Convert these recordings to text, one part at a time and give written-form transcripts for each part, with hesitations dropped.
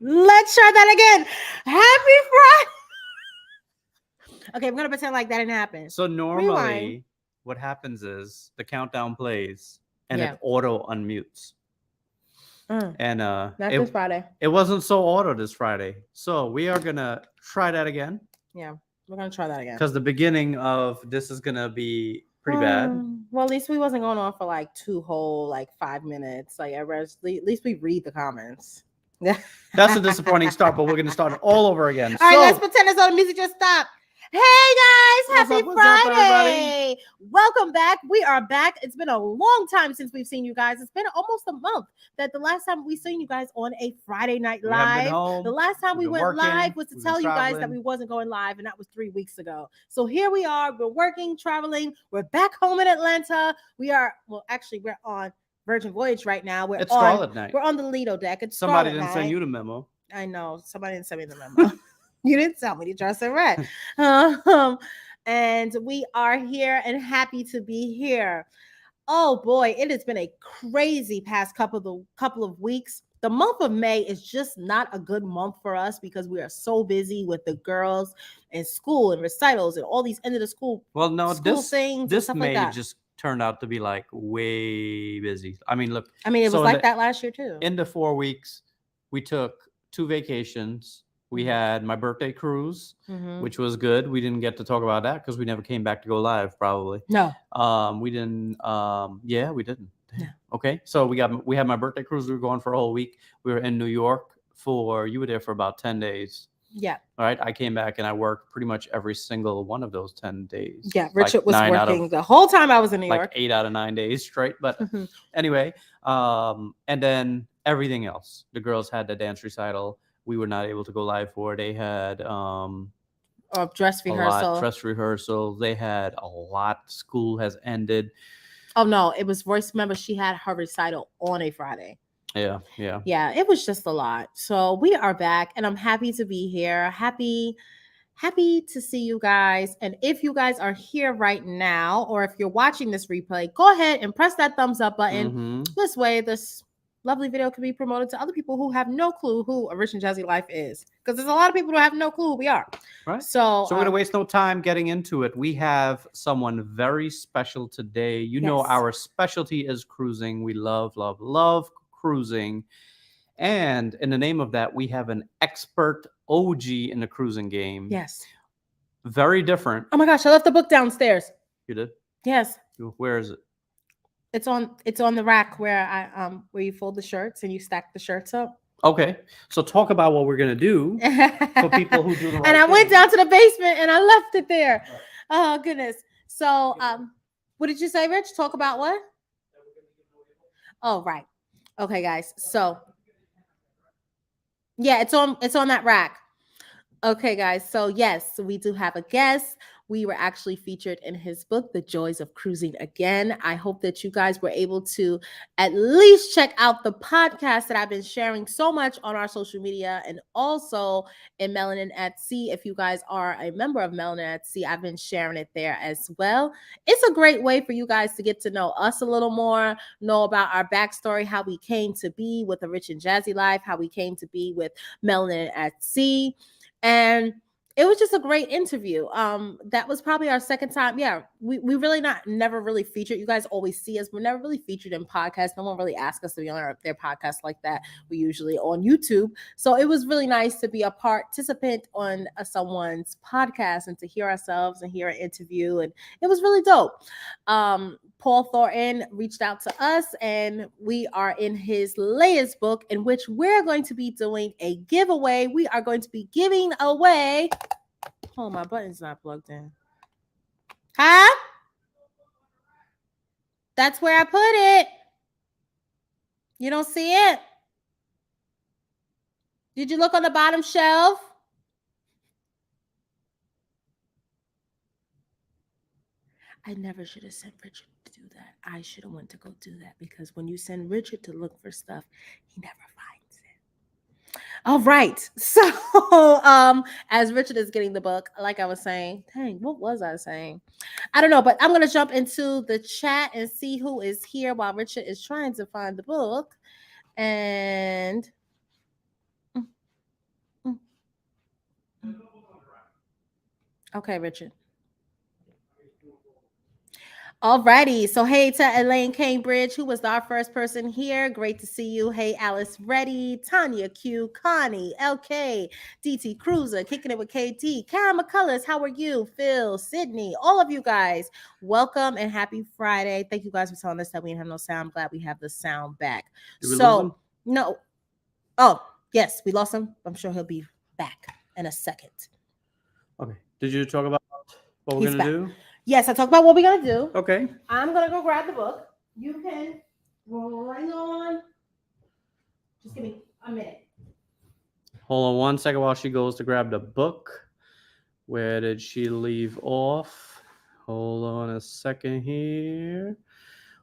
Let's try that again. Happy Friday. Okay, we're gonna pretend like that didn't happen. So normally, Rewind. what happens is the countdown plays and Yeah. it auto unmutes. And Not this Friday. it wasn't so auto this Friday. So we are gonna try that again Yeah, we're gonna try that again. because the beginning of this is gonna be pretty bad. Well, at least we wasn't going on for like 5 minutes. Like, at least we read the comments. Yeah. That's a disappointing start, but we're gonna start all over again. All right, So let's pretend as though the music just stopped. Hey guys, What's happy up, what's up, Friday. Welcome back. We are back. It's been a long time since we've seen you guys. It's been almost a month that the last time we seen you guys on a Friday night we haven't been live. home. The last time we We've been went working. live was to We've tell been you guys that traveling. we wasn't going live, and that was 3 weeks ago. So here we are. We're working, traveling. We're back home in Atlanta. We're on Virgin Voyage right now. It's Scarlet Night. We're on the Lido deck. It's Somebody Scarlet didn't Night. send you the memo. I know. Somebody didn't send me the memo. You didn't tell me to dress in red. And we are here and happy to be here. Oh boy, it has been a crazy past couple of weeks. The month of May is just not a good month for us because we are so busy with the girls and school and recitals and all these end of the school. Well, no, school things. this stuff May like that. just turned out to be like way busy. I mean, look. I mean, it so was like that last year too. In the 4 weeks, we took 2 vacations. We had my birthday cruise, which was good. We didn't get to talk about that because we never came back to go live. Probably. No. We didn't. Yeah, we didn't. No. Okay, so we had my birthday cruise. We were going for a whole week. We were in New York you were there for about 10 days. Yeah. All right. I came back and I worked pretty much every single one of those 10 days. Yeah. Richard was working the whole time I was in New York. Like 8 out of 9 days straight. But anyway, and then everything else. The girls had the dance recital. We were not able to go live for. They had dress rehearsal. Dress rehearsal. They had a lot. School has ended. Oh no, it was Royce. Remember, she had her recital on a Friday. Yeah. It was just a lot. So we are back, and I'm happy to be here. Happy to see you guys. And if you guys are here right now, or if you're watching this replay, go ahead and press that thumbs up button. This way, this lovely video can be promoted to other people who have no clue who a Rich and Jazzy Life is, because there's a lot of people who have no clue who we are. Right. So we're gonna waste no time getting into it. We have someone very special today. You know, our specialty is cruising. We love cruising, and in the name of that, we have an expert OG in the cruising game. Yes. Very different. Oh my gosh, I left the book downstairs. You did? Yes. Where is it? It's on the rack where where you fold the shirts and you stack the shirts up. Okay, so talk about what we're gonna do for people who do the right And I thing. went down to the basement and I left it there. Oh goodness. So what did you say, Rich? Talk about what? Oh right. Okay, guys. So yeah, it's on that rack. Okay, guys. So yes, we do have a guest. We were actually featured in his book, The Joys of Cruising Again. I hope that you guys were able to at least check out the podcast that I've been sharing so much on our social media, and also in Melanin at Sea. If you guys are a member of Melanin at Sea, I've been sharing it there as well. It's a great way for you guys to get to know us a little more, know about our backstory, how we came to be with the Rich and Jazzy Life, how we came to be with Melanin at Sea. And it was just a great interview. That was probably our second time. Yeah, we really never really featured. You guys always see us. We're never really featured in podcasts. No one really asked us to be on their podcast like that. We're usually on YouTube. So it was really nice to be a participant on someone's podcast and to hear ourselves and hear an interview. And it was really dope. Paul Thornton reached out to us, and we are in his latest book, in which we're going to be doing a giveaway. We are going to be giving away. Oh, my button's not plugged in. Huh? That's where I put it. You don't see it? Did you look on the bottom shelf? I never should have sent Richard to do that. I should have went to go do that, because when you send Richard to look for stuff, he never finds it. All right. So as Richard is getting the book, like I was saying, dang, what was I saying? I don't know, but I'm going to jump into the chat and see who is here while Richard is trying to find the book. And Okay, Richard. Alrighty. So hey to Elaine Cambridge, who was our first person here. Great to see you. Hey Alice Reddy, Tanya Q, Connie, LK, DT Cruiser, kicking it with KT, Karen McCullers, how are you? Phil, Sydney, all of you guys. Welcome and happy Friday. Thank you guys for telling us that we didn't have no sound. I'm glad we have the sound back. Did we lose him? No. Oh, yes, we lost him. I'm sure he'll be back in a second. Okay. Did you talk about what we're He's gonna back. do? Yes, I talked about what we're gonna do. Okay. I'm gonna go grab the book. You can hang on. Just give me a minute. Hold on 1 second while she goes to grab the book. Where did she leave off? Hold on a second here.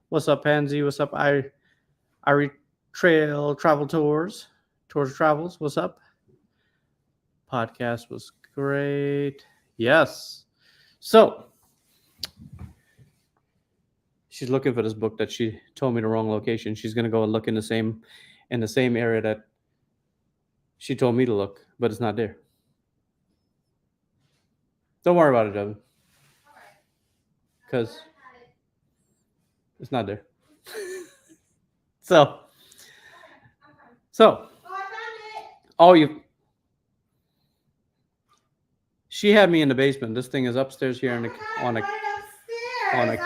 What's up, Pansy? What's up, Irie Trail Travel Tours? Tours Travels. What's up? Podcast was great. Yes. So she's looking for this book that she told me the wrong location. She's gonna go and look in the same area that she told me to look, but it's not there. Don't worry about it, Devin. Because it's not there. So oh, she had me in the basement. This thing is upstairs here on a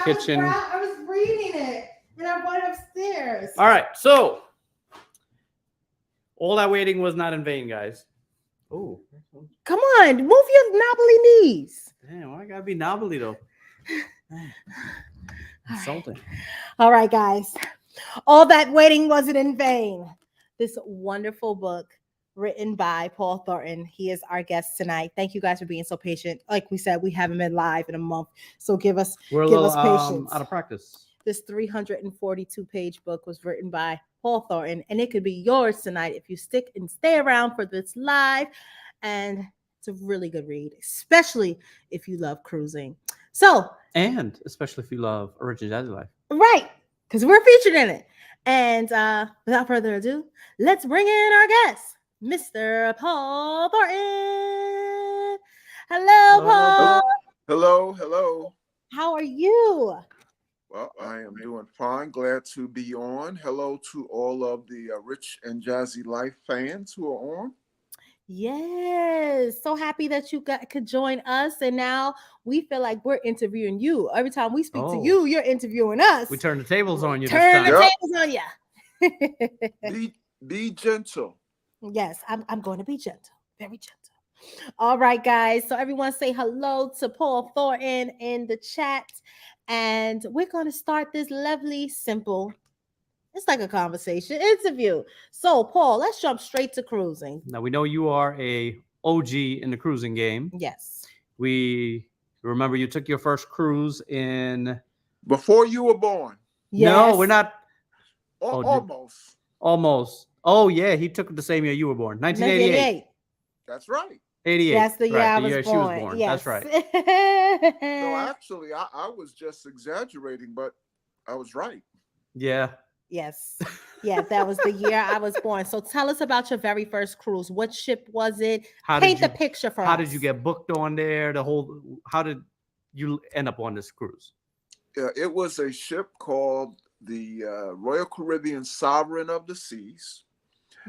kitchen. I was reading it and I brought it upstairs. All right, so all that waiting was not in vain, guys. Oh, come on, move your knobbly knees. Damn, why gotta be knobbly though? Insulting. All right, guys. All that waiting wasn't in vain. This wonderful book written by Paul Thornton. He is our guest tonight. Thank you guys for being so patient. Like we said, we haven't been live in a month, so give us patience. Out of practice. This 342-page book was written by Paul Thornton, and it could be yours tonight if you stick and stay around for this live. And it's a really good read, especially if you love cruising. So, and especially if you love a Rich and Jazzy life. Right, because we're featured in it. And without further ado, let's bring in our guest, Mr. Paul Thornton. Hello, Paul. Hello. How are you? Well, I am doing fine. Glad to be on. Hello to all of the Rich and Jazzy Life fans who are on. Yes, so happy that you could join us, and now we feel like we're interviewing you. Every time we speak to you, you're interviewing us. We turn the tables on you. Turn the tables on you. Be gentle. Yes, I'm going to be gentle, very gentle. All right, guys. So everyone say hello to Paul Thornton in the chat, and we're going to start this lovely, simple. It's like a conversation interview. So, Paul, let's jump straight to cruising. Now, we know you are a OG in the cruising game. Yes. We remember you took your first cruise in... Before you were born. Yes. No, we're not... Almost. Oh, yeah. He took it the same year you were born. 1988. That's right. 88. That's the year I was born. She was born. Yes. That's right. So, actually, I was just exaggerating, but I was right. Yeah. Yes. Yeah, that was the year I was born. So tell us about your very first cruise. What ship was it? Paint the picture for us. How did you get booked on there? How did you end up on this cruise? It was a ship called the Royal Caribbean Sovereign of the Seas.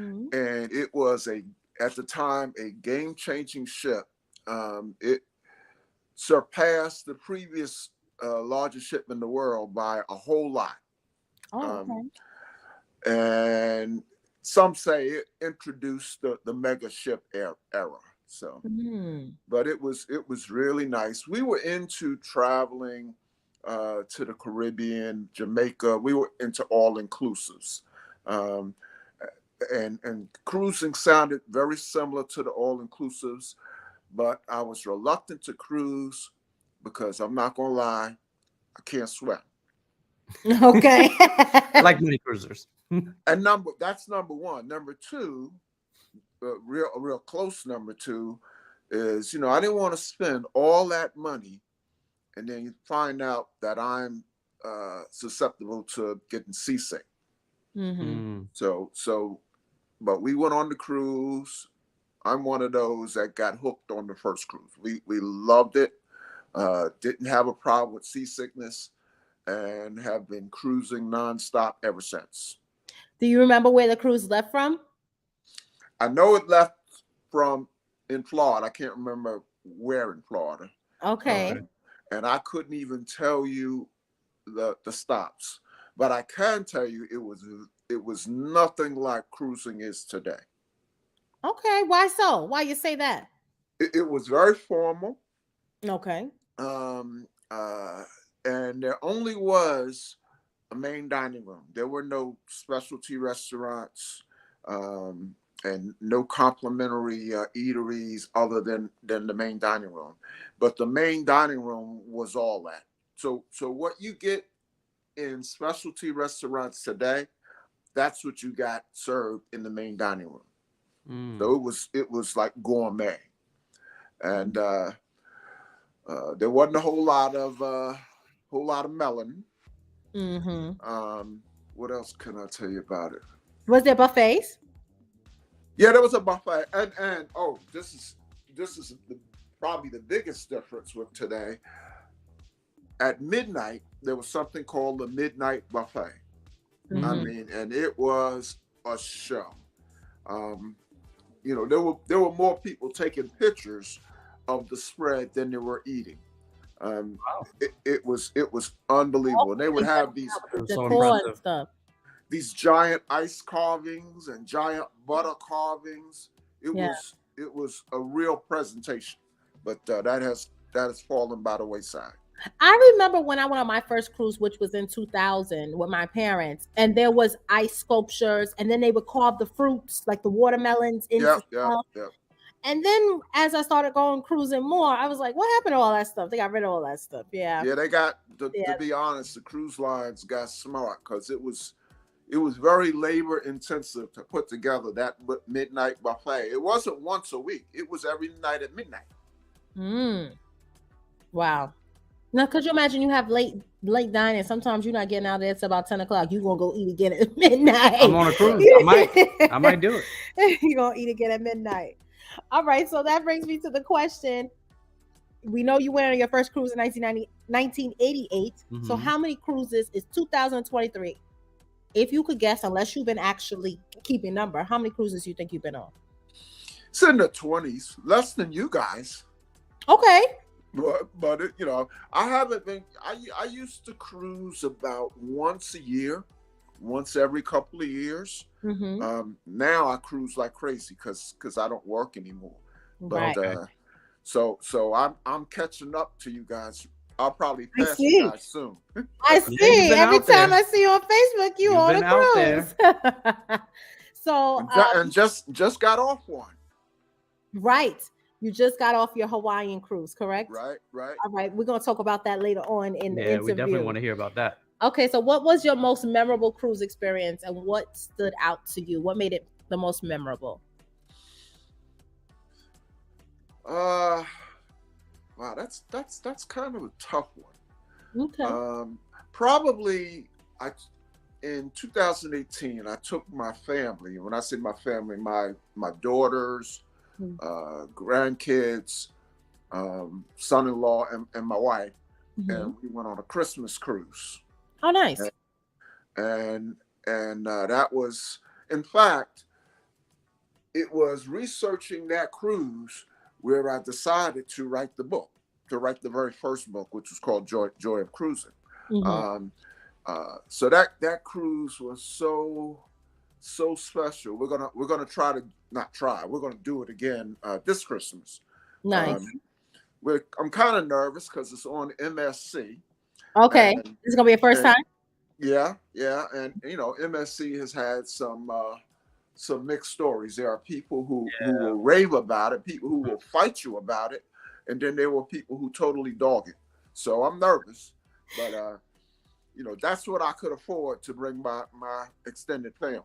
Mm-hmm. And it was at the time, a game-changing ship. It surpassed the previous largest ship in the world by a whole lot. Oh, okay. And some say it introduced the mega ship era. So, but it was really nice. We were into traveling to the Caribbean, Jamaica. We were into all inclusives, and cruising sounded very similar to the all inclusives. But I was reluctant to cruise because I'm not gonna lie, I can't swim. Okay. Like many cruisers. And that's number one. Number two, a real close number two is, I didn't want to spend all that money and then you find out that I'm susceptible to getting seasick. Mm-hmm. So, but we went on the cruise. I'm one of those that got hooked on the first cruise. We loved it. Didn't have a problem with seasickness, and have been cruising nonstop ever since. Do you remember where the cruise left from? I know it left from in Florida. I can't remember where in Florida. Okay. And I couldn't even tell you the stops, but I can tell you it was nothing like cruising is today. Okay. Why so? Why you say that? It was very formal. Okay. And there only was a main dining room. There were no specialty restaurants, and no complimentary eateries other than the main dining room. But the main dining room was all that. So what you get in specialty restaurants today, that's what you got served in the main dining room. So it was like gourmet, and there wasn't a whole lot of melanin. What else can I tell you about it? Was there buffets? Yeah, there was a buffet, and oh, this is probably the biggest difference with today. At midnight, there was something called the midnight buffet. I mean, and it was a show. There were more people taking pictures of the spread than there were eating. Wow. It was unbelievable. And they would have these Stuff. These giant ice carvings and giant butter carvings. It was a real presentation, but that has fallen by the wayside. I remember when I went on my first cruise, which was in 2000 with my parents, and there was ice sculptures, and then they would carve the fruits like the watermelons into stuff. And then as I started going cruising more, I was like, what happened to all that stuff? They got rid of all that stuff. Yeah, they got to be honest, the cruise lines got smart, because it was very labor intensive to put together that midnight buffet. It wasn't once a week. It was every night at midnight. Wow. Now, could you imagine you have late dining? Sometimes you're not getting out there. It's about 10 o'clock. You're going to go eat again at midnight. I'm on a cruise. I might do it. You're going to eat again at midnight. All right. So that brings me to the question. We know you went on your first cruise in 1988. So how many cruises is 2023? If you could guess, unless you've been actually keeping number, how many cruises you think you've been on? It's in the 20s, less than you guys. Okay. But I haven't been. I used to cruise about once a year, once every couple of years. Now I cruise like crazy because I don't work anymore. But so I'm catching up to you guys. I'll probably pass you guys soon. I see. Every time I see you on Facebook, you've on a cruise. So and just got off one. Right. You just got off your Hawaiian cruise, correct? Right. All right. We're going to talk about that later on in the interview. Yeah, we definitely want to hear about that. Okay. So what was your most memorable cruise experience, and what stood out to you? What made it the most memorable? Wow, that's kind of a tough one. Okay. Probably in 2018, I took my family. When I say my family, my daughters, grandkids, son-in-law, and my wife, and we went on a Christmas cruise. Oh, nice. And that was, in fact, it was researching that cruise where I decided to write the very first book, which was called Joy of Cruising. So that cruise was so special. We're gonna we're gonna do it again this Christmas. Nice. I'm kind of nervous because it's on MSC. Okay, this is gonna be a first time. Yeah, and MSC has had some mixed stories. There are people who will rave about it, people who will fight you about it, and then there were people who totally dog it. So I'm nervous, but that's what I could afford to bring my extended family.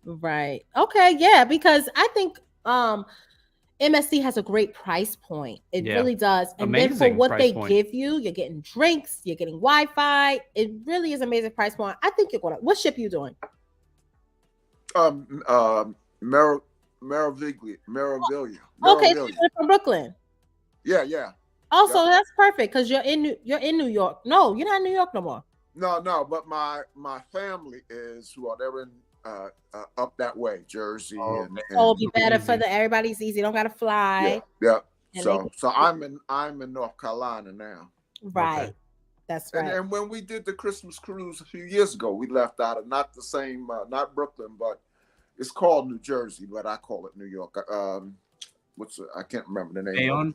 Right. Okay. Yeah, because I think MSC has a great price point. It really does. And amazing then for what they point. give you, you're getting drinks, you're getting Wi-Fi. It really is amazing price point. I think you're gonna. What ship are you doing? Meraviglia. Okay, so you're from Brooklyn. Yeah, yeah. Also, that's perfect because you're in New York. No, you're not in New York no more. No, but my family is they're in up that way, Jersey, Oh, and So it'll be better easy. for everybody's easy. Don't gotta fly. yeah. And So I'm in North Carolina now. right. Okay. That's right. And when we did the Christmas cruise a few years ago, we left out of not the same, not Brooklyn, but it's called New Jersey, but I call it New York. I can't remember the name. Bayonne?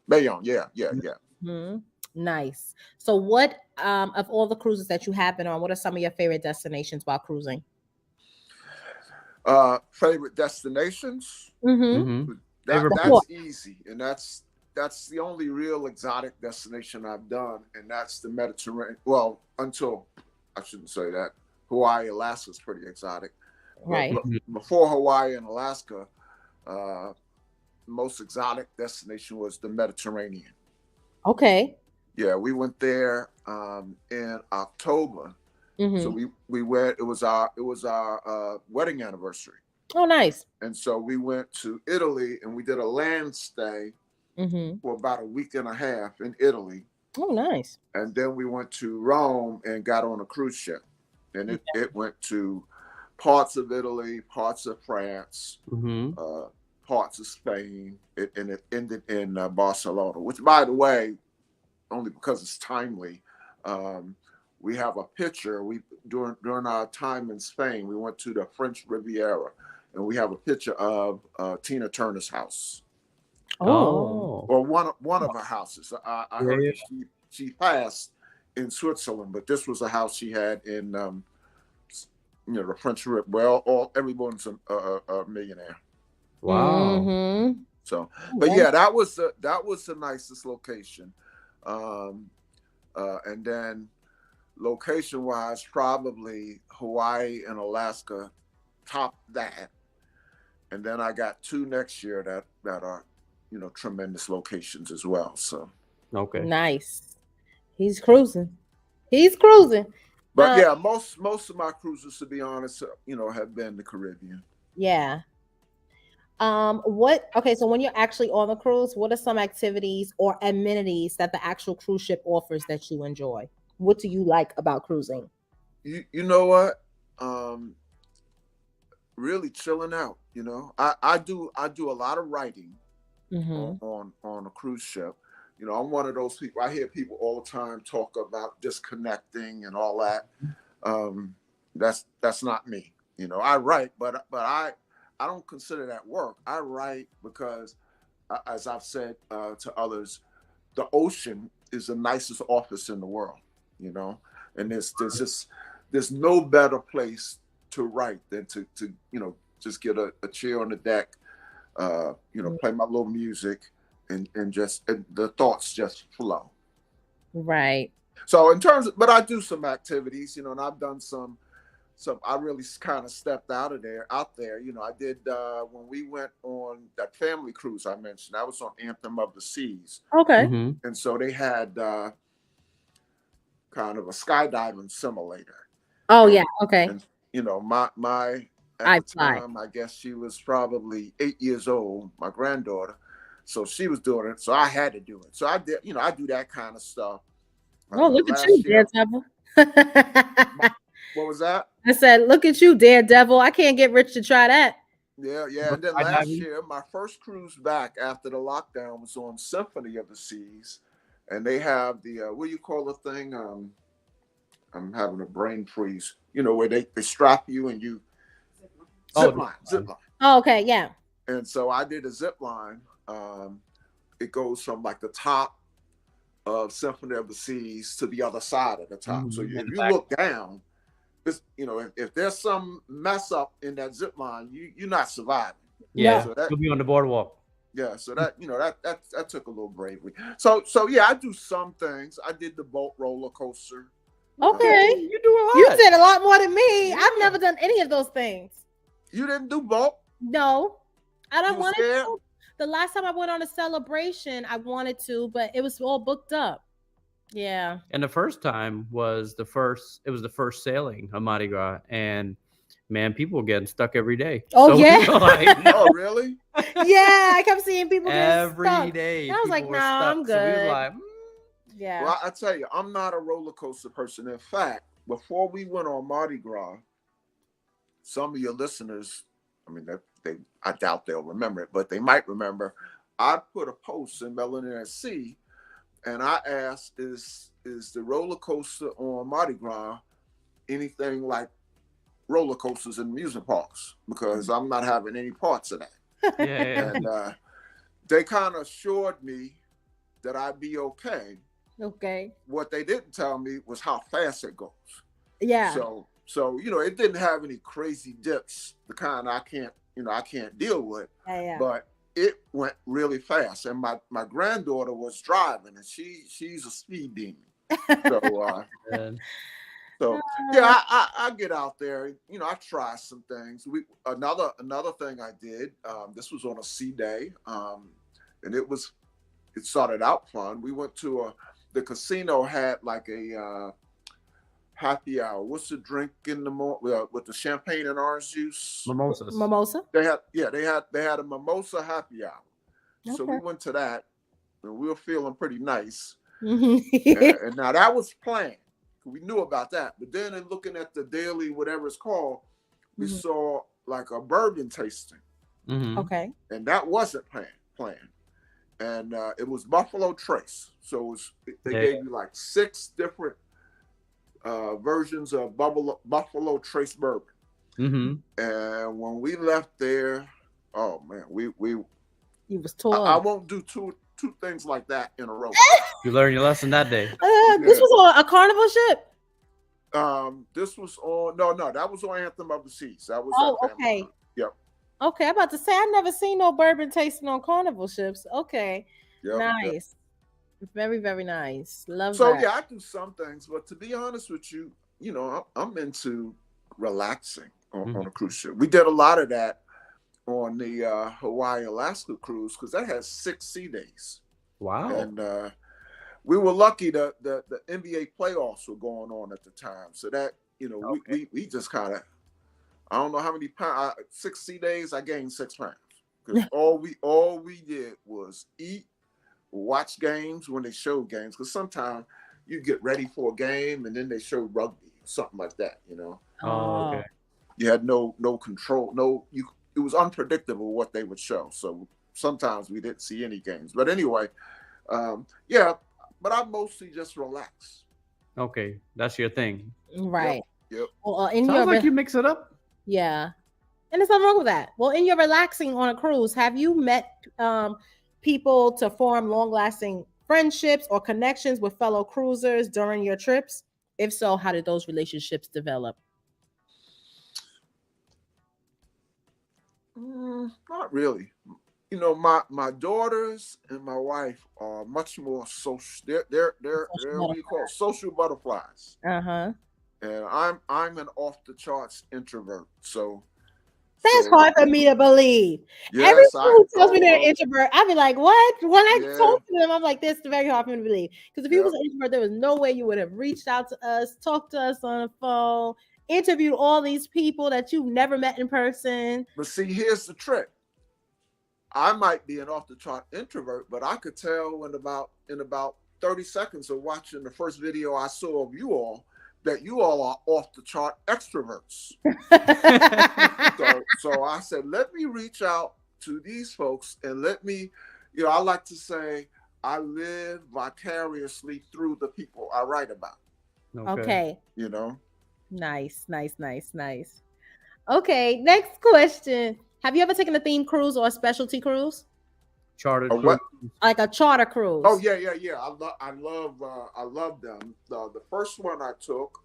Bayonne, yeah. Mm-hmm. Nice. So what of all the cruises that you have been on, what are some of your favorite destinations while cruising? Favorite destinations? Mm-hmm. That's easy, and that's the only real exotic destination I've done, and that's the Mediterranean. Well, until I shouldn't say that. Hawaii, Alaska is pretty exotic. Right. But before Hawaii and Alaska, most exotic destination was the Mediterranean. Okay. Yeah, we went there in October. Mm-hmm. So we went. It was our wedding anniversary. Oh, nice. And so we went to Italy, and we did a land stay for about a week and a half in Italy. Oh, nice. And then we went to Rome and got on a cruise ship, and it went to parts of Italy, parts of France, parts of Spain, and it ended in Barcelona, which, by the way, only because it's timely, we have a picture. During our time in Spain, we went to the French Riviera, and we have a picture of Tina Turner's house. Oh, or one of her houses. I heard she passed in Switzerland, but this was a house she had in the French Riviera. Well, everyone's a millionaire. Wow. Mm-hmm. So, but yeah, that was the nicest location. And then location-wise, probably Hawaii and Alaska topped that. And then I got 2 next year that are, tremendous locations as well. So okay, nice. He's cruising. But yeah, most of my cruises, to be honest, have been the Caribbean. Yeah. Okay, so when you're actually on the cruise, what are some activities or amenities that the actual cruise ship offers that you enjoy? What do you like about cruising? You know what? Really chilling out. I do a lot of writing on a cruise ship. I'm one of those people. I hear people all the time talk about disconnecting and all that. That's not me. I write, but I don't consider that work. I write because, as I've said to others, the ocean is the nicest office in the world. And there's no better place to write than to just get a chair on the deck, play my little music, and the thoughts just flow. Right. So but I do some activities, and I've done some. So I really kind of stepped out there. I did when we went on that family cruise I mentioned. I was on Anthem of the Seas. Okay. And so they had kind of a skydiving simulator. Oh, yeah. Okay. And my at the time, I guess she was probably 8 years old, my granddaughter. So she was doing it. So I had to do it. So I did, I do that kind of stuff. Oh, look at you, Daredevil. What was that? I said, look at you, Daredevil. I can't get Rich to try that. Yeah. And then last year, my first cruise back after the lockdown was on Symphony of the Seas. And they have the, what do you call the thing? I'm having a brain freeze. Where they strap you and you zip line. Oh, okay, yeah. And so I did a zip line. It goes from like the top of Symphony of the Seas to the other side of the top. So if you look down, if there's some mess up in that zip line, you're not surviving. Yeah, so you'll be on the boardwalk. Yeah, so that that took a little bravery. So yeah, I do some things. I did the boat roller coaster. Okay, you do a lot. You did a lot more than me. Yeah. I've never done any of those things. You didn't do boat? No, I don't want to. The last time I went on a celebration, I wanted to, but it was all booked up. Yeah. And the first time was the first sailing of Mardi Gras, and Man, people getting stuck every day. Oh, yeah. Oh, really? Yeah, I kept seeing people getting every stuck. day. And I was like, people no, were stuck. I'm So we was good. like, Yeah. Well, I tell you, I'm not a roller coaster person. In fact, before we went on Mardi Gras, some of your listeners, I mean, I doubt they'll remember it, but they might remember. I put a post in Melanin at Sea, and I asked, "Is the roller coaster on Mardi Gras anything like roller coasters in amusement parks? Because I'm not having any parts of that." yeah. And they kind of assured me that I'd be okay. Okay. What they didn't tell me was how fast it goes. Yeah. So it didn't have any crazy dips, the kind I can't deal with. Yeah. But it went really fast, and my granddaughter was driving, and she's a speed demon. So yeah, I get out there. I try some things. Another thing I did. This was on a sea day, and it started out fun. We went to the casino had like a happy hour. What's the drink in the morning with the champagne and orange juice? Mimosa. They had a mimosa happy hour. Okay. So we went to that, and we were feeling pretty nice. Mm-hmm. and now that was planned. We knew about that, but then in looking at the daily, whatever it's called, we saw like a bourbon tasting. Mm-hmm. Okay. And that wasn't planned. And it was Buffalo Trace. So they gave you like 6 different versions of Buffalo Trace bourbon. Mm-hmm. And when we left there, oh man, You was torn. I won't do two things like that in a row. You learned your lesson that day. This was on a Carnival ship. This was on no, that was on Anthem of the Seas. That was okay. Yep. Okay, I'm about to say I never seen no bourbon tasting on Carnival ships. Okay. Yep, nice. Yep. Very, very nice. Love that. So yeah, I do some things, but to be honest with you, I'm into relaxing on a cruise ship. We did a lot of that on the Hawaii Alaska cruise because that has 6 sea days. Wow. And we were lucky that the NBA playoffs were going on at the time. So that, we just kind of, I don't know how many pounds, 6 sea days, I gained 6 pounds. Because all we did was eat, watch games when they showed games. Because sometimes you get ready for a game and then they show rugby or something like that, Oh, okay. You had no control, it was unpredictable what they would show. So sometimes we didn't see any games. But anyway, but I mostly just relax. Okay, that's your thing. Right. Yep. Well, sounds like you mix it up. Yeah. And there's nothing wrong with that. Well, in your relaxing on a cruise, have you met people to form long-lasting friendships or connections with fellow cruisers during your trips? If so, how did those relationships develop? Not really. My daughters and my wife are much more social. They're what you call social butterflies. Uh-huh. And I'm an off the charts introvert. So that's hard for me to believe. Yes, everyone who tells me they're an introvert, I'd be like, what? When I talk to them, I'm like, this is very hard for me to believe. Because if you was an introvert, there was no way you would have reached out to us, talked to us on the phone, interviewed all these people that you've never met in person. But see, here's the trick. I might be an off the chart introvert, but I could tell in about 30 seconds of watching the first video I saw of you all that you all are off the chart extroverts. so I said, let me reach out to these folks and let me, I like to say I live vicariously through the people I write about. Okay. Nice. Okay, next question. Have you ever taken a themed cruise or a specialty cruise? Chartered cruise. Like a charter cruise. Oh yeah. I love them. The first one I took,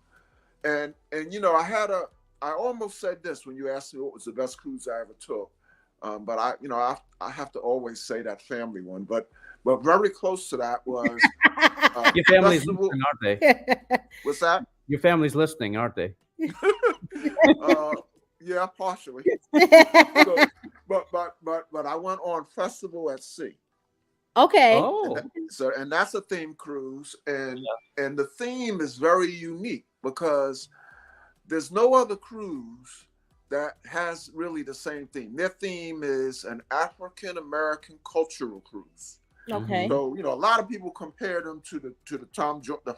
and I almost said this when you asked me what was the best cruise I ever took, but I have to always say that family one, but very close to that was your family's listening, aren't they? What's that? Your family's listening, aren't they? Yeah, partially. But I went on Festival at Sea. Okay. Oh. And that's a theme cruise, and the theme is very unique because there's no other cruise that has really the same theme. Their theme is an African American cultural cruise. Okay. So a lot of people compare them to the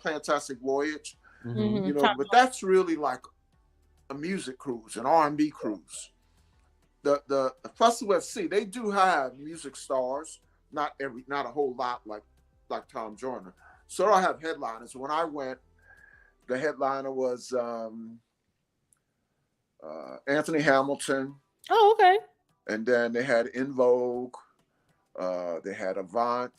Fantastic Voyage, but that's really like a music cruise, an R&B cruise. The Festival at Sea, they do have music stars, not a whole lot like Tom Joyner. So I have headliners. When I went, the headliner was Anthony Hamilton. Oh, okay. And then they had In Vogue. They had Avant.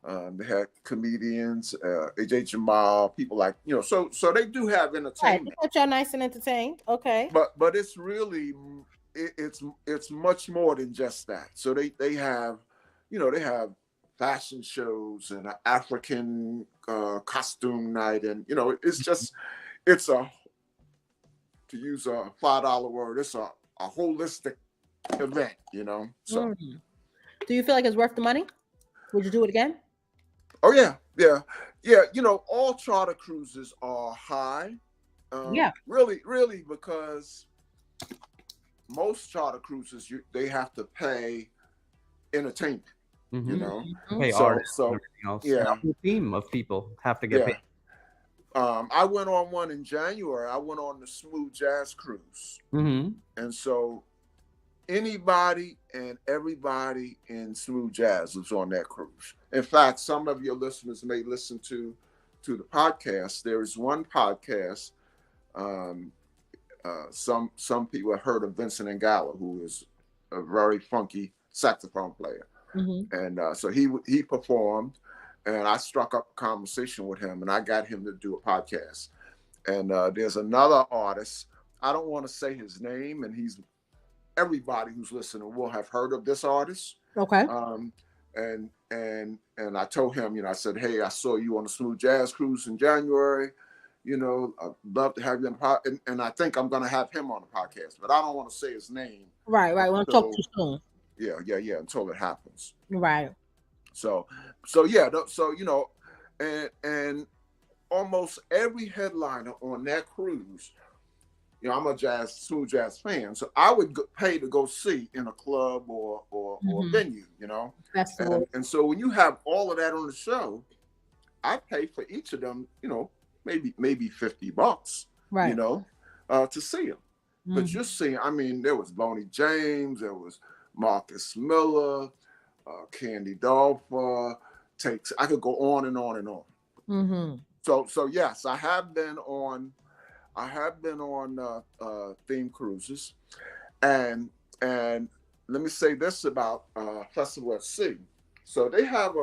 They had comedians, AJ Jamal, people like So they do have entertainment. Right, y'all nice and entertained. Okay. But it's really it's much more than just that. So they have they have fashion shows and an African costume night, and it's a, to use a $5 word, it's a holistic event, So do you feel like it's worth the money? Would you do it again? Oh yeah. All charter cruises are high. Really, because most charter cruises they have to pay entertainment. Pay artists and everything else. Yeah, the team of people have to get paid. I went on one in January. I went on the Smooth Jazz cruise, and so anybody and everybody in Smooth Jazz was on that cruise. In fact, some of your listeners may listen to the podcast. There is one podcast. Some people have heard of Vincent Ingala, who is a very funky saxophone player, and so he performed, and I struck up a conversation with him, and I got him to do a podcast. And there's another artist. I don't want to say his name, and everybody who's listening will have heard of this artist. Okay. And I told him, I said, hey, I saw you on the Smooth Jazz cruise in January. I'd love to have you on the podcast. And I think I'm going to have him on the podcast, but I don't want to say his name. Right. We want to talk too soon. Yeah, until it happens. Right. So and almost every headliner on that cruise, I'm a Smooth Jazz fan, so I would pay to go see in a club or venue, Festival. And so when you have all of that on the show, I pay for each of them, maybe $50, right? To see them. But you see, there was Boney James, there was Marcus Miller, Candy Dolfer, I could go on and on and on. So yes, I have been on theme cruises, and let me say this about Festival at Sea. So they have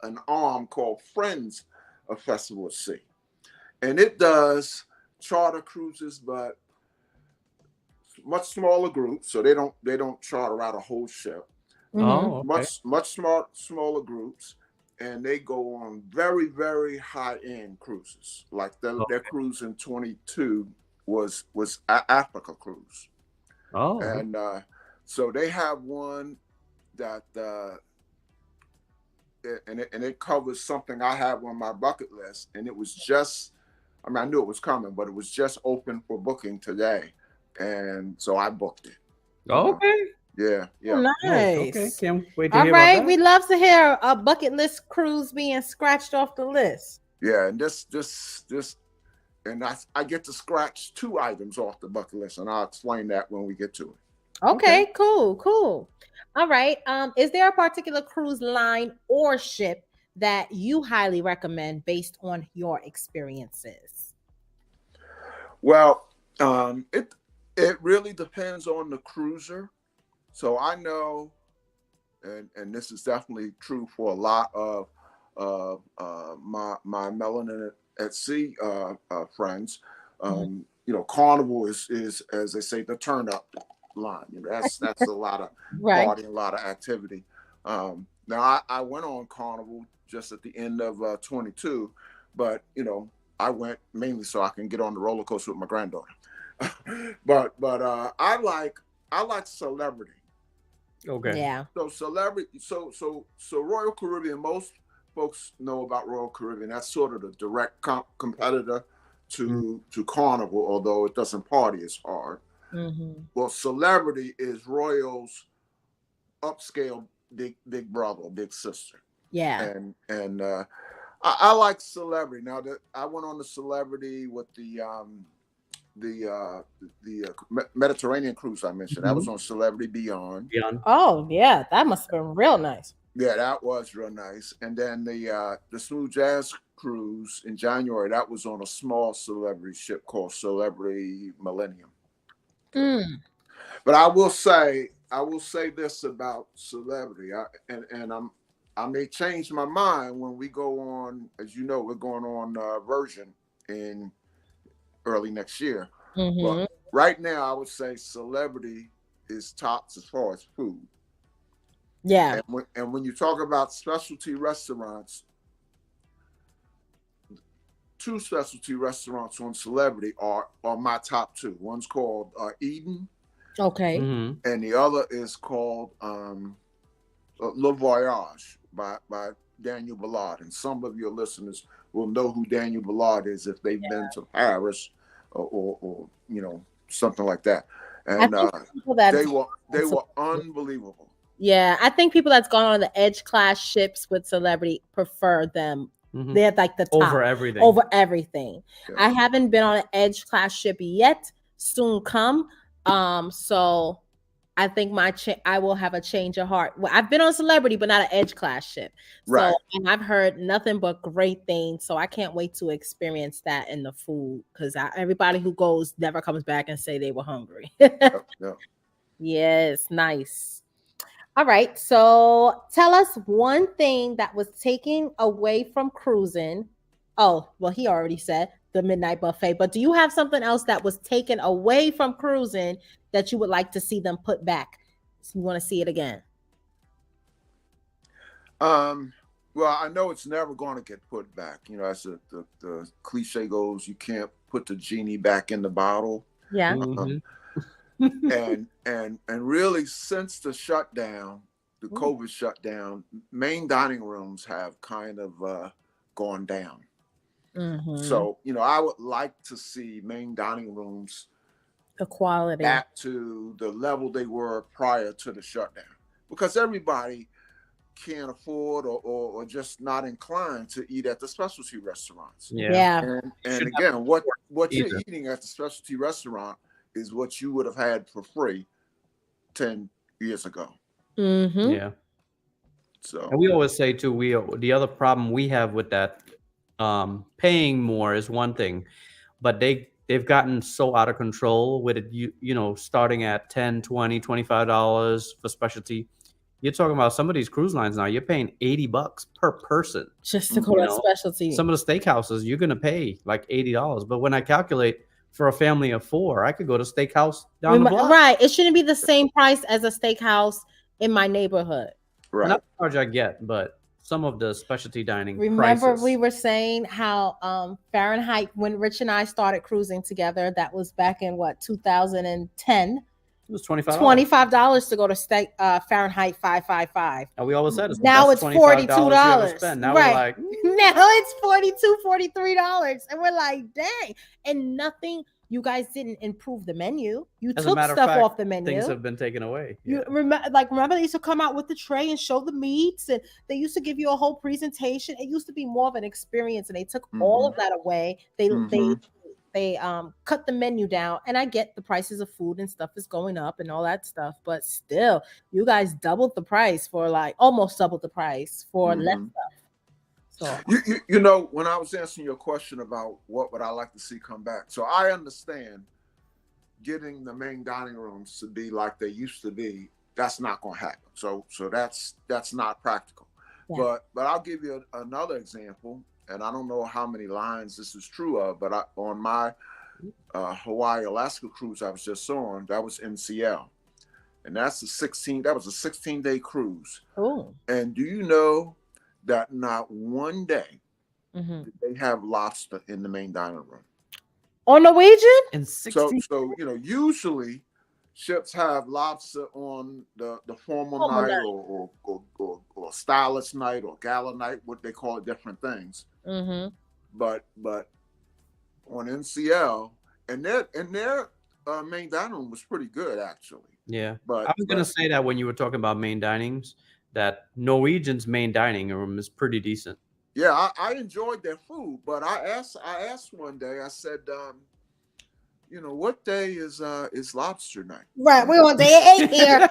an arm called Friends of Festival at Sea, and it does charter cruises, but much smaller groups. So they don't charter out a whole ship. Oh, okay. Much smaller groups. And they go on very, very high-end cruises. Like their cruise in 22 was Africa cruise. Oh. And so they have one that it covers something I have on my bucket list. And it was just, I knew it was coming, but it was just open for booking today. And so I booked it. Okay. Yeah. Oh, nice. Okay. Can't wait to All hear right. about that. We love to hear a bucket list cruise being scratched off the list. Yeah, and this, and I get to scratch 2 items off the bucket list, and I'll explain that when we get to it. Okay. Cool. All right. Is there a particular cruise line or ship that you highly recommend based on your experiences? Well, it really depends on the cruiser. So I know, and this is definitely true for a lot of my melanin at sea friends. Carnival is as they say, the turn up line. That's a lot of party, a lot of activity. Now I went on Carnival just at the end of 22, but I went mainly so I can get on the roller coaster with my granddaughter. but I like celebrity. Okay. Yeah. So celebrity. So Royal Caribbean. Most folks know about Royal Caribbean. That's sort of the direct competitor to Carnival, although it doesn't party as hard. Well, Celebrity is Royal's upscale big brother, big sister. Yeah. And I like Celebrity. Now that I went on the Celebrity with the Mediterranean cruise I mentioned, that was on Celebrity Beyond. Oh yeah, that must have been real nice. Yeah, that was real nice. And then the Smooth Jazz cruise in January, that was on a small Celebrity ship called Celebrity Millennium. But I will say this about Celebrity, I may change my mind when we go on. As you know, we're going on Version in early next year. But right now, I would say Celebrity is tops as far as food. Yeah. And when you talk about specialty restaurants, 2 specialty restaurants on Celebrity are my top 2. One's called Eden. Okay. And the other is called Le Voyage by Daniel Ballard. And some of your listeners will know who Daniel Ballard is if they've been to Paris or something like that. And they were unbelievable. Yeah, I think people that's gone on the edge class ships with Celebrity prefer them. They're like the top over everything. Yeah. I haven't been on an edge class ship yet. Soon come. So I think I will have a change of heart. Well, I've been on Celebrity, but not an edge class ship. Right. So, and I've heard nothing but great things. So I can't wait to experience that in the food, because everybody who goes never comes back and say they were hungry. Yep. Yes, nice. All right. So tell us one thing that was taken away from cruising. Oh, well, he already said the midnight buffet, but do you have something else that was taken away from cruising that you would like to see them put back? So you want to see it again? Well, I know it's never going to get put back. As the cliche goes, you can't put the genie back in the bottle. Yeah. And really, since the shutdown, the COVID shutdown, main dining rooms have kind of gone down. So, I would like to see main dining rooms, the quality, back to the level they were prior to the shutdown, because everybody can't afford or just not inclined to eat at the specialty restaurants. Yeah. And again, what you're eating at the specialty restaurant is what you would have had for free 10 years ago. Yeah. So, and we always say too, the other problem we have with that, paying more is one thing, but they've gotten so out of control with it, starting at $10, $20, $25 for specialty. You're talking about some of these cruise lines now, you're paying $80 per person just to go to specialty. Some of the steakhouses you're gonna pay like $80, but when I calculate for a family of 4, I could go to steakhouse down the block. Right. It shouldn't be the same price as a steakhouse in my neighborhood. Right. Not the charge I get, but some of the specialty dining Remember prices. We were saying how Fahrenheit, when Rich and I started cruising together, that was back in 2010. It was $25. $25 to go to Fahrenheit 555. And we always said now it's $42. Now right. we're like, now it's $42, $43, and we're like, dang! And nothing. You guys didn't improve the menu. You took stuff off the menu. Things have been taken away. You remember they used to come out with the tray and show the meats, and they used to give you a whole presentation. It used to be more of an experience, and they took all of that away. They cut the menu down, and I get the prices of food and stuff is going up and all that stuff, but still, you guys doubled the price for almost doubled the price for less stuff. So when I was answering your question about what would I like to see come back, so I understand getting the main dining rooms to be like they used to be. That's not going to happen. So that's not practical. Yeah. But I'll give you another example. And I don't know how many lines this is true of, but on my Hawaii Alaska cruise I was just on, that was NCL, and that was a 16-day cruise. Oh! And do you know that not one day did they have lobster in the main dining room on Norwegian? And so usually ships have lobster on the formal night or stylist night or gala night, what they call it, different things. But on NCL, and their main dining room was pretty good actually. Yeah, But I was gonna say that when you were talking about main dinings, that Norwegian's main dining room is pretty decent. Yeah, I enjoyed their food, but I asked one day. I said, what day is lobster night? Right, we're on day 8 here.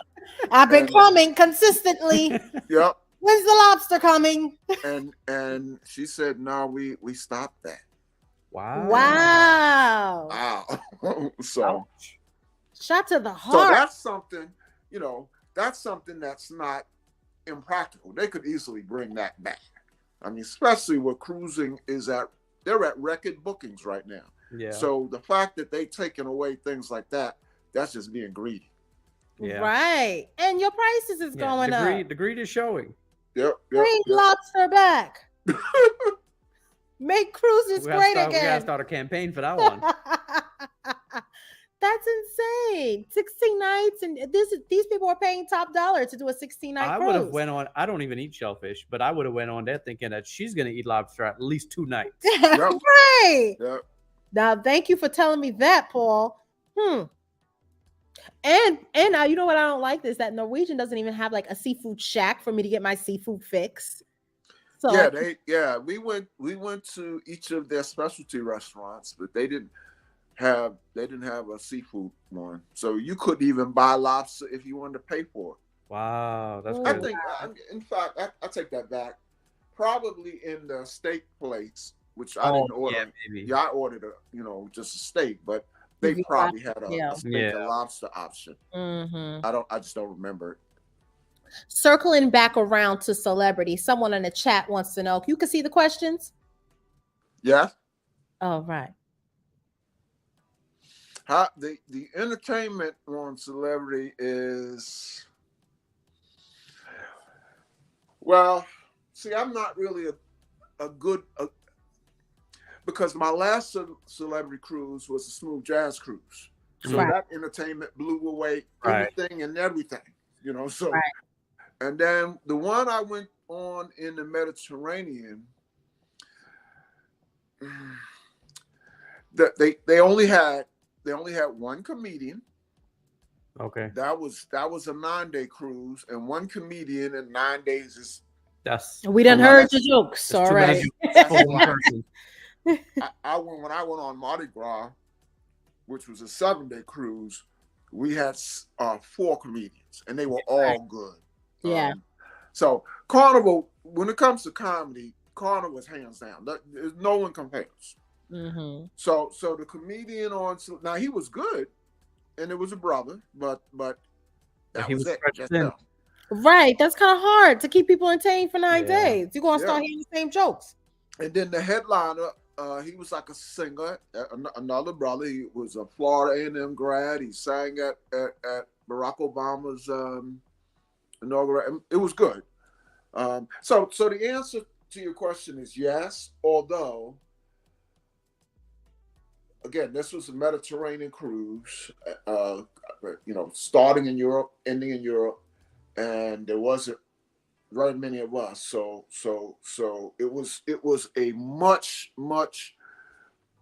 I've been coming consistently. Yep. When's the lobster coming? And she said, no, we stopped that. Wow. So shot to the heart. So that's something that's not impractical. They could easily bring that back. I mean, especially where cruising they're at record bookings right now. Yeah. So the fact that they taken away things like that, that's just being greedy. Yeah. Right. And your prices is going up. The greed is showing. Yep. Bring lobster back. Make cruises great again. We gotta start a campaign for that one. That's insane. 16 nights, and these people are paying top dollar to do a 16-night cruise. I would have went on. I don't even eat shellfish, but I would have went on there thinking that she's gonna eat lobster at least 2 nights. Yep. Right. Yep. Now, thank you for telling me that, Paul. And now you know what I don't like is that Norwegian doesn't even have like a seafood shack for me to get my seafood fix. So we went to each of their specialty restaurants, but they didn't have a seafood one. So you couldn't even buy lobster if you wanted to pay for it. Wow, that's I cool. think, in fact, I take that back. Probably in the steak place, which I didn't order. Yeah, I ordered just a steak, but they probably had a steak and lobster option. Mm-hmm. I just don't remember it. Circling back around to celebrity, someone in the chat wants to know. You can see the questions? Yeah. Oh, right. The entertainment on celebrity is, well, see, I'm not really a good because my last celebrity cruise was a smooth jazz cruise. So that entertainment blew away anything and everything, so. Right. And then the one I went on in the Mediterranean, they only had one comedian. Okay. That was a 9-day cruise, and one comedian in 9 days is. We done heard your jokes. All right. When I went on Mardi Gras, which was a 7-day cruise, we had 4 comedians, and they were all good. Yeah. So Carnival, when it comes to comedy, Carnival is hands down. No one compares. Mm-hmm. So the comedian now he was good, and it was a brother, but that was it. Right. That's kind of hard to keep people entertained for 9 days. You're gonna start hearing the same jokes. And then the headliner, he was like a singer. Another brother. He was a Florida A&M grad. He sang at Barack Obama's inaugural. It was good. So the answer to your question is yes, although again, this was a Mediterranean cruise, starting in Europe, ending in Europe, and there wasn't very many of us. So it was a much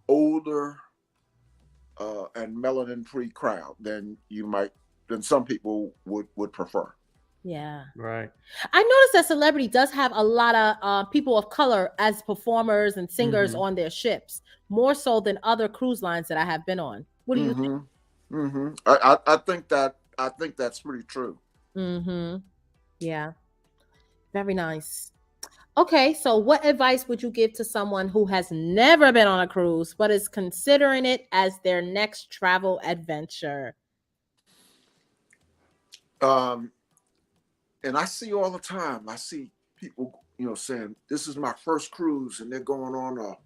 older and melanin-free crowd than some people would prefer. Yeah. Right. I noticed that celebrity does have a lot of people of color as performers and singers on their ships, more so than other cruise lines that I have been on. What do you think? Mm-hmm. I think that's pretty true. Mm-hmm. Yeah. Very nice. Okay, so what advice would you give to someone who has never been on a cruise but is considering it as their next travel adventure? And I see all the time, I see people, saying, this is my first cruise, and they're going on a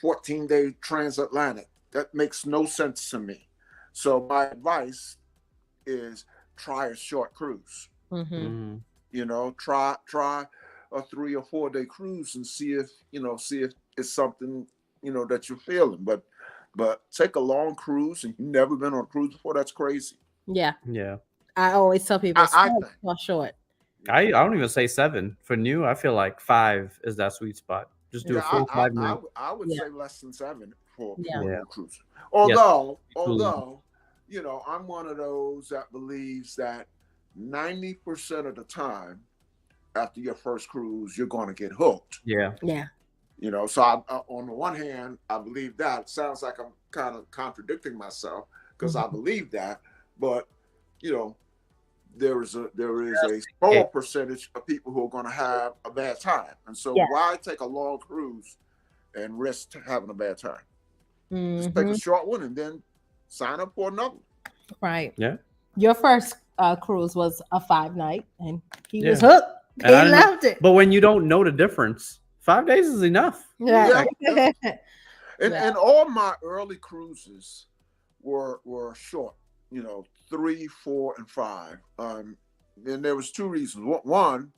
14-day transatlantic. That makes no sense to me. So my advice is try a short cruise. Mm-hmm. Try a 3 or 4 day cruise and see if it's something, that you're feeling. But take a long cruise and you've never been on a cruise before, that's crazy. Yeah. Yeah. I always tell people short. I don't even say 7 for new. I feel like 5 is that sweet spot. Just do a full 5 minutes. I would say less than 7 Yeah. Yeah. cruising. Yes. Although, I'm one of those that believes that 90% of the time after your first cruise, you're going to get hooked. Yeah. Yeah. So on the one hand, I believe that. It sounds like I'm kind of contradicting myself because I believe that, but there is a small percentage of people who are going to have a bad time, and so why take a long cruise and risk having a bad time? Just take a short one and then sign up for another. Right. Yeah. Your first cruise was a 5-night, and he was hooked. And He loved it. But when you don't know the difference, 5 days is enough. Yeah. And all my early cruises were short, 3, 4, and 5. And there was 2 reasons. One,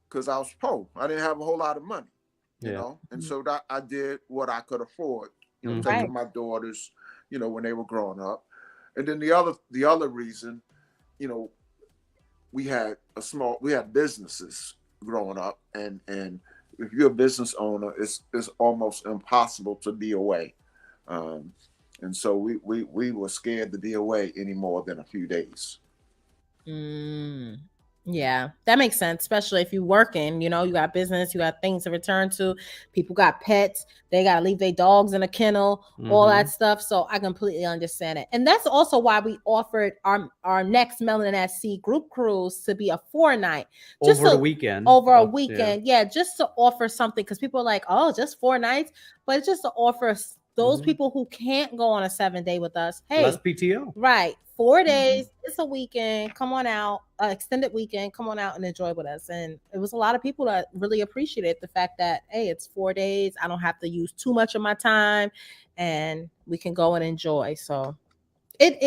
because I was poor. I didn't have a whole lot of money, and so that I did what I could afford, taking my daughters, when they were growing up. And then the other reason, we had businesses growing up, and if you're a business owner, it's almost impossible to be away. And so we were scared to be away any more than a few days. Yeah, that makes sense, especially if you're working, you got business, you got things to return to, people got pets, they got to leave their dogs in a kennel, all that stuff. So I completely understand it. And that's also why we offered our next Melanin at Sea group cruise to be a 4-night. Over the weekend. Over a weekend. Yeah, just to offer something, because people are like, oh, just 4 nights. But just to offer those people who can't go on a 7-day with us, hey, less PTO. Right. 4 days, it's a weekend, come on out, extended weekend, come on out and enjoy with us. And it was a lot of people that really appreciated the fact that, hey, it's 4 days, I don't have to use too much of my time, and we can go and enjoy. So it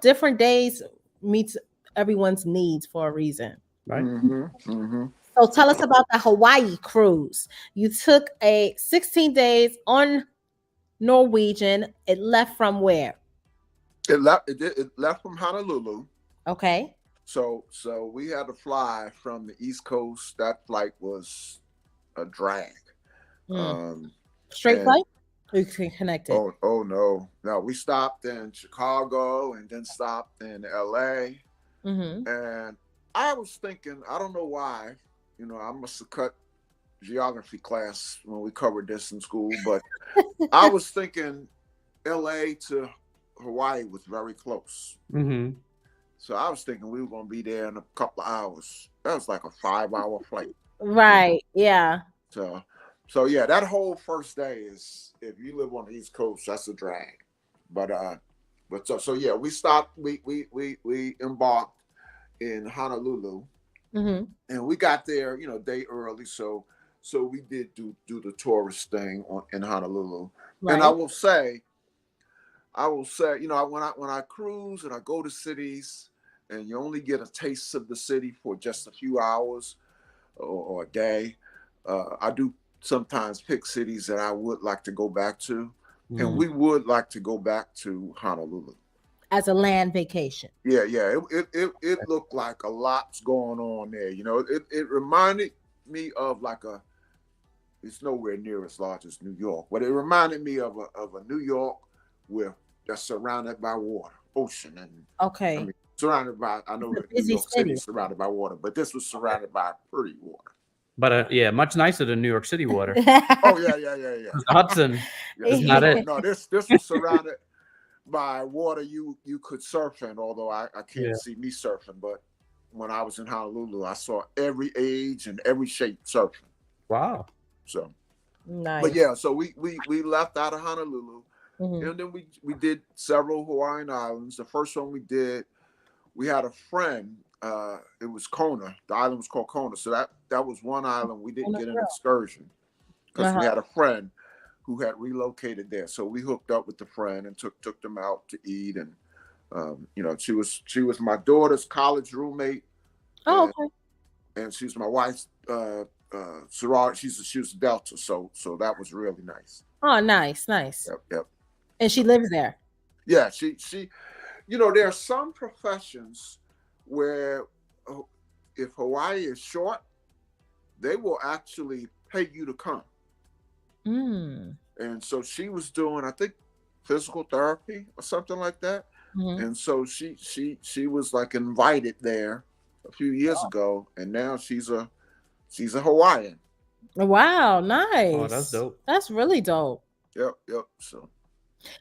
different days meets everyone's needs for a reason. Right. So tell us about the Hawaii cruise. You took a 16 days on Norwegian. It left from where? It left from Honolulu. Okay. So we had to fly from the East Coast. That flight was a drag. Straight flight? You connected? Oh no. We stopped in Chicago and then stopped in LA. And I was thinking, I don't know why, I must have cut geography class when we covered this in school, but I was thinking LA to Hawaii was very close. So I was thinking we were going to be there in a couple of hours. That was like a 5-hour flight. Right. Yeah. So yeah, that whole first day is, if you live on the East Coast, that's a drag. But so yeah, we stopped. We embarked in Honolulu, and we got there, a day early. So we did do the tourist thing in Honolulu. Right. And I will say, when I cruise and I go to cities, and you only get a taste of the city for just a few hours or a day, I do sometimes pick cities that I would like to go back to, and we would like to go back to Honolulu as a land vacation. Yeah. It looked like a lot's going on there. It reminded me of it's nowhere near as large as New York, but it reminded me of a New York that's surrounded by water, ocean, and surrounded by, I know that New York City is surrounded by water, but this was surrounded by pretty water. But much nicer than New York City water. Oh yeah. Hudson is not it. No, this was surrounded by water you could surf in, although I can't see me surfing, but when I was in Honolulu, I saw every age and every shape surfing. Wow. So nice. But yeah, so we left out of Honolulu, and then we did several Hawaiian islands. The first one we did, we had a friend, it was Kona. The island was called Kona. So that was one island we didn't get an excursion because we had a friend who had relocated there. So we hooked up with the friend and took them out to eat, and she was my daughter's college roommate. Oh, okay. And she's my wife's sorority. She was Delta, so that was really nice. Oh, nice. Yep. And she lives there. Yeah, she there are some professions where if Hawaii is short, they will actually pay you to come. And so she was doing, I think physical therapy or something like that. Mhm. And so she was like invited there a few years ago, and now she's a Hawaiian. Wow, Oh, that's nice. dope. That's really dope. Yep.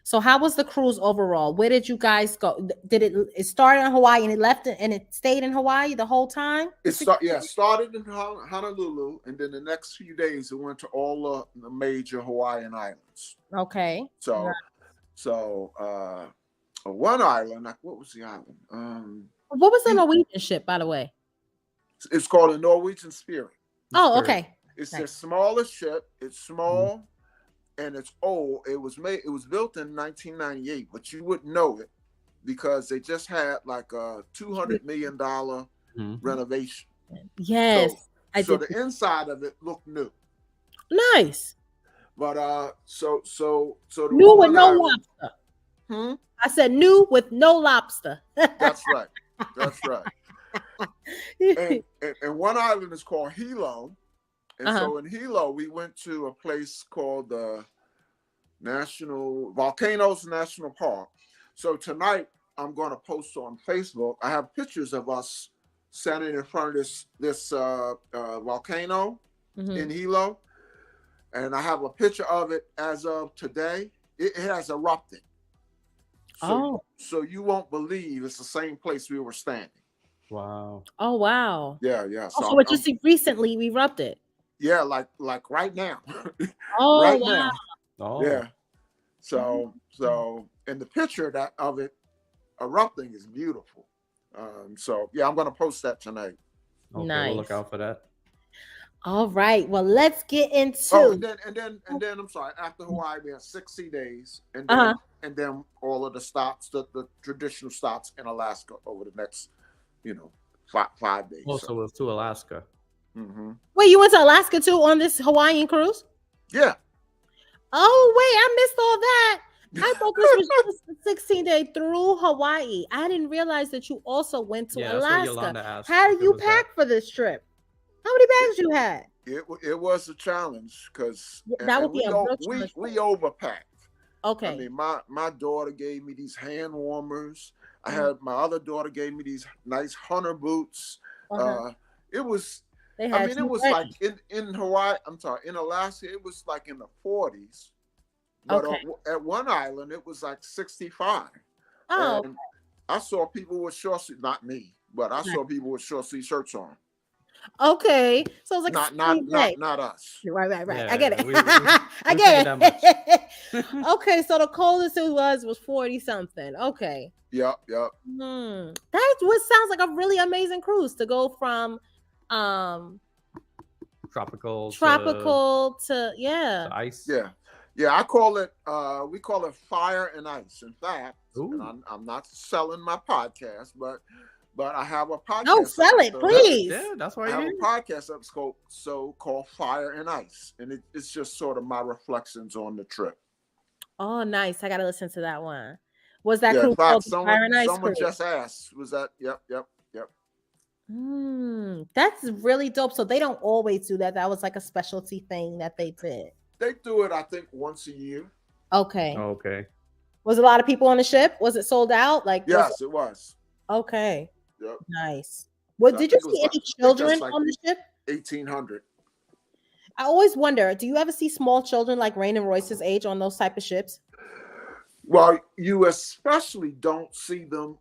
So how was the cruise overall? Where did you guys go? Did it started in Hawaii and it left and it stayed in Hawaii the whole time? Started in Honolulu, and then the next few days it went to all the major Hawaiian islands. Okay. So one island, like what was the island? What was the Norwegian ship, by the way? It's called a Norwegian Spirit. Oh, okay. It's their smallest ship. It's small and it's old. It was built in 1998, but you wouldn't know it because they just had like a $200 million renovation. Yes. So the inside of it looked new. Nice. But so the new with no lobster. I said new with no lobster. That's right. And one island is called Hilo. And so in Hilo, we went to a place called the Volcanoes National Park. So tonight, I'm going to post on Facebook. I have pictures of us standing in front of this volcano in Hilo. And I have a picture of it as of today. It has erupted. So you won't believe it's the same place we were standing. Wow. Oh, wow. Yeah. So what you see recently erupted? Yeah, like right now. Oh, right wow. Now. Oh. Yeah. So and the picture of it erupting is beautiful. So yeah, I'm gonna post that tonight. Okay, nice. We'll look out for that. All right. Well, let's get into. And then I'm sorry. After Hawaii, we had 60 days, and then all of the stops, the traditional stops in Alaska over the next, 5 days. So it was to Alaska. Mm-hmm. Wait, you went to Alaska too on this Hawaiian cruise? Yeah. Oh wait, I missed all that. I thought this was just a 16-day through Hawaii. I didn't realize that you also went to Alaska. How did you pack for this trip? How many bags you had? It was a challenge because that would be we overpacked. Okay. I mean, my daughter gave me these hand warmers. I had my other daughter gave me these nice hunter boots. It was. It was like in Hawaii. I'm sorry, in Alaska, it was like in the 40s. But at one island, it was like 65. Oh. And I saw people with short sleeves, not me, but I saw people with short sleeve shirts on. Okay, so it's like not us. Right. Yeah, I get it. I get it. Okay, so the coldest it was 40 something. Okay. Yep. That sounds like a really amazing cruise to go from tropical to ice. Yeah, I call it we call it fire and ice. In fact, and I'm not selling my podcast, but I have a podcast. No, sell it, please. Yeah, that's why I have a podcast episode called Fire and Ice, and it's just sort of my reflections on the trip. Oh, nice! I gotta listen to that one. Was that cruise called Fire and Ice? Someone just asked. Was that? Yep. That's really dope. So they don't always do that. That was like a specialty thing that they did. They do it, I think, once a year. Okay. Was a lot of people on the ship? Was it sold out? Yes, it was. Okay. Yep. Nice. Did you see any children on the ship? 1,800. I always wonder, do you ever see small children like Rain and Royce's age on those type of ships? Well, you especially don't see them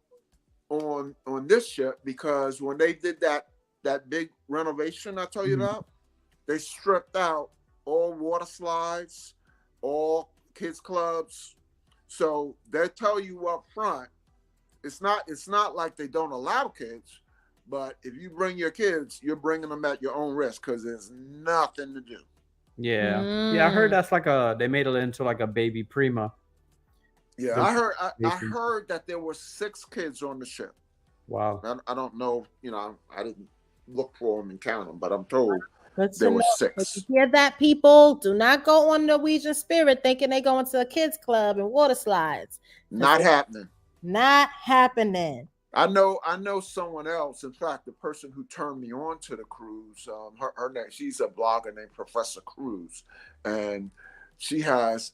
on this ship because when they did that big renovation I told you about, they stripped out all water slides, all kids clubs. So they tell you up front, it's not like they don't allow kids, but if you bring your kids, you're bringing them at your own risk because there's nothing to do. Yeah, I heard that's they made it into like a baby prima. Yeah, I heard that there were 6 kids on the ship. Wow. I don't know, I didn't look for them and count them, but I'm told there were 6. You hear that, people? Do not go on Norwegian Spirit thinking they go into a kids club and water slides. Not happening. Not happening. I know someone else. In fact, the person who turned me on to the cruise, her name, she's a blogger named Professor Cruz, and she has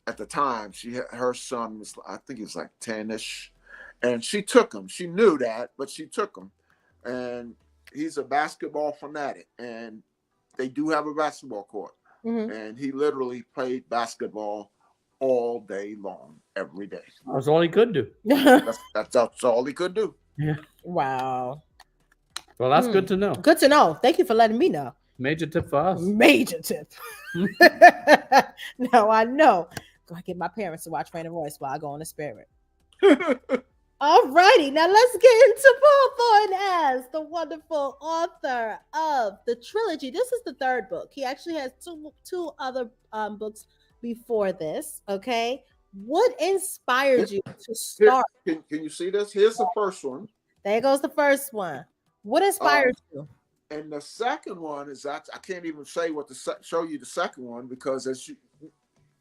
at the time, her son was, I think he was like 10-ish, and she took him. She knew that, but she took him, and he's a basketball fanatic, and they do have a basketball court, and he literally played basketball all day long, every day. That's all he could do. That's all he could do. Yeah. Wow. Well, that's good to know. Good to know. Thank you for letting me know. Major tip for us. Major tip. Now I know. Go get my parents to watch Rain and Royce while I go on the spirit. All righty. Now let's get into Paul Thornton as the wonderful author of the trilogy. This is the third book. He actually has two other books before this. Okay. What inspired you to start? Can you see this? Here's the first one. There goes the first one. What inspired you? And the second one is I can't even say show you the second one, because as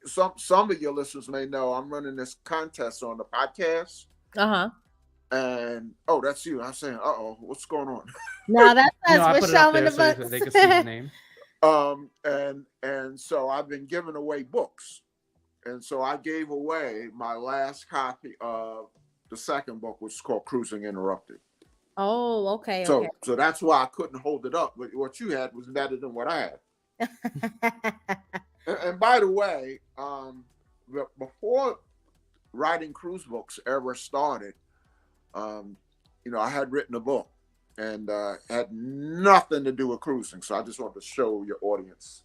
some of your listeners may know, I'm running this contest on the podcast. And that's you. I'm saying, what's going on? No, that's us. We're showing the books. So they can see the name. And so I've been giving away books, and so I gave away my last copy of the second book, which is called Cruising Interrupted. Oh, okay. So that's why I couldn't hold it up. But what you had was better than what I had. and by the way, before writing cruise books ever started, I had written a book, and had nothing to do with cruising. So I just wanted to show your audience.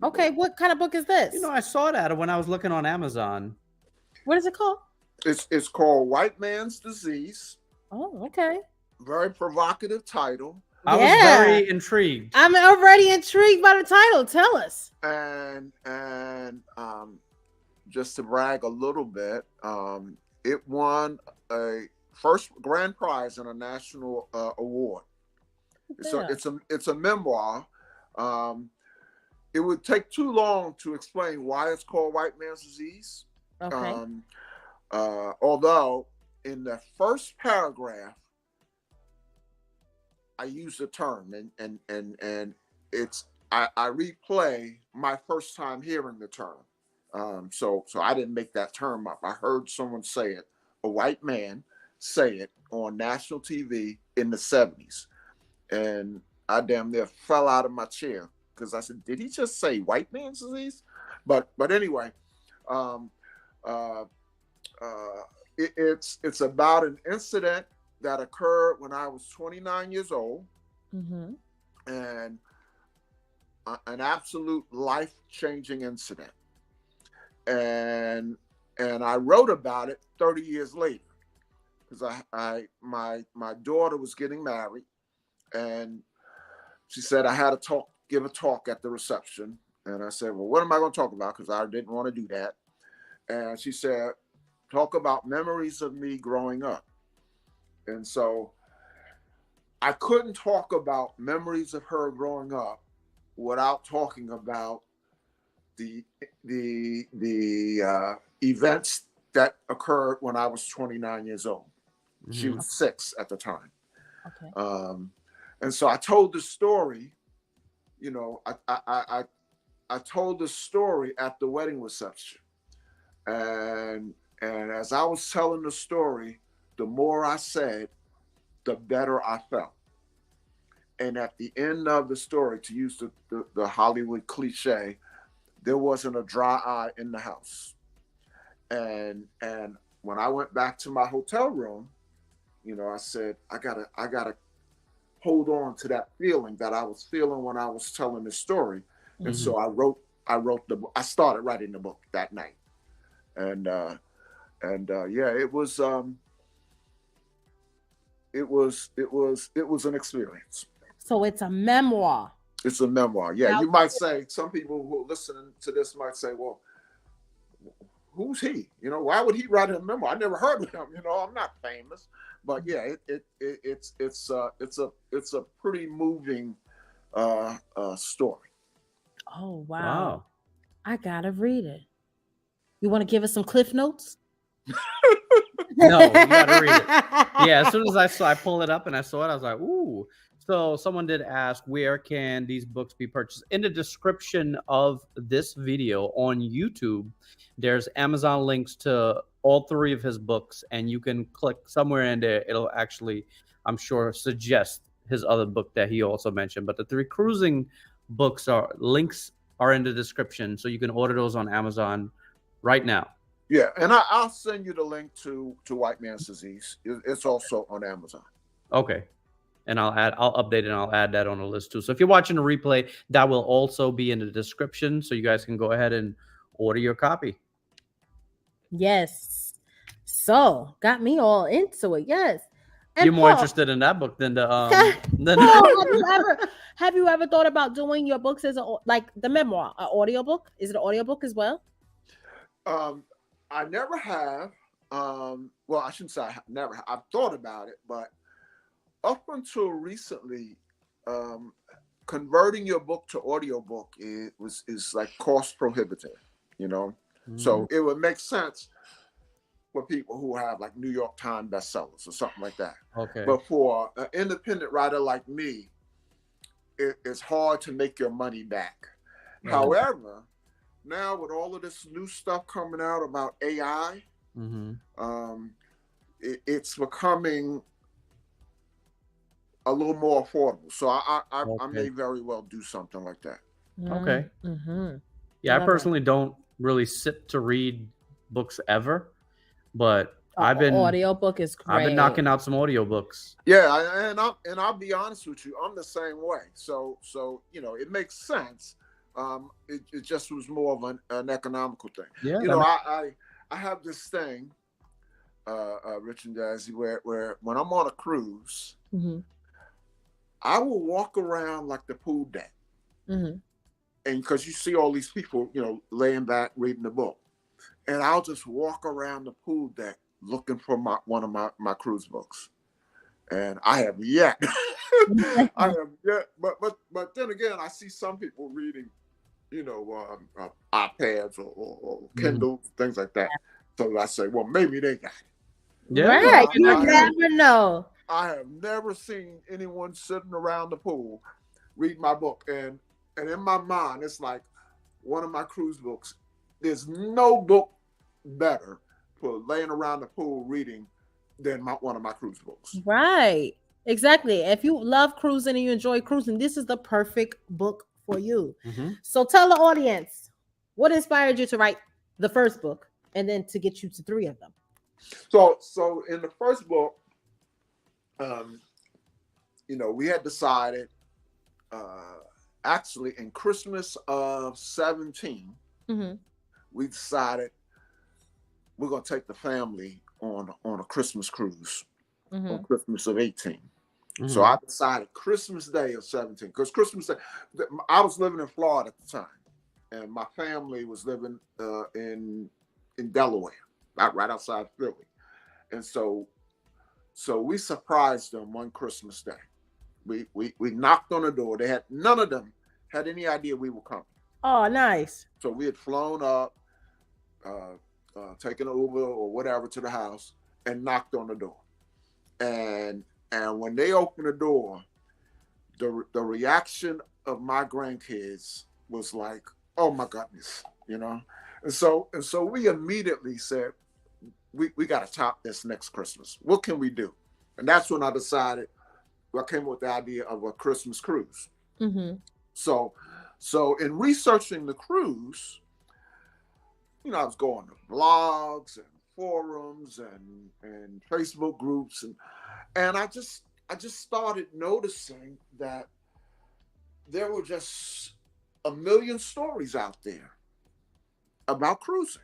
Okay, what kind of book is this? I saw that when I was looking on Amazon. What is it called? It's called White Man's Disease. Oh, okay. Very provocative title. I was very intrigued. I'm already intrigued by the title. Tell us. And just to brag a little bit, it won a first grand prize in a national award. It's a memoir. It would take too long to explain why it's called White Man's Disease. Okay. Although in the first paragraph, I use the term, and it's I replay my first time hearing the term. So I didn't make that term up. I heard someone say it, a white man say it on national TV in the 70s, and I damn near fell out of my chair, because I said, did he just say white man's disease? But anyway, it's about an incident that occurred when I was 29 years old, and an absolute life-changing incident. And I wrote about it 30 years later, because my daughter was getting married, and she said I had to give a talk at the reception. And I said, well, what am I going to talk about? Because I didn't want to do that. And she said, talk about memories of me growing up. And so I couldn't talk about memories of her growing up without talking about the events that occurred when I was 29 years old. Mm-hmm. She was 6 at the time. Okay. And so I told the story, I told the story at the wedding reception. And as I was telling the story, the more I said, the better I felt. And at the end of the story, to use the Hollywood cliche, there wasn't a dry eye in the house. And when I went back to my hotel room, I said, I gotta hold on to that feeling that I was feeling when I was telling the story. Mm-hmm. And so I started writing the book that night. And it was an experience. So it's a memoir. It's a memoir. Yeah, now, you might say, some people who are listening to this might say, well, who's he? Why would he write a memoir? I never heard of him. I'm not famous. But yeah, it's a pretty moving story. Oh wow. I gotta read it. You want to give us some cliff notes? No, you gotta read it. Yeah, as soon as I pulled it up and I saw it, I was like, ooh, So someone did ask, where can these books be purchased? In the description of this video on YouTube, there's Amazon links to all three of his books, and you can click somewhere in there. It'll actually, I'm sure, suggest his other book that he also mentioned. But the three cruising books are in the description, so you can order those on Amazon right now. Yeah, and I'll send you the link to White Man's Disease. It's also on Amazon. Okay. And I'll update it and I'll add that on the list too. So if you're watching a replay, that will also be in the description. So you guys can go ahead and order your copy. Yes. So got me all into it. Yes. And you're more interested in that book than the have you ever thought about doing your books as like the memoir, an audiobook? Is it an audiobook as well? I never have. Well, I shouldn't say I never. I've thought about it, but up until recently, converting your book to audiobook is like cost prohibitive, you know. So it would make sense for people who have like New York Times bestsellers or something like that. Okay. But for an independent writer like me, it's hard to make your money back. However, now with all of this new stuff coming out about AI, it's becoming a little more affordable. So I may very well do something like that. Okay. Yeah, I personally don't really sit to read books ever, but audiobook is great. I've been knocking out some audiobooks. Yeah, and I'll be honest with you, I'm the same way. So you know, it makes sense. It just was more of an economical thing. Yeah, you know, I have this thing, Rich and Jazzy, where when I'm on a cruise, I will walk around like the pool deck, and because you see all these people, you know, laying back reading the book, and I'll just walk around the pool deck looking for one of my cruise books, and I have yet, but then again, I see some people reading, you know, iPads or Kindle, things like that. So I say, well, maybe they got it. Yeah, right. You never know. I have never seen anyone sitting around the pool read my book, and in my mind, it's like one of my cruise books. There's no book better for laying around the pool reading than one of my cruise books. Right. Exactly. If you love cruising and you enjoy cruising, this is the perfect book for you. So tell the audience what inspired you to write the first book and then to get you to 3 of them. So in the first book, you know, we had decided, actually in Christmas of 17, we decided we're going to take the family on a Christmas cruise on Christmas of 18. So I decided Christmas Day of 17, because Christmas Day, I was living in Florida at the time, and my family was living in Delaware, right outside Philly. And so we surprised them one Christmas Day. We knocked on the door. None of them had any idea we were coming. Oh, nice. So we had flown up, taken an Uber or whatever to the house, and knocked on the door. And when they opened the door, the reaction of my grandkids was like, "Oh my goodness," you know. And so we immediately said, we got to top this next Christmas. What can we do? And that's when I decided. I came up with the idea of a Christmas cruise. So in researching the cruise, you know, I was going to blogs and forums and Facebook groups, and I just started noticing that there were just a million stories out there about cruising.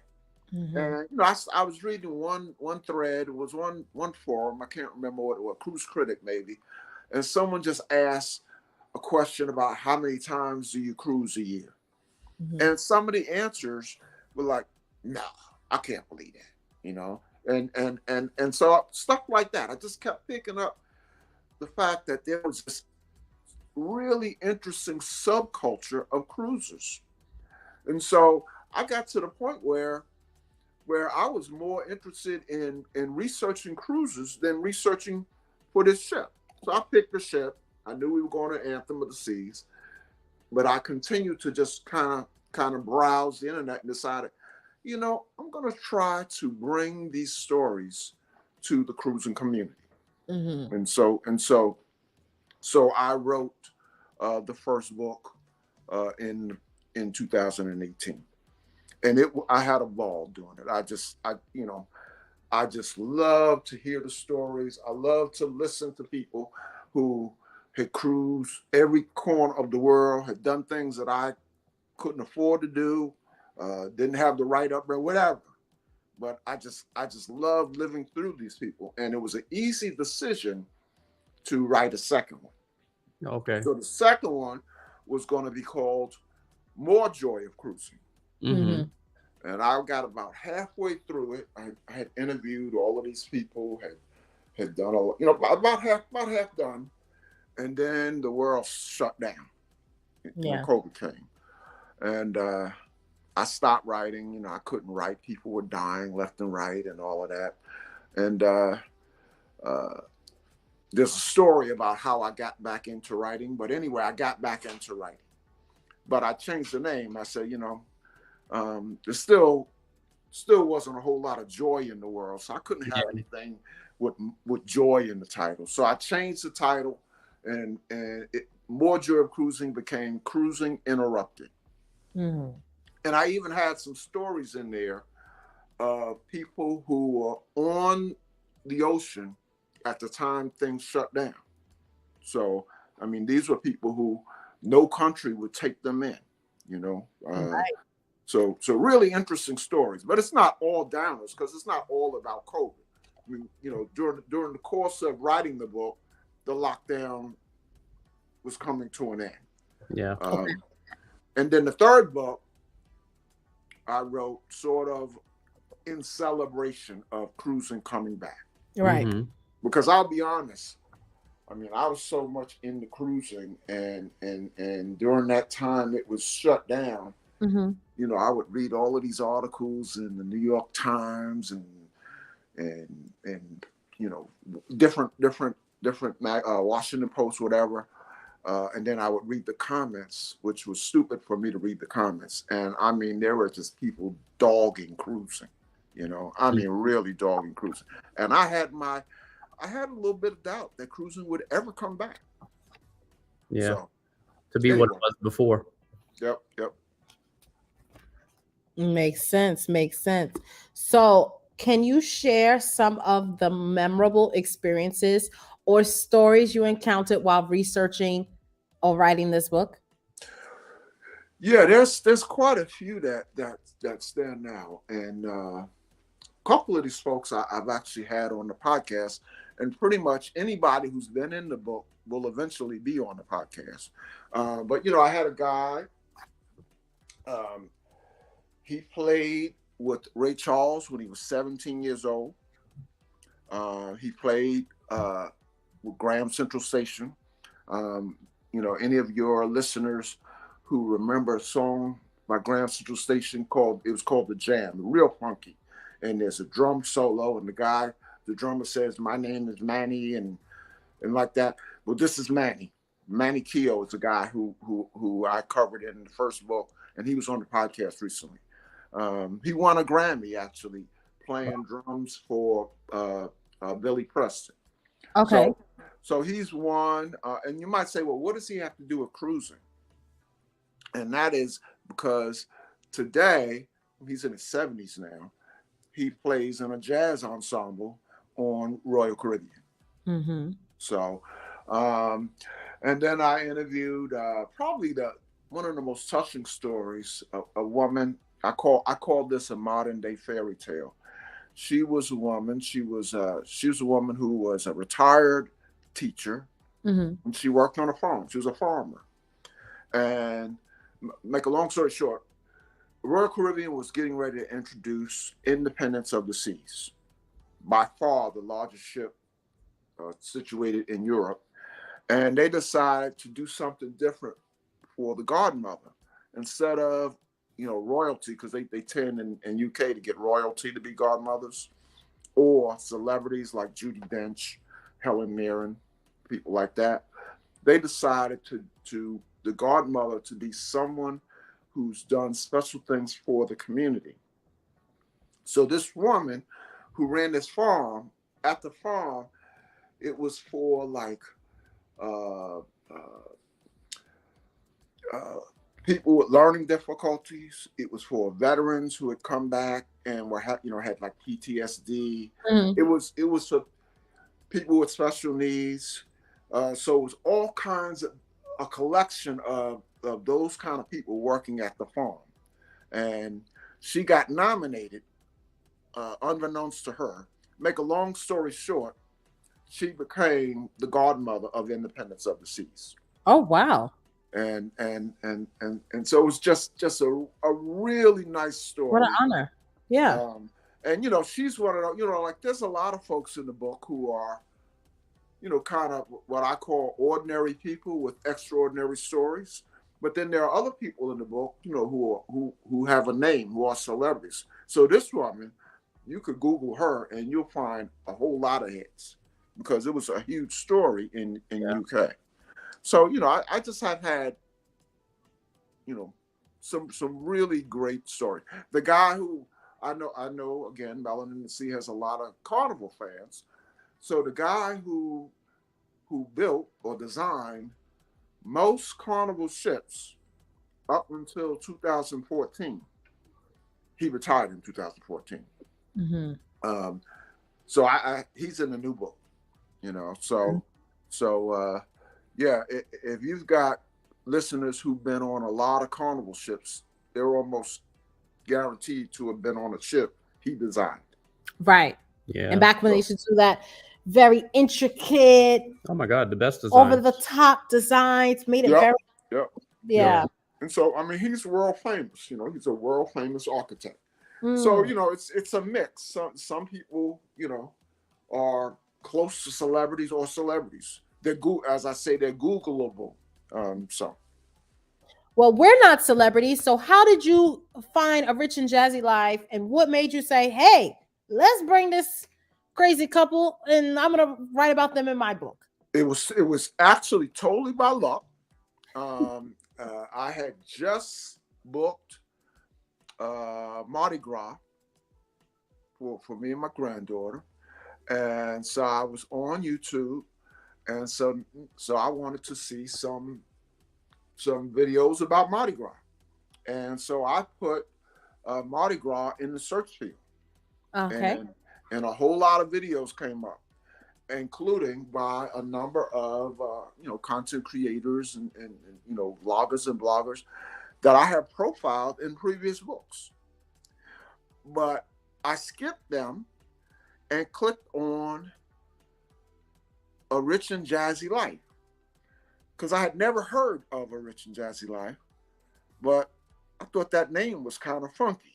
And you know, I was reading one thread. It was one forum. I can't remember what it was. Cruise Critic maybe. And someone just asked a question about how many times do you cruise a year? And some of the answers were like, no, I can't believe that, you know? And so stuff like that. I just kept picking up the fact that there was this really interesting subculture of cruisers. And so I got to the point where I was more interested in researching cruises than researching for this ship. So I picked a ship, I knew we were going to Anthem of the Seas, but I continued to just kind of browse the internet and decided, I'm going to try to bring these stories to the cruising community. Mm-hmm. And so I wrote the first book in 2018, and I had a ball doing it. I just love to hear the stories. I love to listen to people who had cruised every corner of the world, had done things that I couldn't afford to do, didn't have the right upbringing, whatever. But I just love living through these people, and it was an easy decision to write a second one. Okay. So the second one was going to be called More Joy of Cruising. Mm-hmm. And I got about halfway through it. I had interviewed all of these people, had done all, about half done, and then the world shut down. Yeah. COVID came, and I stopped writing. I couldn't write. People were dying left and right, and all of that. And there's a story about how I got back into writing. But anyway, I got back into writing, but I changed the name. I said, there still wasn't a whole lot of joy in the world, so I couldn't have anything with joy in the title. So I changed the title, and More Joy of Cruising became Cruising Interrupted. Mm-hmm. And I even had some stories in there of people who were on the ocean at the time things shut down. So, I mean, these were people who no country would take them in, Right. So really interesting stories, but it's not all downers because it's not all about COVID. I mean, during the course of writing the book, the lockdown was coming to an end. Yeah. And then the third book I wrote sort of in celebration of cruising coming back. Right. Mm-hmm. Because I'll be honest, I mean, I was so much into cruising, and during that time it was shut down. Mm-hmm. I would read all of these articles in the New York Times and different Washington Post, whatever. And then I would read the comments, which was stupid for me to read the comments. And I mean, there were just people dogging cruising, really dogging cruising. And I had a little bit of doubt that cruising would ever come back. Yeah. So, to be what it was before. Yep. Makes sense. So, can you share some of the memorable experiences or stories you encountered while researching or writing this book? Yeah, there's quite a few that stand out, and a couple of these folks I've actually had on the podcast, and pretty much anybody who's been in the book will eventually be on the podcast. But I had a guy. He played with Ray Charles when he was 17 years old. He played with Graham Central Station. Any of your listeners who remember a song by Graham Central Station called The Jam, real funky. And there's a drum solo, and the drummer says, "My name is Manny," and like that. Well, this is Manny. Manny Keough is a guy who I covered in the first book, and he was on the podcast recently. He won a Grammy, actually, playing drums for Billy Preston. Okay. So he's won, and you might say, well, what does he have to do with cruising? And that is because today, he's in his 70s now, he plays in a jazz ensemble on Royal Caribbean. Mm-hmm. So, and then I interviewed probably one of the most touching stories, a woman. I call this a modern day fairy tale. She was a woman. She was a woman who was a retired teacher, Mm-hmm. and she worked on a farm. She was a farmer. And make a long story short, Royal Caribbean was getting ready to introduce Independence of the Seas, by far the largest ship situated in Europe. And they decided to do something different for the Garden Mother. Instead of royalty, because they tend in UK to get royalty to be godmothers, or celebrities like Judi Dench, Helen Mirren, people like that. they decided to the godmother to be someone who's done special things for the community. So this woman who ran this farm, at the farm, it was for like uh, uh, people with learning difficulties. It was for veterans who had come back and were had like PTSD. Mhm. It was for people with special needs. So it was all kinds of a collection of those kind of people working at the farm. And she got nominated, unbeknownst to her. Make a long story short, she became the godmother of Independence of the Seas. Oh, wow. And so it was just a really nice story. What an honor. Yeah. And she's one of the, like there's a lot of folks in the book who are, kind of what I call ordinary people with extraordinary stories. But then there are other people in the book, who have a name, who are celebrities. So this woman, you could Google her and you'll find a whole lot of hits because it was a huge story in UK. So, I just have had, some really great stories. The guy who I know again, Melanin in the Sea has a lot of Carnival fans. So the guy who built or designed most Carnival ships up until 2014, he retired in 2014. Mm-hmm. So he's in the new book, So yeah, if you've got listeners who've been on a lot of Carnival ships, they're almost guaranteed to have been on a ship he designed. Right. Yeah. And back when they used to do that very intricate, oh my God, the best designs. over the top designs, made it very. Yeah. And so, I mean, he's world famous. He's a world famous architect. So, it's a mix. Some people, are close to celebrities or celebrities. They're as I say, they're Googleable. Well, we're not celebrities. So how did you find A Rich and Jazzy Life, and what made you say, "Hey, let's bring this crazy couple and I'm gonna write about them in my book"? It was actually totally by luck. I had just booked Mardi Gras for me and my granddaughter, and so I was on YouTube, and so I wanted to see some videos about Mardi Gras, and so I put Mardi Gras in the search field. Okay. And a whole lot of videos came up, including by a number of content creators and vloggers and bloggers that I have profiled in previous books. But I skipped them and clicked on A Rich and Jazzy Life because I had never heard of A Rich and Jazzy Life, but I thought that name was kind of funky.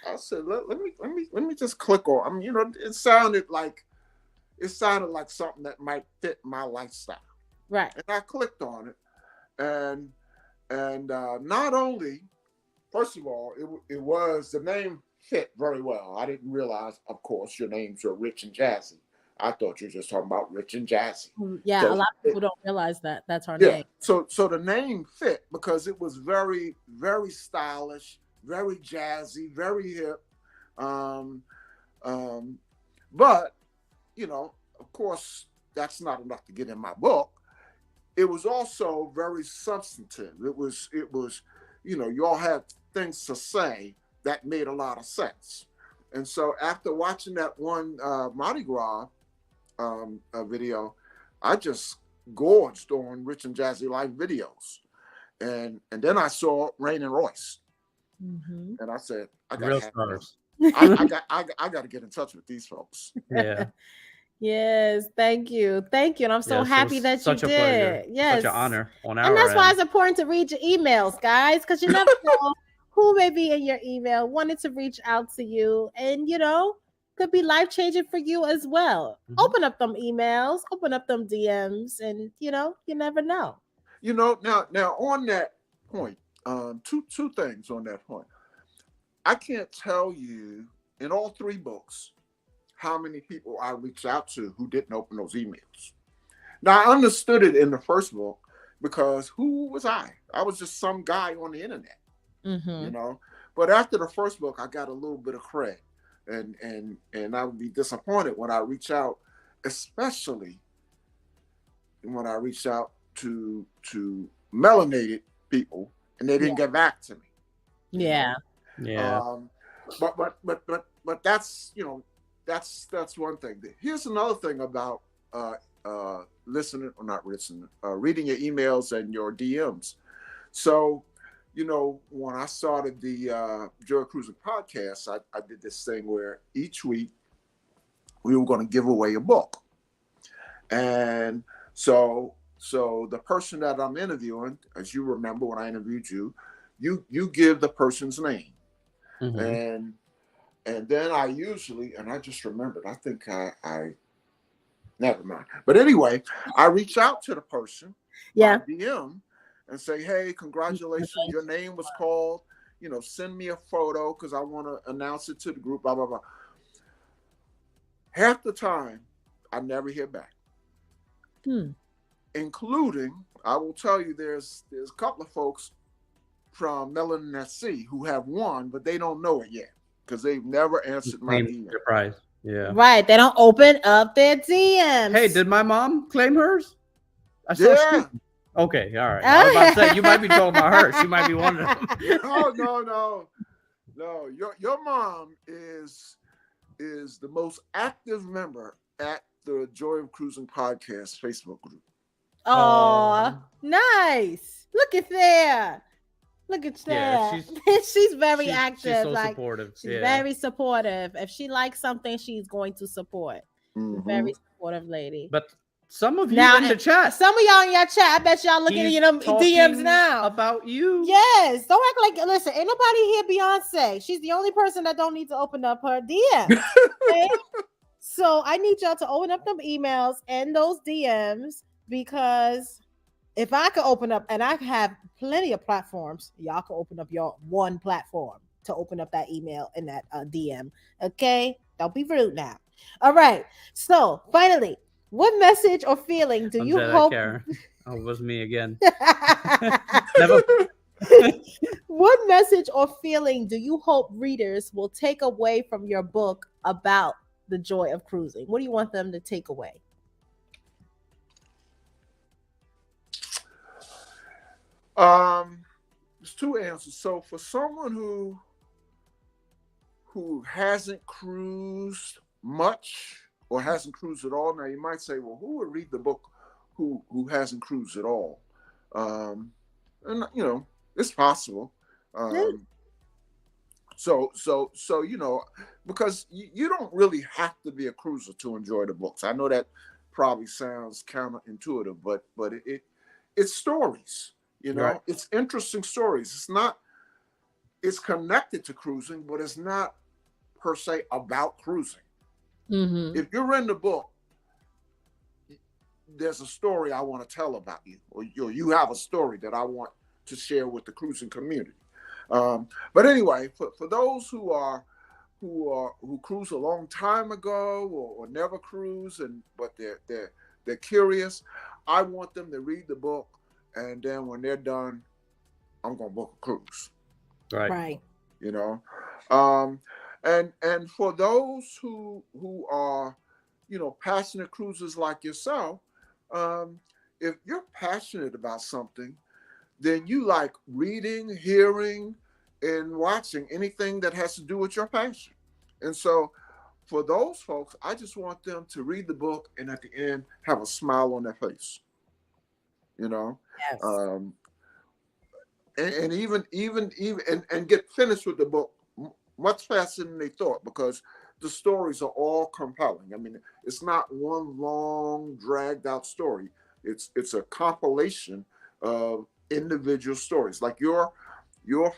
I said, let me just click on. I mean, it sounded like something that might fit my lifestyle. Right. And I clicked on it, and not only, first of all, it was, the name fit very well. I didn't realize, of course, your names are Rich and Jazzy. I thought you were just talking about Rich and Jazzy. Yeah, so a lot of people don't realize that that's our name. So the name fit because it was very, very stylish, very jazzy, very hip. But of course, that's not enough to get in my book. It was also very substantive. It was, you all had things to say that made a lot of sense. And so after watching that one Mardi Gras video, I just gorged on Rich and Jazzy Life videos. And then I saw Rain and Royce. Mm-hmm. And I said, I Real stars. I got to get in touch with these folks. Yeah. Yes, thank you. And I'm so happy that you did. Pleasure. Yes, such an honor on our end. And that's why it's important to read your emails, guys, because you never know who may be in your email wanted to reach out to you, and could be life-changing for you as well. Mm-hmm. Open up them emails, open up them DMs, and you never know. Now on that point, two things on that point. I can't tell you in all three books how many people I reached out to who didn't open those emails. Now I understood it in the first book because who was I? I was just some guy on the internet, you know. But after the first book, I got a little bit of cred, and I would be disappointed when I reach out, especially when I reach out to melanated people and they didn't get back to me. Yeah. Yeah. But that's, you know, that's one thing. Here's another thing about listening or not listening, reading your emails and your DMs. So, you know, when I started the Joy of Cruising podcast, I did this thing where each week we were going to give away a book. And so the person that I'm interviewing, as you remember when I interviewed you, you give the person's name. And then I usually, and I just remembered, I think I never mind. But anyway, I reach out to the person, DM, and say, hey, congratulations, your name was called, you know, send me a photo because I want to announce it to the group, blah, blah, blah. Half the time, I never hear back. Including, I will tell you, there's a couple of folks from Melanin at Sea who have won, but they don't know it yet because they've never answered my DM. Surprise. Yeah. Right. They don't open up their DMs. Hey, did my mom claim hers? I saw Yeah. Okay, all right. I was about to say, you might be talking about her. She might be one of them. No. Your mom is the most active member at the Joy of Cruising podcast Facebook group. Oh, nice. Look at there. Look at that. Yeah, she's very active. She's so supportive. She's very supportive. If she likes something, she's going to support. Very supportive lady. But some of you now, in the chat. Some of y'all in your chat, I bet y'all looking at your DMs now. About you. Yes. Don't act like, listen, ain't nobody here Beyonce. She's the only person that don't need to open up her DM. Okay? So I need y'all to open up them emails and those DMs, because if I could open up, and I have plenty of platforms, y'all can open up your one platform to open up that email and that DM. Okay? Don't be rude now. All right. So finally, what message or feeling do you hope? Oh, it was me again. What message or feeling do you hope readers will take away from your book about the joy of cruising? What do you want them to take away? There's two answers. So for someone who hasn't cruised much or hasn't cruised at all, now you might say, well, who would read the book who hasn't cruised at all? And you know, it's possible. So you know, because you don't really have to be a cruiser to enjoy the books. I know that probably sounds counterintuitive, but it's stories. You know, right. It's interesting stories. It's connected to cruising, but it's not per se about cruising. If you're in the book, there's a story I want to tell about you, or you have a story that I want to share with the cruising community. But anyway, for those who cruised a long time ago or never cruise, but they're curious, I want them to read the book. And then when they're done, I'm gonna book a cruise. Right. You know, and for those who are, you know, passionate cruisers like yourself, if you're passionate about something, then you like reading, hearing, and watching anything that has to do with your passion. And so, for those folks, I just want them to read the book and at the end have a smile on their face. You know. Yes. And even get finished with the book much faster than they thought, because the stories are all compelling. I mean, it's not one long dragged out story. It's a compilation of individual stories. Like your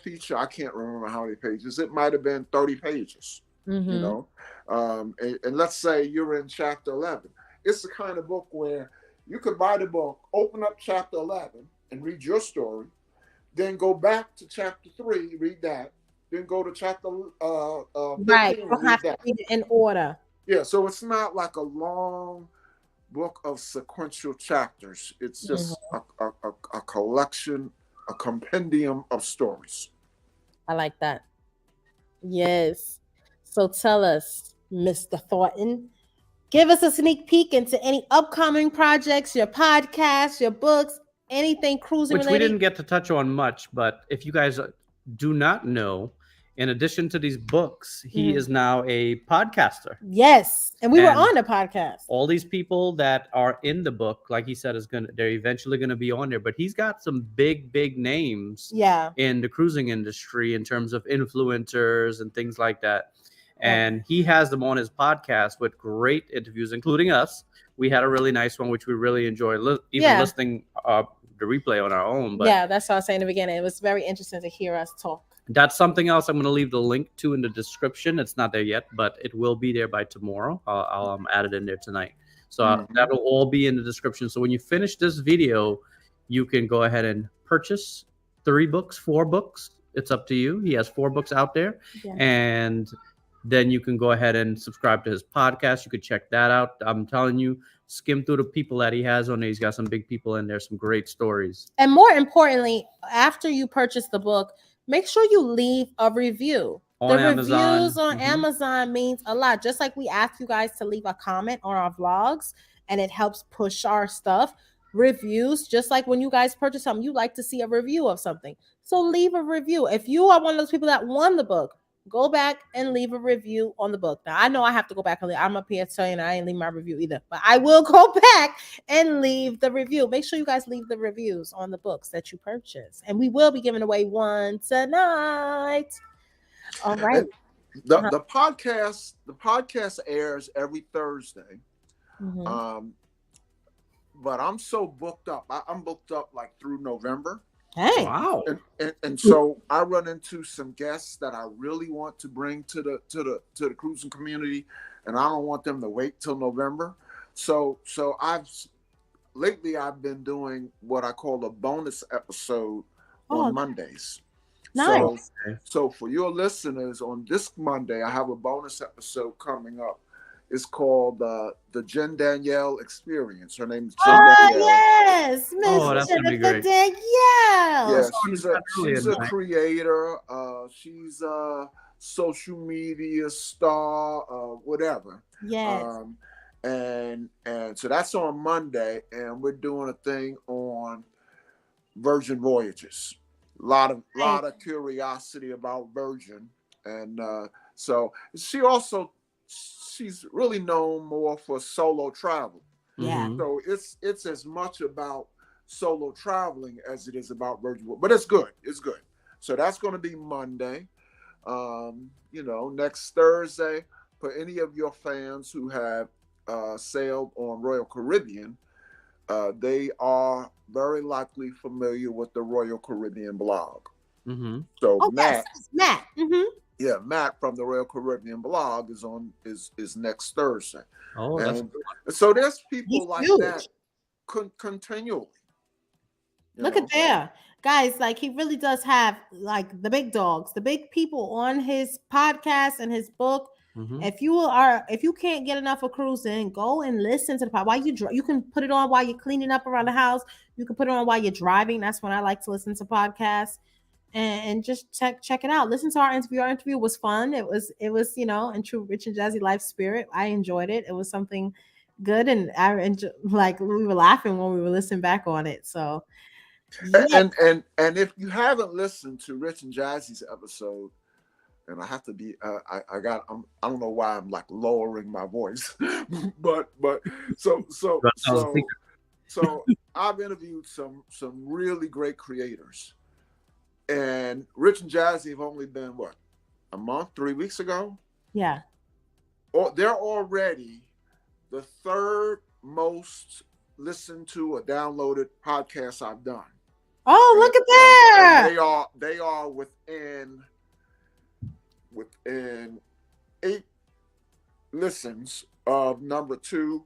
feature, I can't remember how many pages. It might have been 30 pages. You know, and let's say you're in chapter 11. It's the kind of book where you could buy the book, open up chapter 11 and read your story, then go back to chapter 3, read that, then go to chapter 15, right. You don't have to read it in order. Yeah, so it's not like a long book of sequential chapters. It's just Mhm. a collection, a compendium of stories. I like that. Yes. So tell us, Mr. Thornton, give us a sneak peek into any upcoming projects, your podcasts, your books, anything cruising Which we related. didn't get to touch on much, but if you guys do not know, in addition to these books, he Mhm. is now a podcaster. Yes. And we were And on the podcast. all these people that are in the book, like he said, they're eventually gonna be on there. But he's got some big names Yeah. in the cruising industry in terms of influencers and things like that. Yeah. And he has them on his podcast with great interviews, including us. We had a really nice one, which we really enjoyed, even listening the replay on our own. But yeah, that's what I was saying in the beginning. It was very interesting to hear us talk. that's something else I'm going to leave the link to in the description. It's not there yet, but it will be there by tomorrow. I'll add it in there tonight. So that'll all be in the description. So when you finish this video, you can go ahead and purchase 3 books, 4 books. It's up to you. He has 4 books out there. Yeah. And then you can go ahead and subscribe to his podcast. You could check that out. I'm telling you, skim through the people that he has on there. He's got some big people in there, some great stories. And more importantly, after you purchase the book, make sure you leave a review. On the Amazon. Reviews on Amazon means a lot. Just like we ask you guys to leave a comment on our vlogs, and it helps push our stuff. Reviews, just like when you guys purchase something, you like to see a review of something. So leave a review. If you are one of those people that won the book, go back and leave a review on the book. Now, I know I have to go back and leave. I'm up here telling you I ain't leave my review either, but I will go back and leave the review. Make sure you guys leave the reviews on the books that you purchase. And we will be giving away one tonight. All right. The podcast airs every Thursday. But I'm so booked up. I'm booked up like through November. Hey. Wow. And so I run into some guests that I really want to bring to the cruising community, and I don't want them to wait till November. So I've been doing what I call a bonus episode on Mondays. Nice. So for your listeners, on this Monday, I have a bonus episode coming up. It's called the Jen Danielle Experience. Her name is Jen Danielle. Yes, Miss Jennifer Danielle. Yeah, she's a creator. She's a social media star, whatever. Yes. And so that's on Monday, and we're doing a thing on Virgin Voyages. A lot of curiosity about Virgin, and so she's really known more for solo travel. Yeah. So it's as much about solo traveling as it is about Virgin, but it's good. It's good. So that's going to be Monday. Next Thursday, for any of your fans who have sailed on Royal Caribbean, they are very likely familiar with the Royal Caribbean blog. So Matt. Yeah, Matt from the Royal Caribbean blog is next Thursday. Oh, and so there's people like that continually. Look at there, guys. Like, he really does have like the big dogs, the big people on his podcast and his book. If you can't get enough of cruising, go and listen to the pod. While you can put it on while you're cleaning up around the house. You can put it on while you're driving. That's when I like to listen to podcasts. And just check it out. Listen to our interview. Our interview was fun. It was in true Rich and Jazzy life spirit. I enjoyed it. It was something good, and I enjoyed, like, we were laughing when we were listening back on it. So, yeah. And if you haven't listened to Rich and Jazzy's episode, and I have to be, I don't know why I'm like lowering my voice, but so I've interviewed some really great creators. And Rich and Jazzy have only been, a month, 3 weeks ago? Yeah. They're already the 3rd most listened to or downloaded podcast I've done. Oh, look at that! And they are within 8 listens of number 2,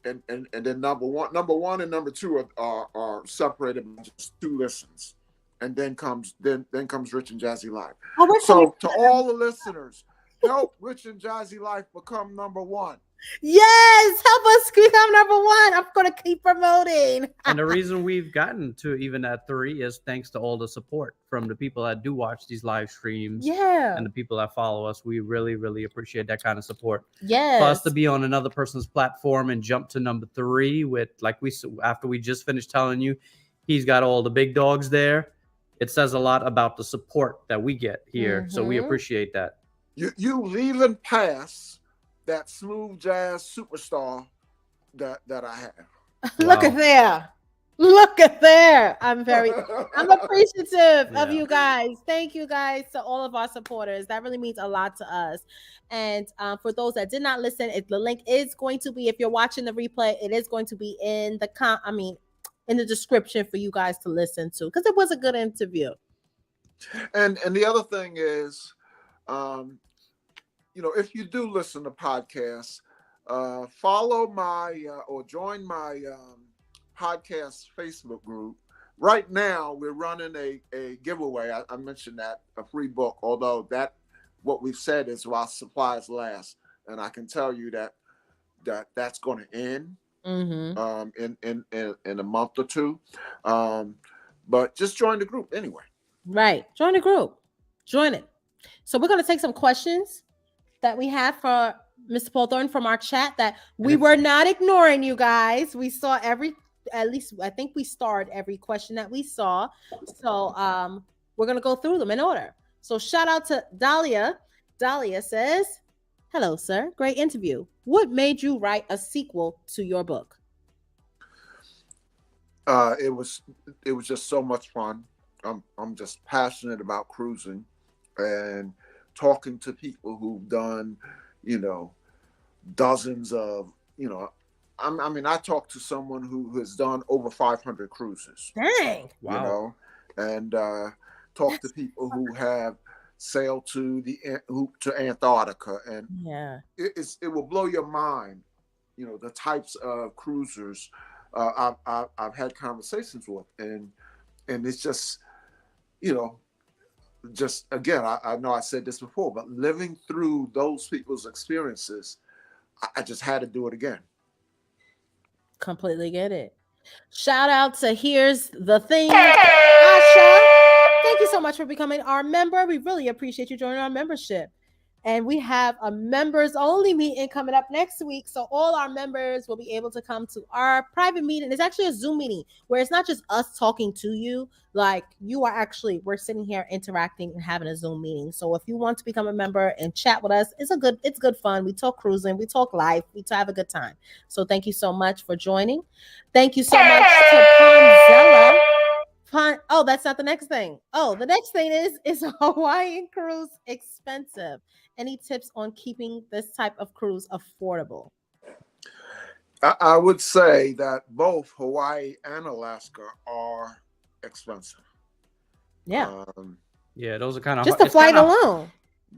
and then number one and number 2 are separated by just 2 listens. And then comes Rich and Jazzy Life. So to all the listeners, help Rich and Jazzy Life become number 1. Yes, help us become number one. I'm gonna keep promoting. And the reason we've gotten to even at 3 is thanks to all the support from the people that do watch these live streams Yeah. and the people that follow us. We really, really appreciate that kind of support. Yes. For us to be on another person's platform and jump to number 3 with, like, after we just finished telling you, he's got all the big dogs there. It says a lot about the support that we get here. So we appreciate that. You leaving past that smooth jazz superstar that I have. Look at there. Look at there. I'm appreciative of you guys. Thank you guys to all of our supporters. That really means a lot to us. And for those that did not listen, the link is going to be, if you're watching the replay, it is going to be in in the description for you guys to listen to, because it was a good interview. And the other thing is, if you do listen to podcasts, follow my or join my podcast Facebook group. Right now, we're running a giveaway. I mentioned that, a free book, although what we've said is while supplies last. And I can tell you that's going to end in a month or two. But just join the group anyway. Right. Join the group. Join it. So we're going to take some questions that we have for Mr. Paul Thornton from our chat that we were not ignoring, you guys. We saw at least I think we starred every question that we saw. So we're going to go through them in order. So shout out to Dahlia. Dahlia says, "Hello, sir. Great interview. What made you write a sequel to your book?" It was just so much fun. I'm just passionate about cruising and talking to people who've done, dozens of, I talked to someone who has done over 500 cruises. Dang. Wow. And talk to people who have sailed to Antarctica, and it will blow your mind, the types of cruisers I've had conversations with, and it's just, just again, I know I said this before, but living through those people's experiences, I just had to do it again. Completely get it. Shout out to Here's the Thing, Asha. Thank you so much for becoming our member. We really appreciate you joining our membership. And we have a members only meeting coming up next week. So all our members will be able to come to our private meeting. It's actually a Zoom meeting where it's not just us talking to you. Like, we're sitting here interacting and having a Zoom meeting. So if you want to become a member and chat with us, it's good fun. We talk cruising, we talk life, we have a good time. So thank you so much for joining. Thank you so much to Ponzella. Oh, that's not the next thing. Oh, the next thing is a Hawaiian cruise expensive? Any tips on keeping this type of cruise affordable? I would say that both Hawaii and Alaska are expensive. Yeah. Those are kind of just the flight alone.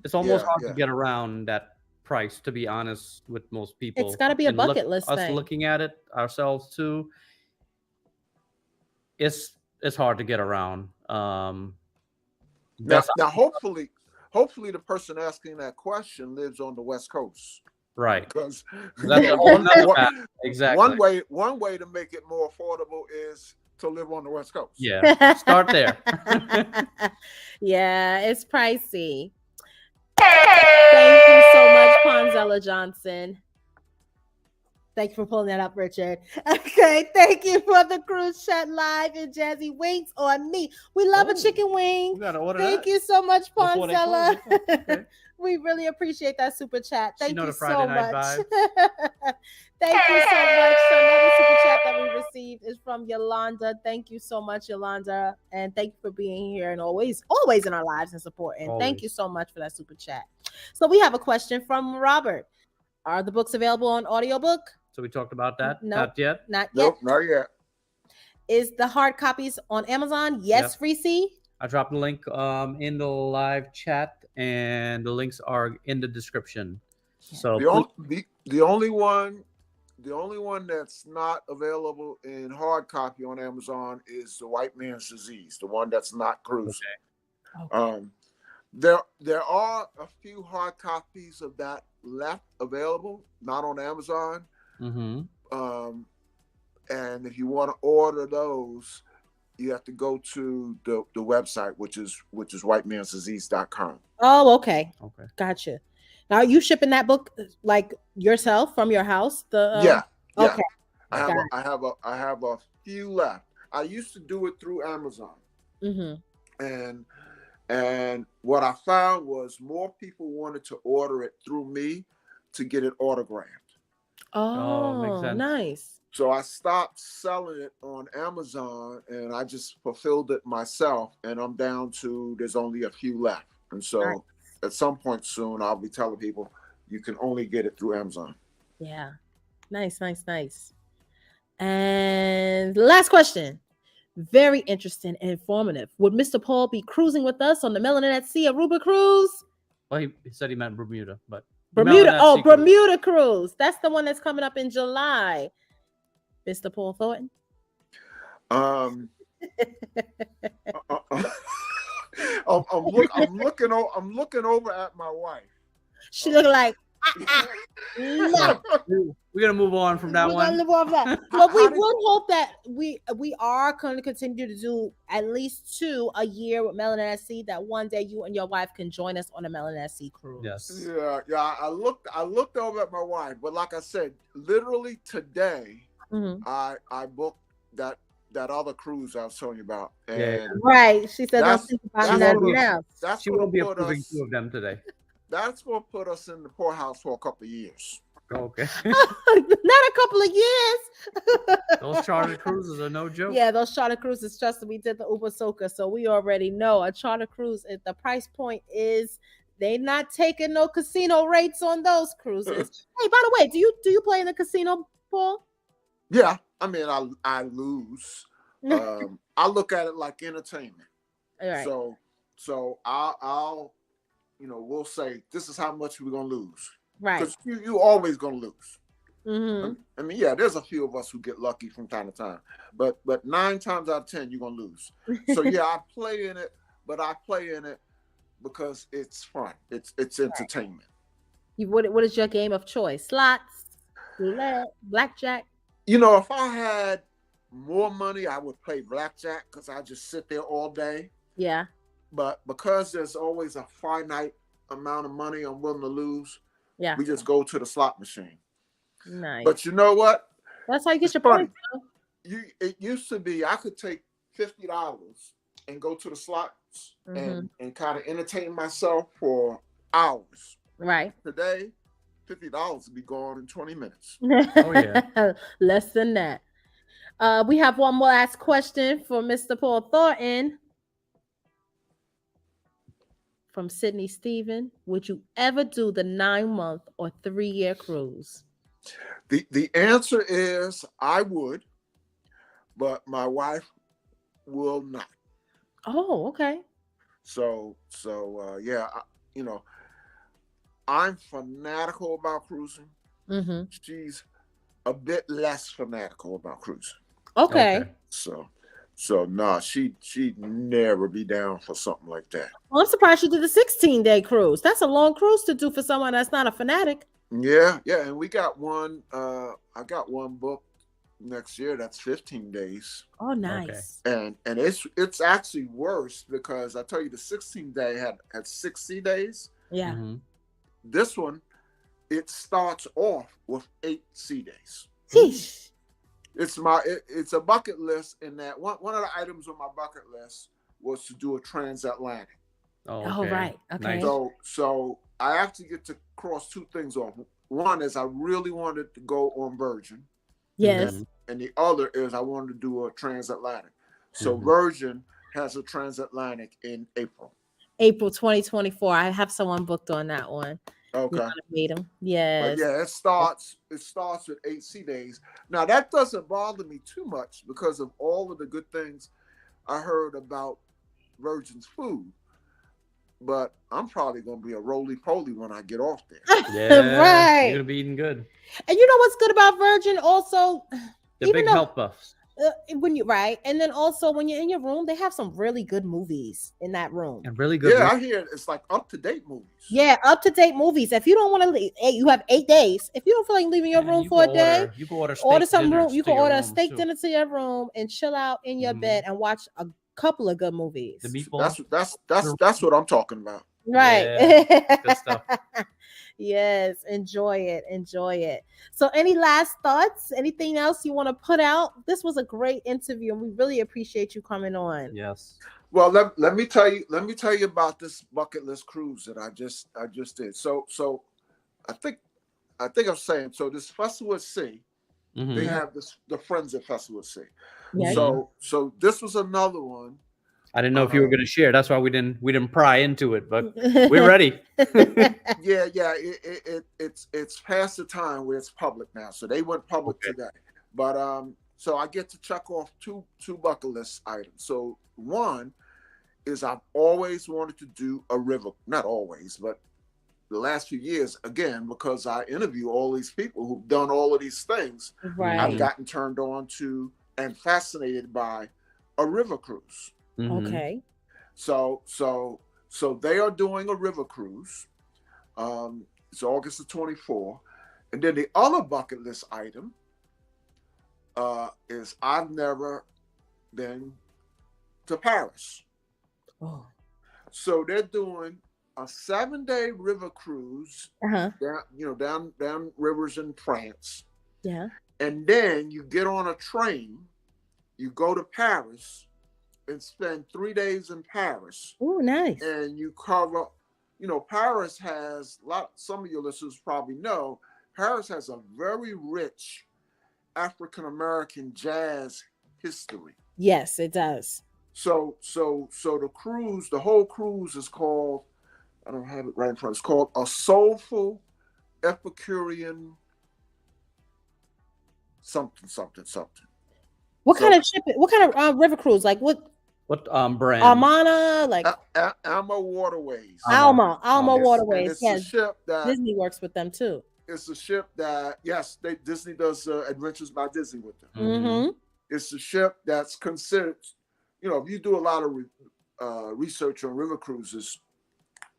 It's almost hard to get around that price, to be honest, with most people. It's got to be a bucket list thing. Us looking at it ourselves too. It's hard to get around. Now, hopefully the person asking that question lives on the West Coast. Right. Because that's exactly one way to make it more affordable is to live on the West Coast. Yeah. Start there. Yeah, it's pricey. Thank you so much, Ponzella Johnson. Thank you for pulling that up, Richard. Okay, thank you for the cruise chat live and Jazzy Wings on me. We love a chicken wing. We gotta order Thank that. you so much, Ponzella. Okay. We really appreciate that super chat. Thank you so much. Vibe. Thank you so much. So another super chat that we received is from Yolanda. Thank you so much, Yolanda. And thank you for being here and always in our lives and supporting. Thank you so much for that super chat. So we have a question from Robert. Are the books available on audiobook? So we talked about that? Nope, not yet? Not yet. Nope, not yet. Is the hard copies on Amazon? Yes, Reese. I dropped the link in the live chat, and the links are in the description. So the only one that's not available in hard copy on Amazon is The White Man's Disease, the one that's not cruising. Okay. There are a few hard copies of that left available, not on Amazon. Mm-hmm. And if you want to order those, you have to go to the website, which is whitemansdisease.com. Oh, okay. Okay. Gotcha. Now, are you shipping that book like yourself from your house? Yeah. Okay. I have a few left. I used to do it through Amazon. Mm-hmm. And what I found was more people wanted to order it through me to get it autographed. Oh, makes sense. nice. So I stopped selling it on Amazon and I just fulfilled it myself. And I'm down to, there's only a few left. And so Nice. at some point soon, I'll be telling people you can only get it through Amazon. Yeah. Nice. And last question. Very interesting and informative. Would Mr. Paul be cruising with us on the Melanin at Sea Aruba cruise? Well, he said he meant Bermuda, but Bermuda. Oh, Bermuda cruise. That's the one that's coming up in July. Mr. Paul Thornton. I'm looking over at my wife. She look like no. We're gonna move on from that one. But we would hope that we are going to continue to do at least 2 a year with Melanin at Sea. That one day you and your wife can join us on a Melanin at Sea cruise. Yes. Yeah. I looked over at my wife, but like I said, literally today, I booked that other cruise I was telling you about. And right. She said, "Don't think about that now." She won't be approving 2 of them today. That's going to put us in the poorhouse for a couple of years. Okay. Not a couple of years. Those charter cruises are no joke. Yeah, those charter cruises. Trust me, we did the Uber Soca, so we already know a charter cruise. The price point is they not taking no casino rates on those cruises. Hey, by the way, do you play in the casino, Paul? Yeah, I mean, I lose. I look at it like entertainment. All right. So I'll we'll say this is how much we're gonna lose. Right. Because you always gonna lose. Mm-hmm. I mean, yeah, there's a few of us who get lucky from time to time, but 9 times out of 10 you're gonna lose. So yeah, I play in it, but I play in it because it's fun. It's entertainment. What is your game of choice? Slots, roulette, blackjack? If I had more money, I would play blackjack because I just sit there all day. Yeah. But because there's always a finite amount of money I'm willing to lose, we just go to the slot machine. Nice. But you know what? That's how you get your points. It used to be I could take $50 and go to the slots and kind of entertain myself for hours. Right. Today, $50 will be gone in 20 minutes. Oh yeah. Less than that. We have one more last question for Mr. Paul Thornton. From Sydney Stephen, would you ever do the 9-month or 3-year cruise? The answer is I would, but my wife will not. Oh, okay. So yeah, I'm fanatical about cruising. Mm-hmm. She's a bit less fanatical about cruising. Okay. So nah, she'd never be down for something like that. Well, I'm surprised you did the 16-day cruise. That's a long cruise to do for someone that's not a fanatic. Yeah, and we got one. I got one booked next year. That's 15 days. Oh, nice. Okay. And it's actually worse because I tell you the 16-day had 60 days. Yeah. Mm-hmm. This one, it starts off with 8 sea days. Sheesh. It's a bucket list in that one of the items on my bucket list was to do a transatlantic. Oh, okay. Right. Okay. Nice. So I actually get to cross 2 things off. One is I really wanted to go on Virgin. Yes. And the other is I wanted to do a transatlantic. So Virgin has a transatlantic in April. April 2024. I have someone booked on that one. Okay. Meet him. Yes. But yeah, it starts with 8 sea days. Now that doesn't bother me too much because of all of the good things I heard about Virgin's food. But I'm probably gonna be a roly-poly when I get off there. Yeah, right. You're gonna be eating good. And you know what's good about Virgin also? The big health buffs. When you right, and then also when you're in your room, they have some really good movies in that room. And really good. Yeah, I hear it's like up to date movies. Yeah, up to date movies. If you don't want to leave, you have 8 days. If you don't feel like leaving your room for a day, You can order order steak some room. dinners You to can your order a rooms, steak too. dinner to your room and chill out in your bed and watch a couple of good movies. The meatballs. That's what I'm talking about. Right. Yeah, good stuff. Yes, enjoy it. Enjoy it. So, any last thoughts? Anything else you want to put out? This was a great interview, and we really appreciate you coming on. Yes. Well, let me tell you about this bucket list cruise that I just did. So I think I'm saying so. This Festival at Sea, they have the Friends at Festival at Sea. Yeah. So this was another one. I didn't know if you were going to share. That's why we didn't pry into it, but we're ready. Yeah. It's past the time where it's public now. So they went public today. But so I get to check off two bucket list items. So one is I've always wanted to do a river, not always, but the last few years, again, because I interview all these people who've done all of these things, Right. I've gotten turned on to and fascinated by a river cruise. Okay. So they are doing a river cruise. It's August the 24th. And then the other bucket list item is I've never been to Paris. Oh. So they're doing a 7-day river cruise down rivers in France. Yeah. And then you get on a train, you go to Paris and spend 3 days in Paris. Oh, nice. And you cover, Paris has some of your listeners probably know, Paris has a very rich African-American jazz history. Yes, it does. So the whole cruise is called, I don't have it right in front, it's called A Soulful Epicurean something. What kind of ship? What kind of river cruise? Like what brand? Armana, like Alma Waterways. Alma It's Waterways. a ship that Disney works with them too. It's a ship that Disney does Adventures by Disney with them. Mm-hmm. It's a ship that's considered, if you do a lot of research on river cruises,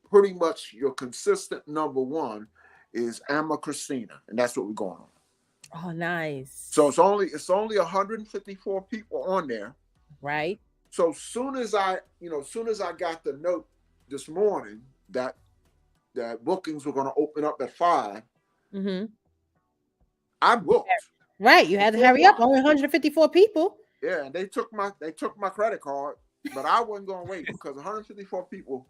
pretty much your consistent number one is Alma Christina, and that's what we're going on. Oh, nice. So it's only 154 people on there. Right. So soon as I got the note this morning that bookings were going to open up at 5, I booked. Right, you had to hurry up. Only 154 people. Yeah, and they took my credit card, but I wasn't going to wait because 154 people,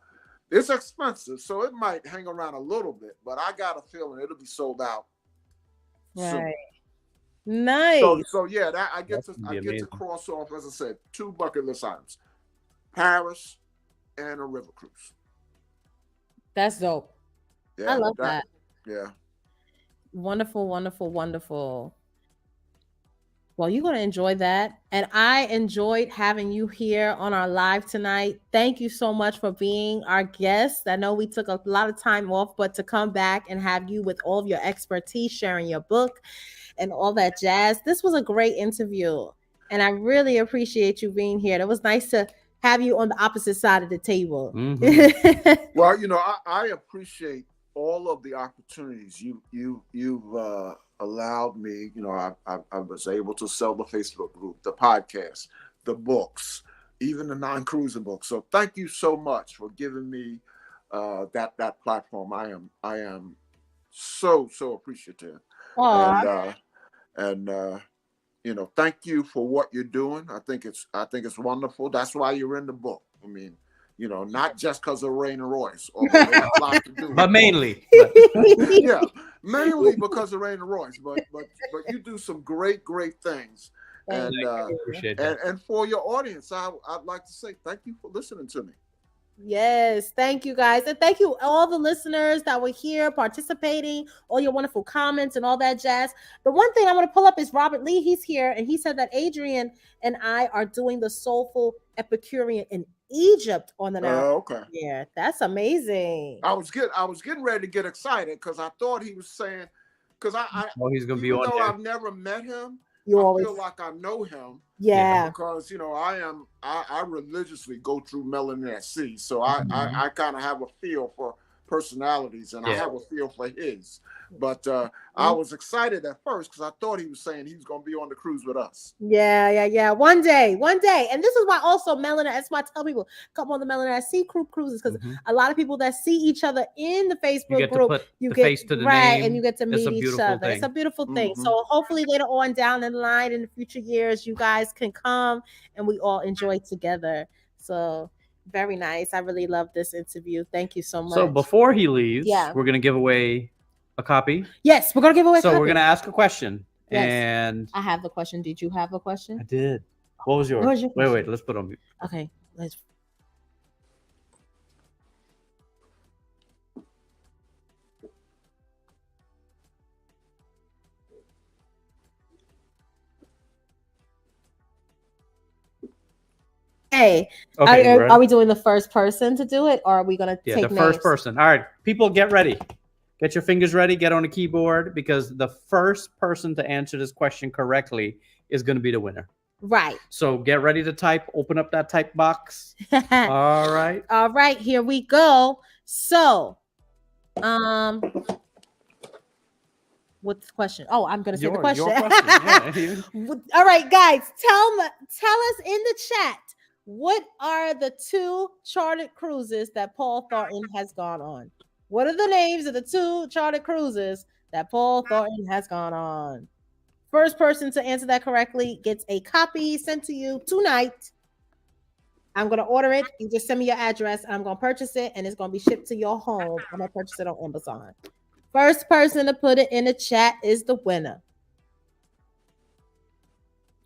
it's expensive, so it might hang around a little bit, but I got a feeling it'll be sold out. Right. Soon. Nice. So yeah, I get to cross off, as I said, 2 bucket list items: Paris and a river cruise. That's dope. Yeah, I love that. Yeah. Wonderful, wonderful, wonderful. Well, you're going to enjoy that. And I enjoyed having you here on our live tonight. Thank you so much for being our guest. I know we took a lot of time off, but to come back and have you with all of your expertise, sharing your book and all that jazz. This was a great interview. And I really appreciate you being here. It was nice to have you on the opposite side of the table. Well, I appreciate all of the opportunities you've allowed me. I was able to sell the Facebook group, the podcast, the books, even the non-cruising books. So thank you so much for giving me that platform. I am so appreciative. And thank you for what you're doing. I think it's wonderful. That's why you're in the book. I mean, not just because of Rain and Royce, although they have a lot to do with but mainly. Yeah, mainly because of Rain and Royce. But you do some great things. And appreciate that. And for your audience, I'd like to say thank you for listening to me. Yes, thank you guys. And thank you all the listeners that were here participating, all your wonderful comments and all that jazz. The one thing I want to pull up is Robert Lee. He's here and he said that Adrian and I are doing the Soulful Epicurean in Egypt on the now. Okay. Yeah, that's amazing. I was getting ready to get excited because I thought he was saying, because I he's gonna be on though there. I've never met him, You I always feel like I know him. Yeah. Because I religiously go through Melanin at Sea, so Mhm. I kind of have a feel for personalities, and I Yeah. have a feel for his. But I was excited at first because I thought he was saying he was going to be on the cruise with us. Yeah. One day. And this is why also Melanin, that's why I tell people, come on the Melanin at Sea cruises, because Mhm. a lot of people that see each other in the You Facebook get to group, put you the get face to the right, name. and you get to It's meet a each beautiful other. It's a thing. beautiful thing. Mhm. So hopefully later on down the line in the future years, you guys can come and we all enjoy together. So very nice. I really love this interview. Thank you so much. So before he leaves, Yeah. we're gonna give away a copy. Yes, we're gonna give away a So copy. we're gonna ask a question. Yes. And I have the question. Did you have a question? I did. What was yours? What was your question? Wait, let's put on mute. Okay, let's. Hey, Okay, are we doing the first person to do it, or are we gonna take the first names? person? All right, people, get ready. Get your fingers ready. Get on the keyboard, because the first person to answer this question correctly is going to be the winner. Right. So get ready to type. Open up that type box. All right. All right, here we go. So, what's the question? Oh, I'm gonna say the question. Your question. Yeah. All right, guys, tell us in the chat, what are the 2 chartered cruises that Paul Thornton has gone on? What are the names of the 2 chartered cruises that Paul Thornton has gone on? First person to answer that correctly gets a copy sent to you tonight. I'm going to order it. You just send me your address. I'm going to purchase it, and it's going to be shipped to your home. I'm going to purchase it on Amazon. First person to put it in the chat is the winner.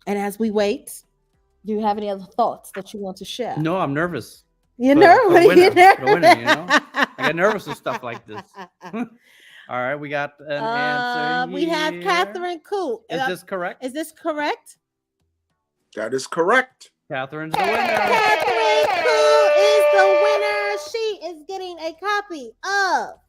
And as we wait, do you have any other thoughts that you want to share? No, I'm nervous. You're nervous. You're nervous. I get nervous with stuff like this. All right, we got an answer here. We have Catherine Coote. Is this correct? Is this correct? That is correct. Catherine's the winner. Catherine Coote is the winner. She is getting a copy of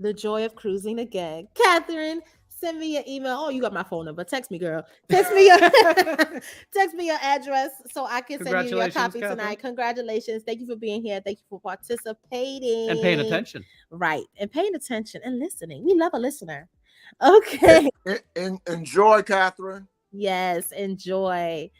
The Joy of Cruising Again. Catherine, send me your email. Oh, you got my phone number. Text me, girl. Text me your address so I can send you your copy tonight. Congratulations. Thank you for being here. Thank you for participating. And paying attention. Right. And paying attention and listening. We love a listener. Okay. Enjoy, Catherine. Yes, enjoy.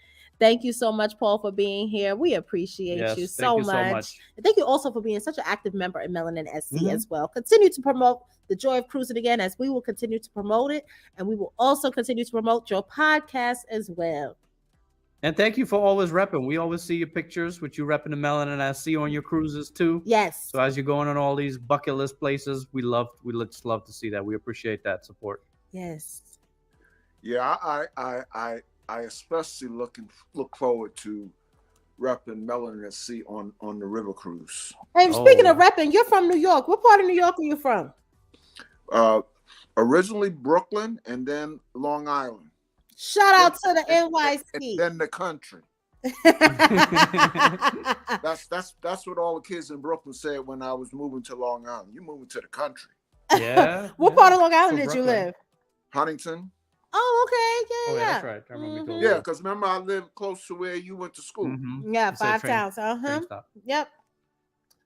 Thank you so much, Paul, for being here. We appreciate you so much. And thank you also for being such an active member in Melanin SC as well. Continue to promote The Joy of Cruising Again, as we will continue to promote it. And we will also continue to promote your podcast as well. And thank you for always repping. We always see your pictures with you repping the Melanin SC on your cruises too. Yes. So as you're going on all these bucket list places, we just love to see that. We appreciate that support. Yes. Yeah, I especially look forward to repping Melanin SC on the river cruise. Hey, speaking of repping, you're from New York. What part of New York are you from? Originally Brooklyn, and then Long Island. Shout out to the NYC. And then the country. That's what all the kids in Brooklyn said when I was moving to Long Island. You moving to the country. Yeah. What part of Long Island did you live? Huntington. Oh, okay. Yeah. That's right. I remember you Yeah, because remember I lived close to where you went to school. Mm-hmm. Yeah, 5 towns. Yep.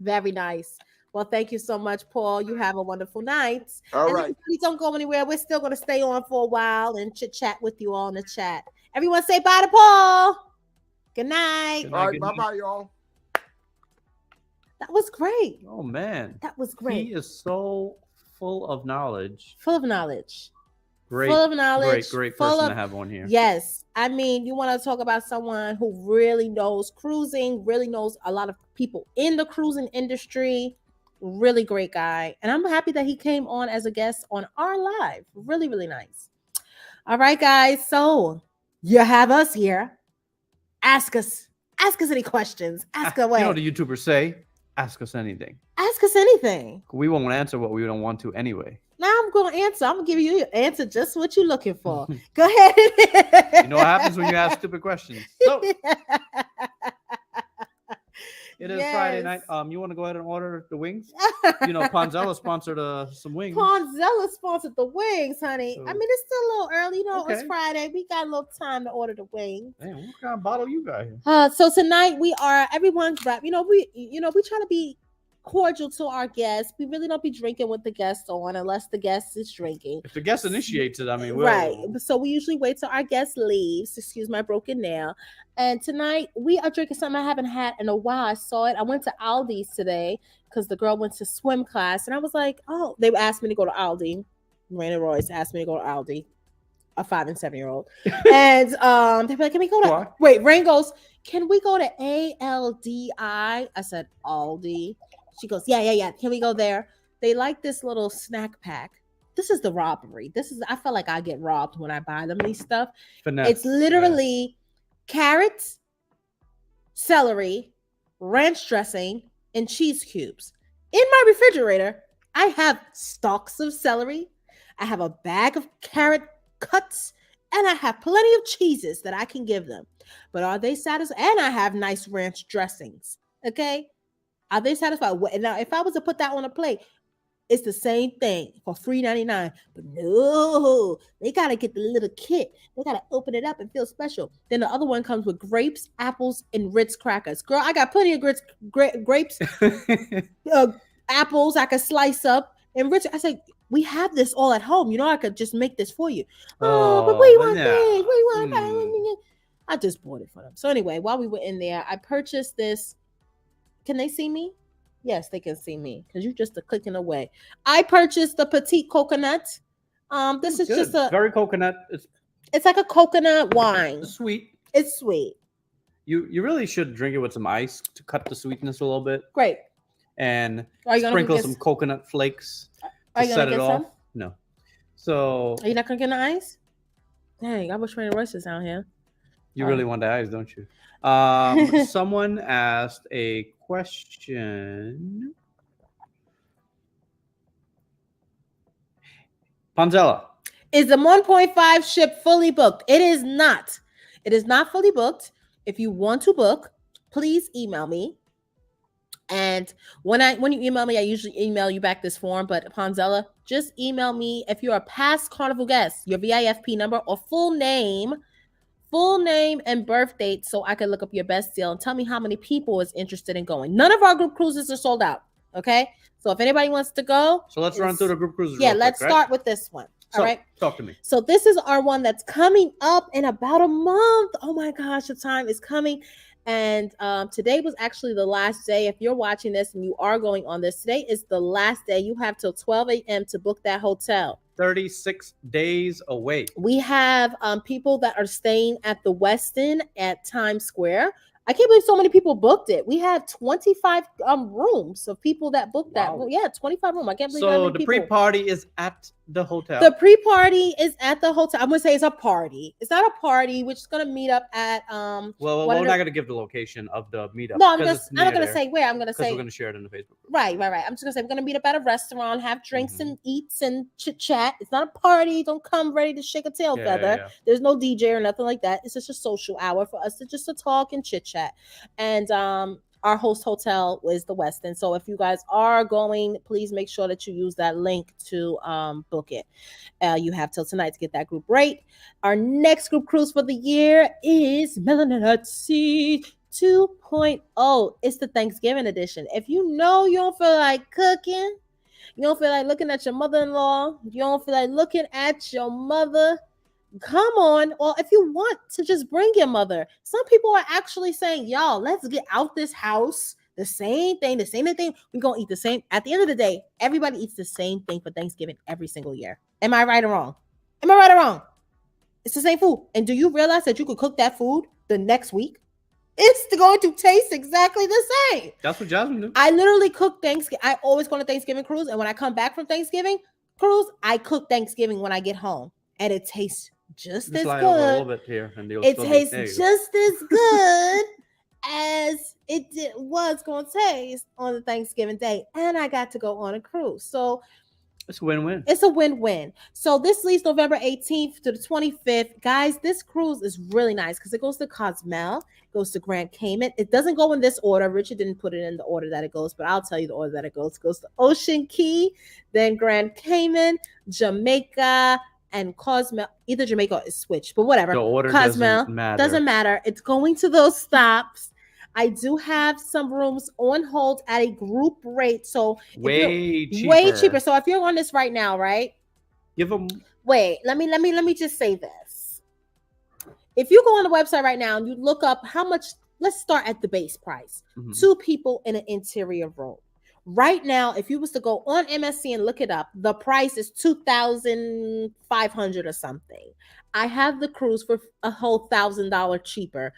Very nice. Well, thank you so much, Paul. You have a wonderful night. All right. Please don't go anywhere. We're still going to stay on for a while and chit-chat with you all in the chat. Everyone say bye to Paul. Good night. All right, bye-bye, y'all. That was great. Oh, man. That was great. He is so full of knowledge. Full of knowledge. Great, full of knowledge. Great person to have on here. Yes. I mean, you want to talk about someone who really knows cruising, really knows a lot of people in the cruising industry. Really great guy. And I'm happy that he came on as a guest on our live. Really, really nice. All right, guys. So you have us here. Ask us any questions. Ask away. You know the YouTubers say, ask us anything. Ask us anything. We won't answer what we don't want to anyway. Now I'm going to answer. I'm going to give you your answer just what you're looking for. Go ahead. You know what happens when you ask stupid questions. So. It is Friday night. You want to go ahead and order the wings? You know, Ponzella sponsored some wings. Ponzella sponsored the wings, honey. So, I mean, it's still a little early. You know, okay. It's Friday. We got a little time to order the wings. Damn, what kind of bottle you got here? So tonight everyone's wrap. We try to be cordial to our guests. We really don't be drinking with the guests on unless the guest is drinking. If the guest initiates it, I mean, right. So we usually wait till our guest leaves. Excuse my broken nail. And tonight we are drinking something I haven't had in a while. I saw it. I went to Aldi's today because the girl went to swim class, and I was like, oh, they asked me to go to Aldi. Rain and Royce asked me to go to Aldi. A 5 and 7-year-old, and they were like, "Can we go to?" What? Wait, Rain goes, "Can we go to ALDI?" I said, "Aldi." She goes, "Yeah. Can we go there?" They like this little snack pack. This is the robbery. I feel like I get robbed when I buy them these stuff. Finesse, it's literally carrots, celery, ranch dressing, and cheese cubes. In my refrigerator, I have stalks of celery. I have a bag of carrot cuts, and I have plenty of cheeses that I can give them. But are they satisfied? And I have nice ranch dressings. Okay, are they satisfied? Now, if I was to put that on a plate, it's the same thing for $3.99. But no, they gotta get the little kit. They gotta open it up and feel special. Then the other one comes with grapes, apples, and Ritz crackers. Girl, I got plenty of grapes, apples I could slice up, and Ritz. I said, we have this all at home. You know, I could just make this for you. Oh, but we want this. We want that. I just bought it for them. So anyway, while we were in there, I purchased this. Can they see me? Yes, they can see me because you just clicking away. I purchased the petite coconut. This is just a very coconut. It's like a coconut wine. Sweet. It's sweet. You really should drink it with some ice to cut the sweetness a little bit. Great. And sprinkle some coconut flakes to set it off. No. So are you not gonna get the ice? Dang, I wish Rain and Royce was out here. You really want the ice, don't you? Someone asked a question. Ponzella. Is the 1.5 ship fully booked? It is not. It is not fully booked. If you want to book, please email me. And when you email me, I usually email you back this form. But Ponzella, just email me if you're a past Carnival guest, your VIFP number or full name and birth date, so I can look up your best deal and tell me how many people is interested in going. None of our group cruises are sold out. Okay, so if anybody wants to go, so let's run through the group cruises. Yeah, let's start with this one. All right, talk to me. So this is our one that's coming up in about a month. Oh my gosh, the time is coming. And today was actually the last day. If you're watching this and you are going on this, today is the last day. You have till 12 a.m. to book that hotel. 36 days away. We have people that are staying at the Westin at Times Square. I can't believe so many people booked it. We have 25 rooms of people that booked that. Yeah, 25 rooms. I can't believe that many people. So the pre-party is at the hotel. The pre-party is at the hotel. I'm gonna say it's a party. It's not a party. We're just gonna meet up at Well, we're not gonna give the location of the meetup. No, I'm not gonna say where. I'm gonna say we're gonna share it in the Facebook group. Right. I'm just gonna say we're gonna meet up at a restaurant, have drinks and eats and chit chat. It's not a party. Don't come ready to shake a tail feather. Yeah. There's no DJ or nothing like that. It's just a social hour for us to talk and chit chat. And our host hotel is the Westin. So if you guys are going, please make sure that you use that link to book it. You have till tonight to get that group rate. Our next group cruise for the year is Melanin at Sea 2.0. It's the Thanksgiving edition. If you know you don't feel like cooking, you don't feel like looking at your mother-in-law, you don't feel like looking at your mother, come on. Or if you want to just bring your mother. Some people are actually saying, y'all, let's get out this house. The same thing. We're going to eat the same. At the end of the day, everybody eats the same thing for Thanksgiving every single year. Am I right or wrong? It's the same food. And do you realize that you could cook that food the next week? It's going to taste exactly the same. That's what Jasmine do. I literally cook Thanksgiving. I always go on a Thanksgiving cruise. And when I come back from Thanksgiving cruise, I cook Thanksgiving when I get home. And it tastes just as good. A little bit here and it tastes just as good as was going to taste on the Thanksgiving day. And I got to go on a cruise. So It's a win-win. It's a win-win. So this leaves November 18th to the 25th. Guys, this cruise is really nice because it goes to Cozumel, goes to Grand Cayman. It doesn't go in this order. Richard didn't put it in the order that it goes, but I'll tell you the order that it goes. It goes to Ocean Key, then Grand Cayman, Jamaica, and Cozumel. Either Jamaica is switched, but whatever. The order Cozumel doesn't matter. doesn't matter. It's going to those stops. I do have some rooms on hold at a group rate, so way cheaper. Way cheaper. So if you're on this right now, right? Give them. Wait, let me just say this. If you go on the website right now and you look up how much, let's start at the base price. 2 people in an interior room. Right now, if you was to go on MSC and look it up, the price is $2,500 or something. I have the cruise for a whole $1,000 cheaper,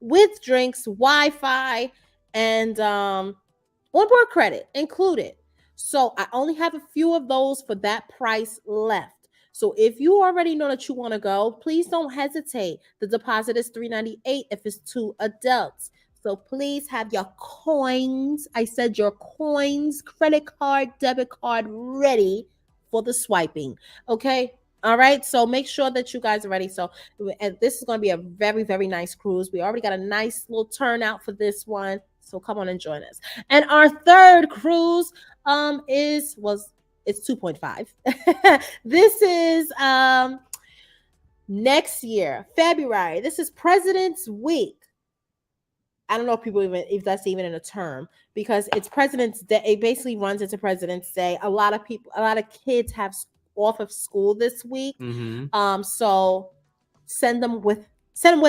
with drinks, Wi-Fi, and onboard credit included. So I only have a few of those for that price left. So if you already know that you want to go, please don't hesitate. The deposit is $398 if it's 2 adults. So please have your coins. I said your coins, credit card, debit card ready for the swiping. Okay. All right. So make sure that you guys are ready. So and this is going to be a very, very nice cruise. We already got a nice little turnout for this one. So come on and join us. And our third cruise it's 2.5. This is next year, February. This is President's Week. I don't know if that's even in a term, because it's President's Day. It basically runs into President's Day. A lot of kids have off of school this week. So send them with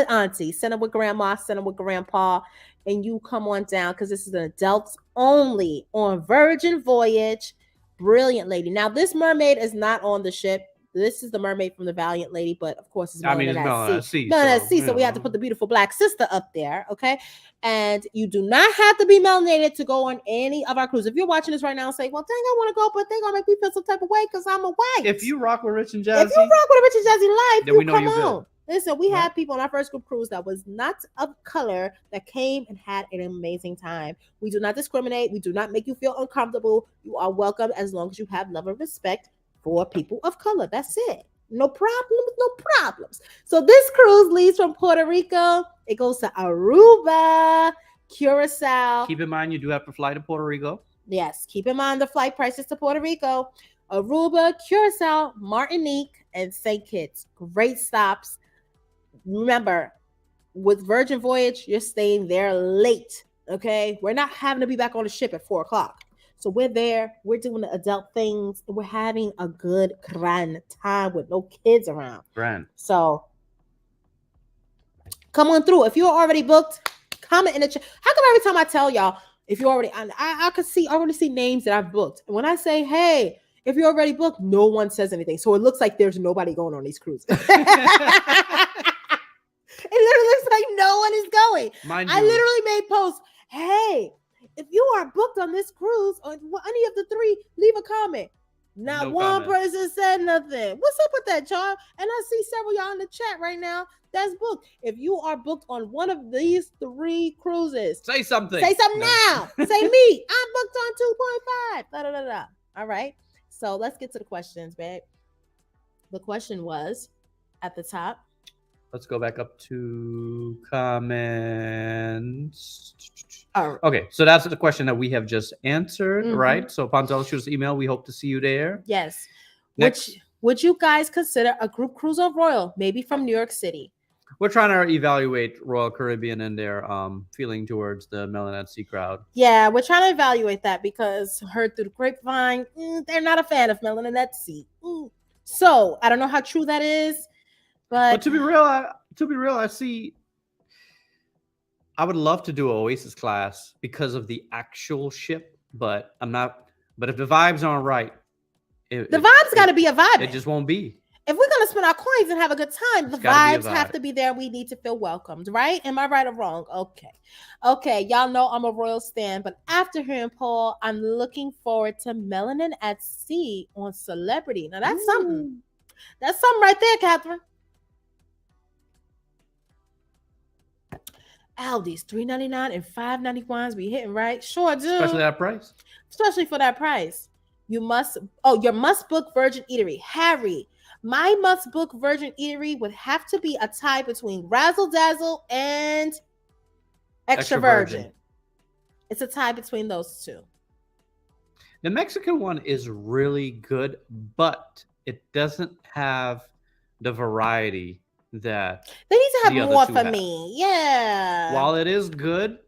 auntie, send them with grandma, send them with grandpa, and you come on down, because this is an adults only on Virgin Voyage. Brilliant lady. Now this mermaid is not on the ship. This is the mermaid from the Valiant Lady, but of course it's Melanin at Sea. Melanin at Sea, so we have to put the beautiful black sister up there, okay? And you do not have to be melanated to go on any of our cruises. If you're watching this right now and say, well, dang, I want to go, but they're going to make me feel some type of way because I'm a white. If you rock with Rich and Jazzy. If you rock with a Rich and Jazzy life, then we know you on. Listen, we had people on our first group cruise that was not of color that came and had an amazing time. We do not discriminate. We do not make you feel uncomfortable. You are welcome as long as you have love and respect for people of color. That's it. No problems. So this cruise leaves from Puerto Rico. It goes to Aruba, Curacao. Keep in mind, you do have to fly to Puerto Rico. Yes, keep in mind the flight prices to Puerto Rico, Aruba, Curacao, Martinique, and St. Kitts. Great stops. Remember, with Virgin Voyage, you're staying there late, okay? We're not having to be back on the ship at 4:00. So we're there, we're doing the adult things, and we're having a good grand time with no kids around. Grand. So come on through. If you're already booked, comment in the chat. How come every time I tell y'all, if you already, I already see names that I've booked. And when I say, hey, if you're already booked, no one says anything. So it looks like there's nobody going on these cruises. It literally looks like no one is going. I literally made posts, hey, if you are booked on this cruise or any of the 3, leave a comment. Not one person said nothing. What's up with that, y'all? And I see several y'all in the chat right now that's booked. If you are booked on one of these 3 cruises, say something. Say something now. Say me. I'm booked on 2.5. Da, da, da, da. All right. So let's get to the questions, babe. The question was at the top. Let's go back up to comments. Oh. Okay, so that's the question that we have just answered, right? So Ponzel, shoot us an email. We hope to see you there. Yes. Next. Would you guys consider a group cruise on Royal, maybe from New York City? We're trying to evaluate Royal Caribbean and their feeling towards the Melanin at Sea crowd. Yeah, we're trying to evaluate that because heard through the grapevine, they're not a fan of Melanin at Sea. So I don't know how true that is. But to be real, I see. I would love to do an Oasis class because of the actual ship, but I'm not. But if the vibes aren't right, the vibes got to be a vibe. It just won't be. If we're gonna spend our coins and have a good time, the vibes have to be there. We need to feel welcomed, right? Am I right or wrong? Okay. Y'all know I'm a Royal stan, but after hearing Paul, I'm looking forward to Melanin at Sea on Celebrity. Now that's something. That's something right there, Catherine. Aldi's $3.99 and $5.91 be hitting, right? Sure do. Especially that price. Especially for that price. You must, oh, your must book virgin eatery. Harry, my must book virgin eatery would have to be a tie between Razzle Dazzle and Extra Virgin. It's a tie between those two. The Mexican one is really good, but it doesn't have the variety that they need to have the more other two for have. me. Yeah. While it is good,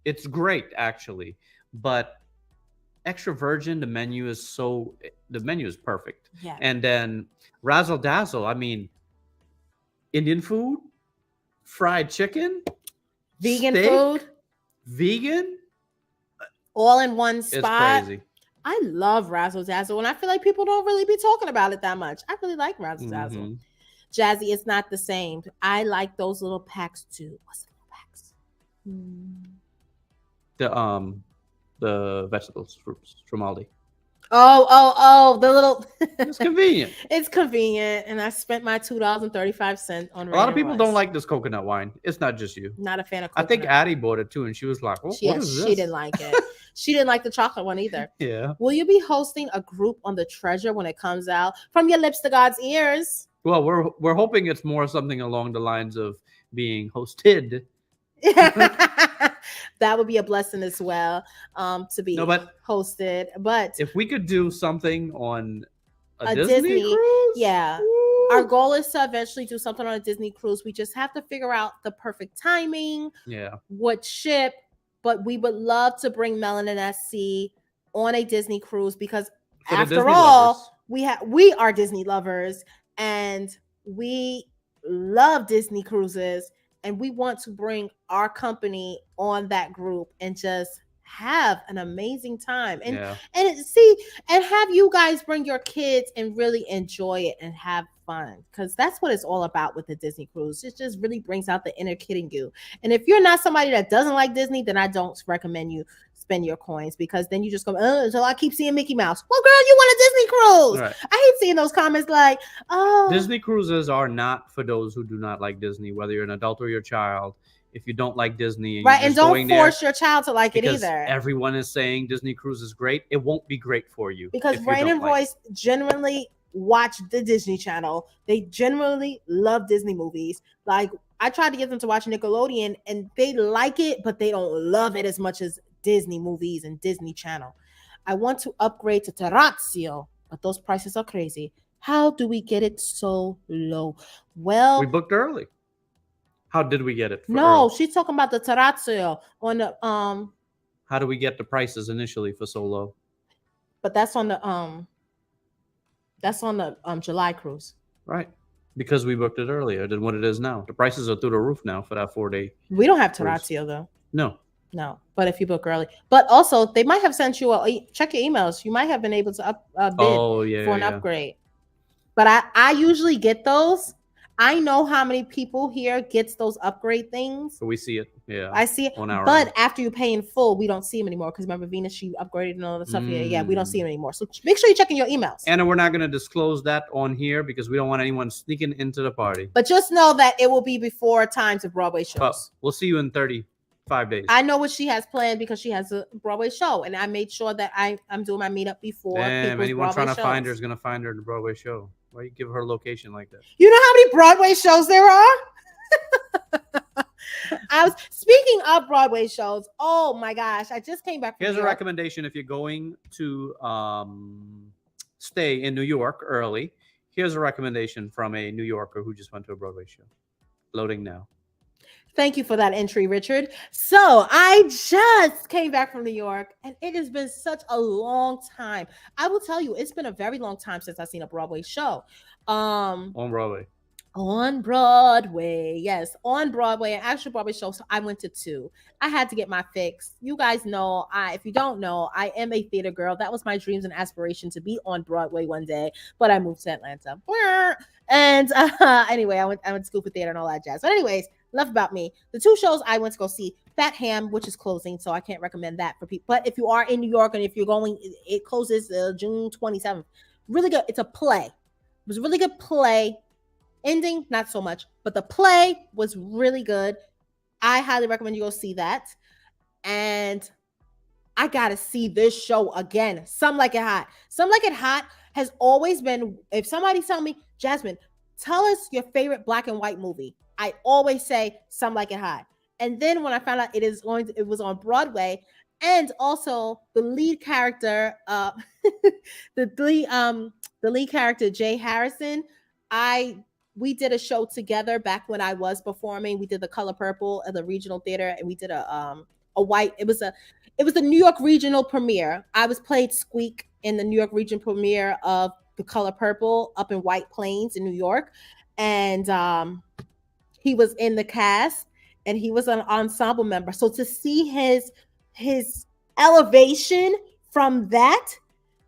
it's great actually, but Extra Virgin, the menu is perfect. Yeah. And then Razzle Dazzle, I mean, Indian food, fried chicken, Vegan steak, food, vegan, all in one spot. it's crazy. I love Razzle Dazzle, and I feel like people don't really be talking about it that much. I really like Razzle Dazzle. Mhm. Jazzy, it's not the same. I like those little packs too. What's the little packs? The vegetables fruits from Aldi. Oh, the little. It's convenient. It's convenient, and I spent my $2.35 on. A lot of people don't like this coconut wine. It's not just you. Not a fan of I coconut. think Addie bought it too, and she was like, "What is this?" She didn't like it. She didn't like the chocolate one either. Yeah. Will you be hosting a group on the treasure when it comes out? From your lips to God's ears. Well, we're hoping it's more something along the lines of being hosted. That would be a blessing as well, to be hosted. But if we could do something on a Disney cruise, yeah. Woo. Our goal is to eventually do something on a Disney cruise. We just have to figure out the perfect timing. Yeah. What ship? But we would love to bring Melanin SC on a Disney cruise because For after all, we are Disney lovers and we love Disney cruises. And we want to bring our company on that group and just have an amazing time and have you guys bring your kids and really enjoy it and have fun, because that's what it's all about with the Disney cruise. It just really brings out the inner kid in you. And if you're not somebody that doesn't like Disney, then I don't recommend you spend your coins, because then you just go, so I keep seeing Mickey Mouse. Well, girl, you want a Disney cruise. Right. I hate seeing those comments like, oh, Disney cruises are not for those who do not like Disney, whether you're an adult or your child. If you don't like Disney, and right, and don't force your child to like it either. Everyone is saying Disney cruise is great. It won't be great for you, because Rain and Royce genuinely watch the Disney Channel. They genuinely love Disney movies. Like, I tried to get them to watch Nickelodeon, and they like it, but they don't love it as much as Disney movies and Disney Channel. I want to upgrade to Terrazio, but those prices are crazy. How do we get it so low? Well, we booked early. How did we get it? No, she's talking about the Terrazio on the How do we get the prices initially for so low? But that's on the July cruise. Right. Because we booked it earlier than what it is now. The prices are through the roof now for that 4-day. We don't have Terrazio though. No. But if you book early, but also they might have sent you check your emails. You might have been able to bid for an upgrade. But I usually get those. I know how many people here gets those upgrade things. So we see it. Yeah. I see it. But after you pay in full, we don't see them anymore. Because remember, Venus, she upgraded and all that stuff. Yeah, we don't see them anymore. So make sure you're checking your emails. And we're not going to disclose that on here because we don't want anyone sneaking into the party. But just know that it will be before times of Broadway shows. But we'll see you in 35 days. I know what she has planned because she has a Broadway show. And I made sure that I'm doing my meetup before. Damn, anyone trying to find her is going to find her in the Broadway show. Why you give her a location like that? You know how many Broadway shows there are? Speaking of Broadway shows. Oh my gosh. I just came back from Here's a recommendation if you're going to stay in New York early. Here's a recommendation from a New Yorker who just went to a Broadway show. Loading now. Thank you for that entry, Richard. So I just came back from New York, and it has been such a long time. I will tell you, it's been a very long time since I've seen a Broadway show. On Broadway. On Broadway. Yes, on Broadway, an actual Broadway show. So I went to 2. I had to get my fix. You guys know, if you don't know, I am a theater girl. That was my dreams and aspiration, to be on Broadway one day, but I moved to Atlanta. And anyway, I went to school for theater and all that jazz. But anyways, enough about me. The 2 shows I went to go see, Fat Ham, which is closing, so I can't recommend that for people. But if you are in New York and if you're going, it closes June 27th. Really good. It's a play. It was a really good play. Ending, not so much, but the play was really good. I highly recommend you go see that. And I gotta see this show again. Some Like It Hot. Some Like It Hot has always been, if somebody tell me, Jasmine, tell us your favorite black and white movie, I always say Some Like It Hot. And then when I found out it was on Broadway, and also the lead character, the lead character Jay Harrison, we did a show together back when I was performing. We did the Color Purple at the regional theater, and we did a white. It was the New York regional premiere. I was played Squeak in the New York region premiere of the Color Purple up in White Plains in New York, and he was in the cast, and he was an ensemble member. So to see his elevation from that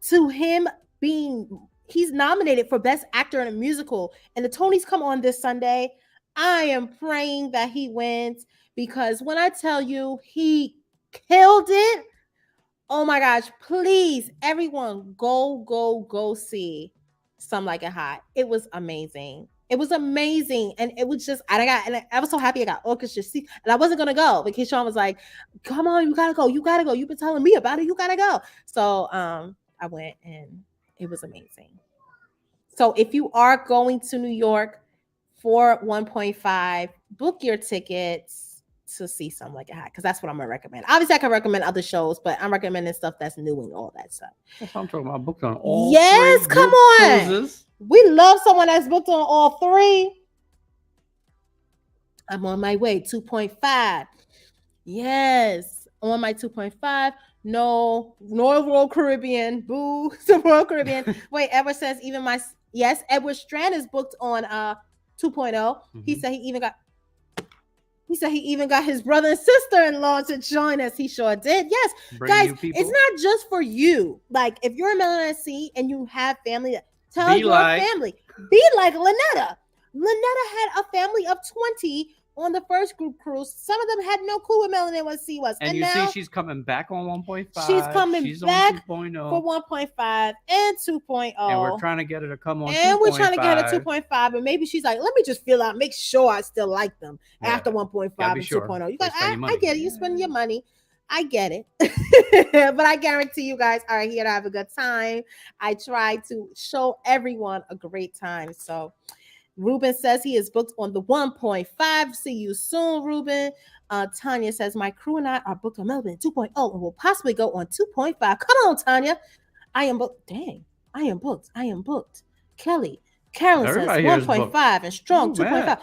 to him being, he's nominated for Best Actor in a Musical, and the Tonys come on this Sunday. I am praying that he wins, because when I tell you he killed it, oh my gosh, please, everyone, go see Some Like It Hot. It was amazing. It was amazing. And it was just, I was so happy I got orchestra seats. And I wasn't going to go because Sean was like, come on, you got to go. You got to go. You've been telling me about it. You got to go. So I went, and it was amazing. So if you are going to New York for 1.5, book your tickets to see Something Like It Hot, because that's what I'm gonna recommend. Obviously, I can recommend other shows, but I'm recommending stuff that's new and all that stuff. That's what I'm talking about. Booked on all yes, three come on. cruises. We love someone that's booked on all three. I'm on my way. 2.5. Yes, on my 2.5. No, Royal Caribbean. Boo, the Royal Caribbean. Wait, Edward says even my Edward Strand is booked on 2.0. Mm-hmm. He said he even got his brother and sister-in-law to join us. He sure did. Yes, guys, it's not just for you. Like, if you're a melanin and you have family, tell your family. Be like Lynetta. Lynetta had a family of 20 on the first group cruise. Some of them had no clue what melanin was. And you see she's coming back on 1.5. She's coming back on 2.0. For 1.5 and 2.0. And we're trying to get her to come on 2.5. And we're trying to get her 2.5. And maybe she's like, let me just feel out, make sure I still like them after 1.5 and sure. 2.0. You guys, I get it. You spend your money. I get it. But I guarantee you guys are here to have a good time. I try to show everyone a great time. So Ruben says he is booked on the 1.5. See you soon, Ruben. Tanya says, my crew and I are booked on Melbourne 2.0 and will possibly go on 2.5. Come on, Tanya. I am booked. Dang, I am booked. Carolyn says 1.5 and strong 2.5.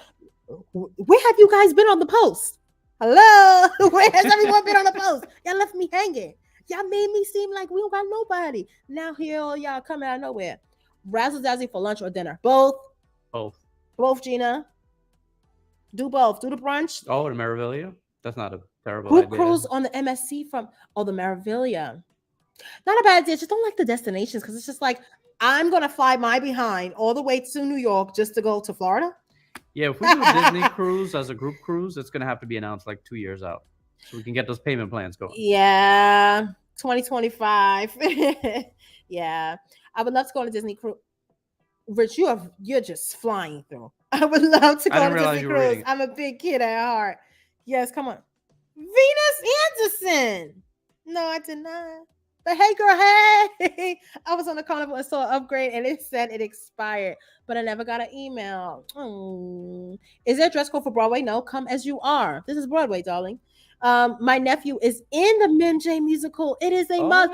Where have you guys been on the post? Hello? Where has everyone been on the post? Y'all left me hanging. Y'all made me seem like we don't got nobody. Now here all y'all coming out of nowhere. Razzle Dazzle for lunch or dinner? Both, Gina. Do both. Do the brunch. Oh, the Maravillia? That's not a terrible Group idea. cruise on the MSC from the Maravillia. Not a bad idea. Just don't like the destinations, because it's just like, I'm going to fly my behind all the way to New York just to go to Florida. Yeah, if we do a Disney cruise as a group cruise, it's going to have to be announced like 2 years out, so we can get those payment plans going. Yeah, 2025. Yeah, I would love to go on a Disney cruise. Rich, you're just flying through. I would love to go on a Disney cruise. I'm a big kid at heart. Yes, come on. Venus Anderson. No, I did not. But hey, girl, hey. I was on the Carnival and saw an upgrade, and it said it expired, but I never got an email. Is there a dress code for Broadway? No, come as you are. This is Broadway, darling. My nephew is in the Min J musical. It is a must.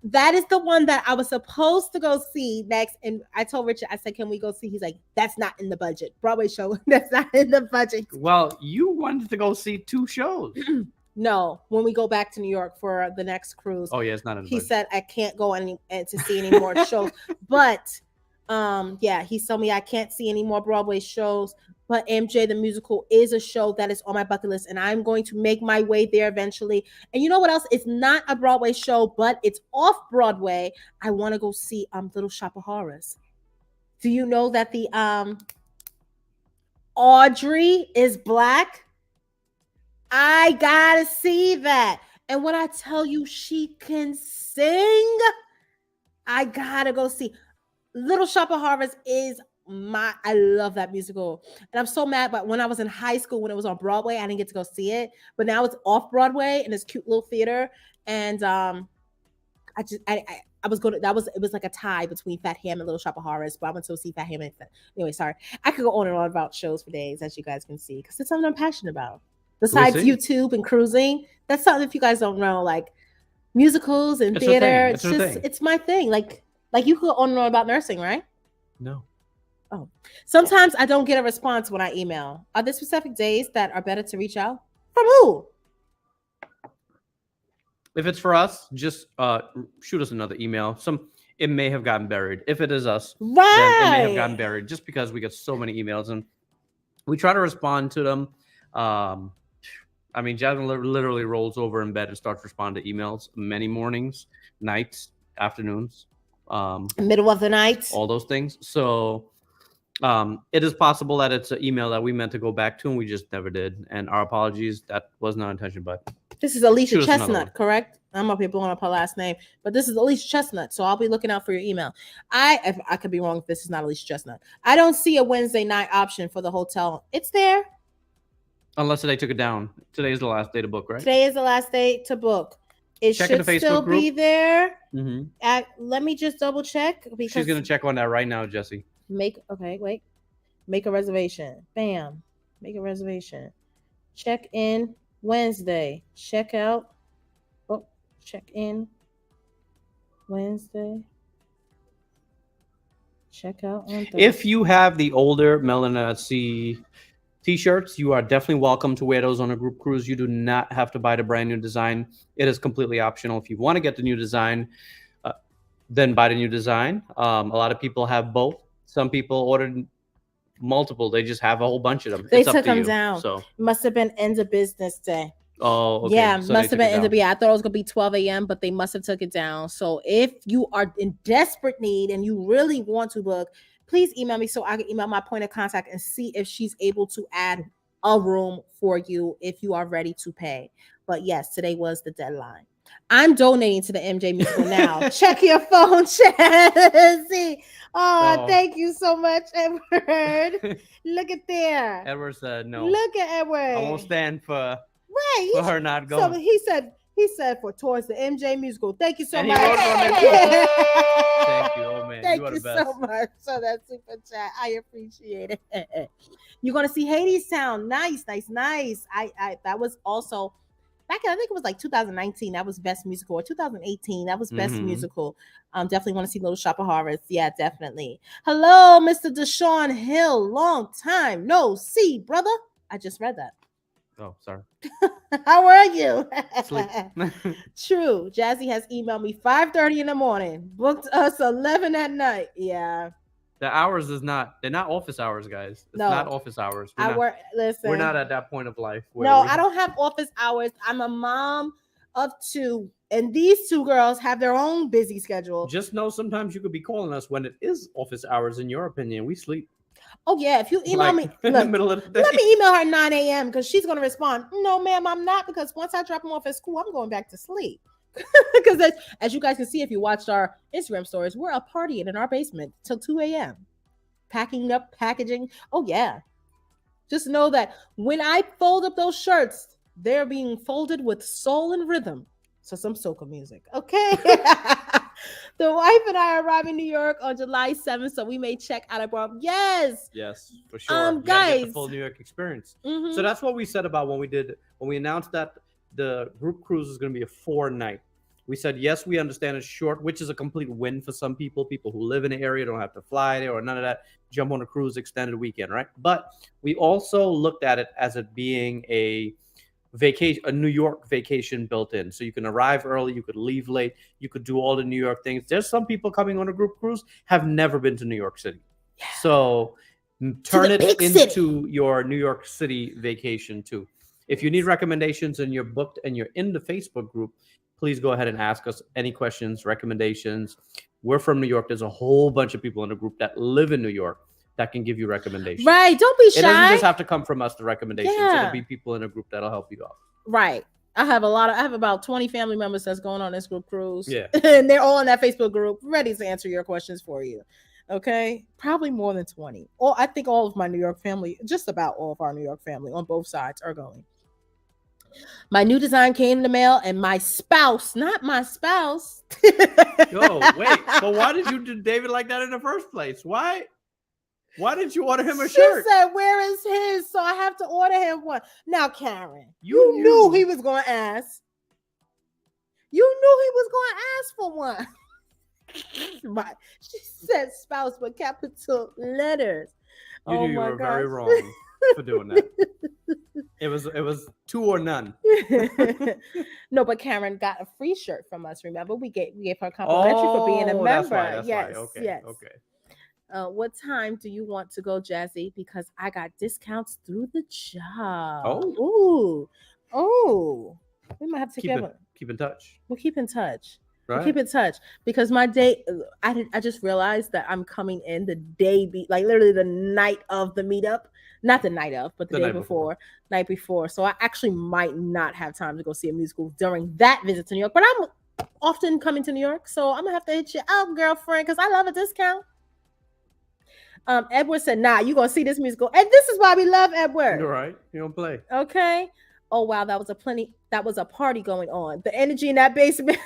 That is the one that I was supposed to go see next. And I told Richard, I said, can we go see? He's like, that's not in the budget. Broadway show, that's not in the budget. Well, you wanted to go see 2 shows. No, when we go back to New York for the next cruise. Oh, yeah, it's not in the He budget. said I can't go to see any more shows. But yeah, he told me I can't see any more Broadway shows. But MJ the Musical is a show that is on my bucket list, and I'm going to make my way there eventually. And you know what else? It's not a Broadway show, but it's off Broadway. I want to go see Little Shop of Horrors. Do you know that the Audrey is Black? I gotta see that. And when I tell you she can sing, I gotta go see. Little Shop of Horrors is I love that musical. And I'm so mad, but when I was in high school, when it was on Broadway, I didn't get to go see it. But now it's off Broadway in this cute little theater. And I was going to, it was like a tie between Fat Ham and Little Shop of Horrors, but I went to see Fat Ham. Anyway, sorry. I could go on and on about shows for days, as you guys can see, because it's something I'm passionate about. Besides YouTube and cruising, that's something, if you guys don't know, like musicals and theater, it's my thing. Like you could go on and on about nursing, right? No. Oh, sometimes I don't get a response when I email. Are there specific days that are better to reach out? From who? If it's for us, just shoot us another email. It may have gotten buried. If it is us, then it may have gotten buried, just because we get so many emails and we try to respond to them. I mean, Jasmine literally rolls over in bed and starts responding to emails many mornings, nights, afternoons, middle of the night, all those things. So it is possible that it's an email that we meant to go back to and we just never did. And our apologies. That was not intention, but this is Alicia Chestnut, correct? I'm up here blowing up her last name, but this is Alicia Chestnut. So I'll be looking out for your email. I could be wrong if this is not Alicia Chestnut. I don't see a Wednesday night option for the hotel. It's there. Unless they took it down. Today is the last day to book, right? Today is the last day to book. It should still be there. Mm-hmm. Let me just double check. Because she's going to check on that right now, Jesse. Make a reservation. Bam. Make a reservation. Check in Wednesday. Check out. Oh, check in Wednesday. Check out on Thursday. If you have the older Melanin at Sea t-shirts, you are definitely welcome to wear those on a group cruise. You do not have to buy the brand new design. It is completely optional. If you want to get the new design, then buy the new design. A lot of people have both. Some people ordered multiple. They just have a whole bunch of them. They took them down. So must have been end of business day. Oh, okay. Yeah, so must have been end of business. I thought it was gonna be 12 a.m., but they must have took it down. So if you are in desperate need and you really want to book, please email me so I can email my point of contact and see if she's able to add a room for you if you are ready to pay. But yes, today was the deadline. I'm donating to the MJ Musical now. Check your phone, Jazzy. Oh, thank you so much, Edward. Look at there. Edward said no. Look at Edward. I won't stand for her not going. So he said for towards the MJ Musical. Thank you so much. Thank you, oh man. Thank you so much for that super chat. I appreciate it. You're gonna see Hadestown. Nice. I that was also back in, I think it was like 2019. That was best musical, or 2018. That was best musical. Definitely want to see Little Shop of Horrors. Yeah, definitely. Hello, Mr. Deshaun Hill. Long time no see, brother. I just read that. Oh, sorry. How are you? Sleep. True. Jazzy has emailed me 5:30 in the morning. Booked us 11 at night. Yeah. The hours they're not office hours, guys. It's not office hours. Listen. We're not at that point of life. I don't have office hours. I'm a mom of two, and these two girls have their own busy schedule. Just know sometimes you could be calling us when it is office hours. In your opinion, we sleep. Oh yeah, if you email me in the middle of the day. Let me email her at 9 a.m. because she's gonna respond. No, ma'am, I'm not, because once I drop them off at school, I'm going back to sleep. Because as you guys can see, if you watched our Instagram stories, we're up partying in our basement till 2 a.m. Packing up, packaging. Oh yeah. Just know that when I fold up those shirts, they're being folded with soul and rhythm. So some soca music. Okay. The wife and I arrive in New York on July 7th, so we may check out a Broadway. Yes, for sure. Guys, get the full New York experience. So that's what we said about when we announced that the group cruise is going to be a 4-night. We said yes, we understand it's short, which is a complete win for some people who live in the area, don't have to fly there or none of that. Jump on a cruise extended weekend, right? But we also looked at it as it being a vacation, a New York vacation built in. So you can arrive early, you could leave late, you could do all the New York things. There's some people coming on a group cruise have never been to New York City. Yeah. So turn it into your New York City vacation too. If you need recommendations and you're booked and you're in the Facebook group, please go ahead and ask us any questions, recommendations. We're from New York. There's a whole bunch of people in the group that live in New York that can give you recommendations. Right. Don't be shy. It doesn't just have to come from us, the recommendations. Yeah. It'll be people in a group that'll help you out. Right. I have about 20 family members that's going on this group cruise. Yeah. And they're all in that Facebook group ready to answer your questions for you. Okay, probably more than 20. Or I think all of my New York family, just about all of our New York family on both sides are going. My new design came in the mail, and my spouse, not my spouse. Yo, wait, but why did you do David like that in the first place? Why didn't you order him a She shirt? said, "Where is his?" So I have to order him one. Now, Karen, You you knew knew. he was going to ask. You knew he was going to ask for one. She said spouse with capital letters. You Oh knew you my were very gosh. wrong for doing that. It was two or none. No, but Karen got a free shirt from us. Remember, we gave her complimentary for being a member. That's why. That's yes, why. Okay. yes. Okay. What time do you want to go, Jazzy? Because I got discounts through the job. Oh. We might have to keep in touch. We'll keep in touch. Right. We'll keep in touch because my day. I just realized that I'm coming in the day like literally the night of the meetup. Not the night of, but the day before. Night before. So I actually might not have time to go see a musical during that visit to New York. But I'm often coming to New York, so I'm gonna have to hit you up, girlfriend, because I love a discount. Edward said, "Nah, you gonna see this musical," and this is why we love Edward. You're right. You don't play. Okay. Oh wow, that was a party going on. The energy in that basement.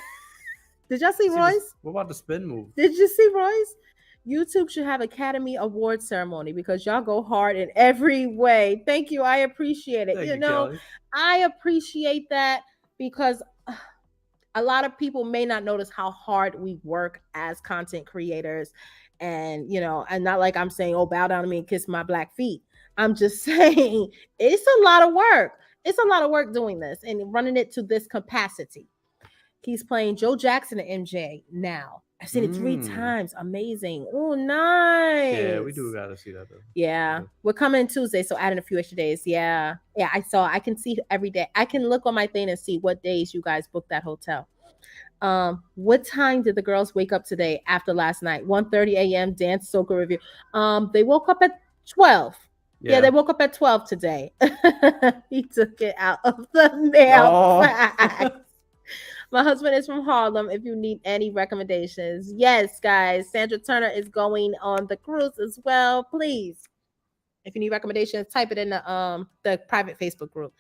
Did y'all see Royce? What about the spin move? Did you see Royce? YouTube should have Academy Award ceremony because y'all go hard in every way. Thank you. I appreciate it. Thank you know, Kelly. I appreciate that because a lot of people may not notice how hard we work as content creators. And, and not like I'm saying, oh, bow down to me and kiss my black feet. I'm just saying it's a lot of work. It's a lot of work doing this and running it to this capacity. He's playing Joe Jackson and MJ now. I've seen it 3 times. Amazing. Oh, nice. Yeah, we do gotta see that though. Yeah. We're coming Tuesday, so adding a few extra days. Yeah. I can see every day. I can look on my thing and see what days you guys booked that hotel. What time did the girls wake up today after last night? 1:30 a.m. dance soca review. They woke up at 12. Yeah, they woke up at 12 today. He took it out of the mail. My husband is from Harlem. If you need any recommendations, yes, guys. Sandra Turner is going on the cruise as well. Please, if you need recommendations, type it in the private Facebook group.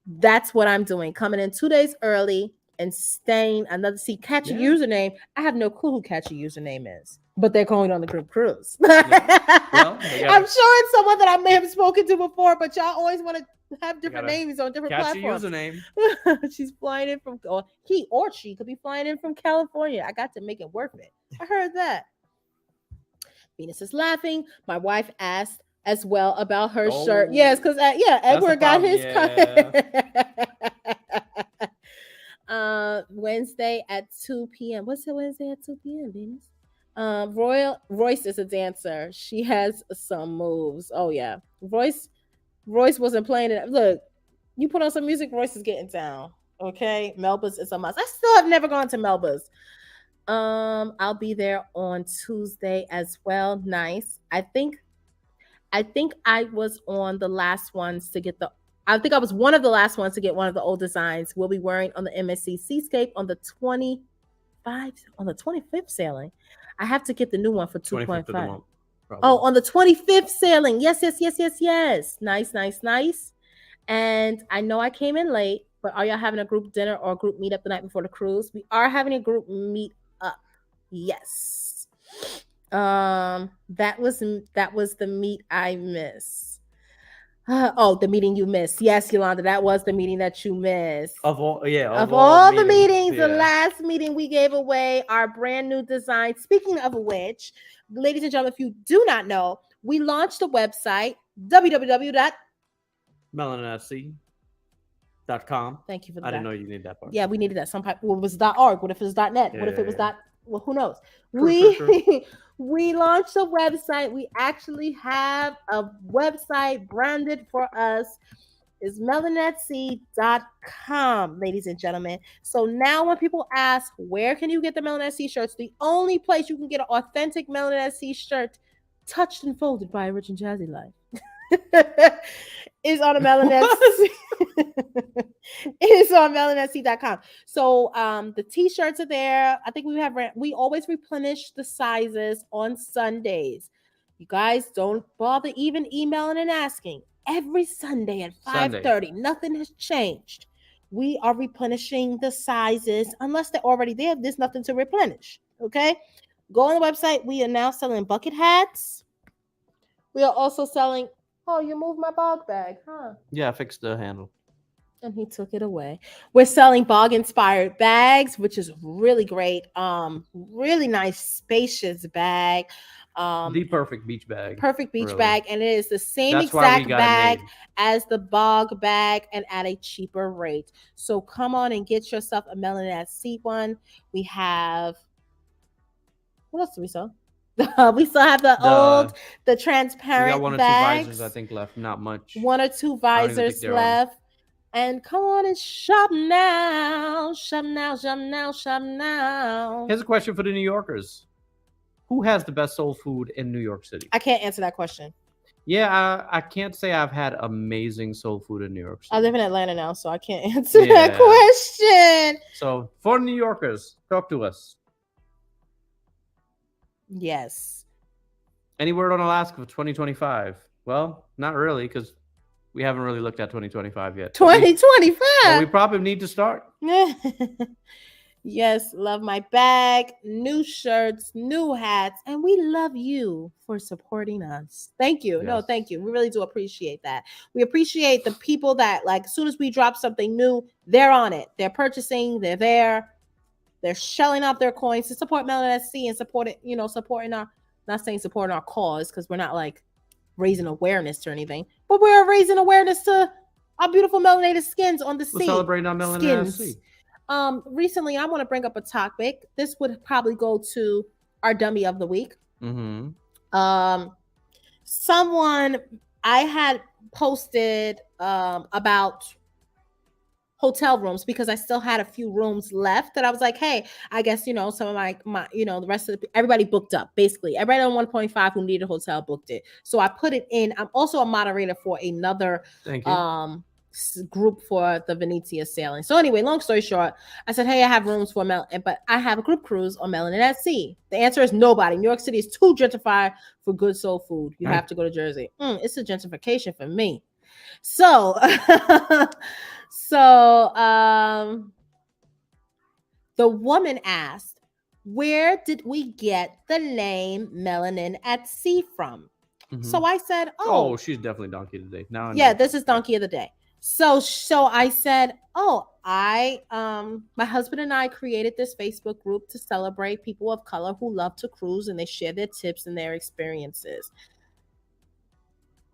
That's what I'm doing. Coming in 2 days early and staying another catchy username. I have no clue who catchy username is, but they're going on the group cruise. Well, I'm sure it's someone that I may have spoken to before, but y'all always want to have different names on different platforms. Username. She's flying in from, or he or she could be flying in from California. I got to make it worth it. I heard that. Venus is laughing. My wife asked as well about her shirt. Yes, because Edward got his Wednesday at 2 p.m. What's it Wednesday at 2 p.m., Venus? Royce is a dancer. She has some moves. Oh yeah. Royce wasn't playing it. Look, you put on some music, Royce is getting down. Okay. Melba's is a must. I still have never gone to Melba's. I'll be there on Tuesday as well. Nice. I think I was on the last ones to get I think I was one of the last ones to get one of the old designs we'll be wearing on the MSC Seascape on the 25th sailing. I have to get the new one for 2.5. Oh, on the 25th sailing. Yes. Nice. And I know I came in late, but are y'all having a group dinner or a group meetup the night before the cruise? We are having a group meet up. Yes. That was the meet I missed. The meeting you missed. Yes, Yolanda, that was the meeting that you missed. Of all the meetings, the last meeting we gave away our brand new design. Speaking of which, ladies and gentlemen, if you do not know, we launched a website, www.melaninfc.com. Thank you for that. I didn't know you needed that part. Yeah, we needed that. Well, it was .org. What if it was .net? What if it was well, who knows? True. We launched a website. We actually have a website branded for us. It's melaninfc.com, ladies and gentlemen. So now when people ask, where can you get the Melanin FC shirts? The only place you can get an authentic Melanin FC shirt touched and folded by a Rich and Jazzy life is on a melanin. It's on melanin.com. So the t-shirts are there. I think we always replenish the sizes on Sundays. You guys don't bother even emailing and asking. Every Sunday at 5:30, nothing has changed. We are replenishing the sizes unless they're already there. There's nothing to replenish. Okay, go on the website. We are now selling bucket hats. We are also selling. Oh, you moved my bog bag, huh? Yeah, I fixed the handle. And he took it away. We're selling bog inspired bags, which is really great. Really nice, spacious bag. The perfect beach bag. Perfect beach bag, and it is the same That's exact bag as the bog bag and at a cheaper rate. So come on and get yourself a Melanin at Sea one. We have, what else do we sell? We still have the transparent. We got one or bags. two visors, I think, left. Not much. One or two visors left. And come on and shop now. Shop now, shop now, shop now. Here's a question for the New Yorkers. Who has the best soul food in New York City? I can't answer that question. Yeah, I can't say I've had amazing soul food in New York City. I live in Atlanta now, so I can't answer that question. So for New Yorkers, talk to us. Yes. Any word on Alaska for 2025? Well, not really, because we haven't really looked at 2025 yet. 2025? But we probably need to start. Yes, love my bag, new shirts, new hats, and we love you for supporting us. Thank you. Yes. No, thank you. We really do appreciate that. We appreciate the people that, like, as soon as we drop something new, they're on it. They're purchasing, they're there. They're shelling out their coins to support Melanin at Sea and supporting our, not saying supporting our cause, because we're not like raising awareness or anything, but we're raising awareness to our beautiful melanated skins on the sea. We're celebrating our Melanin at Sea. Recently, I want to bring up a topic. This would probably go to our dummy of the week. Mm-hmm. Someone I had posted about hotel rooms because I still had a few rooms left that I was like, hey, I guess, some of my the rest of everybody booked up. Basically, everybody on 1.5 who needed a hotel booked it. So I put it in. I'm also a moderator for another group for the Venezia sailing. So anyway, long story short, I said, hey, I have rooms for but I have a group cruise on Melanin at Sea. The answer is nobody. New York City is too gentrified for good soul food. You have to go to Jersey. It's a gentrification for me. So the woman asked, where did we get the name Melanin at Sea from? Mm-hmm. So I said, oh, she's definitely Donkey of the Day. Now this is Donkey of the Day. So I said, my husband and I created this Facebook group to celebrate people of color who love to cruise, and they share their tips and their experiences.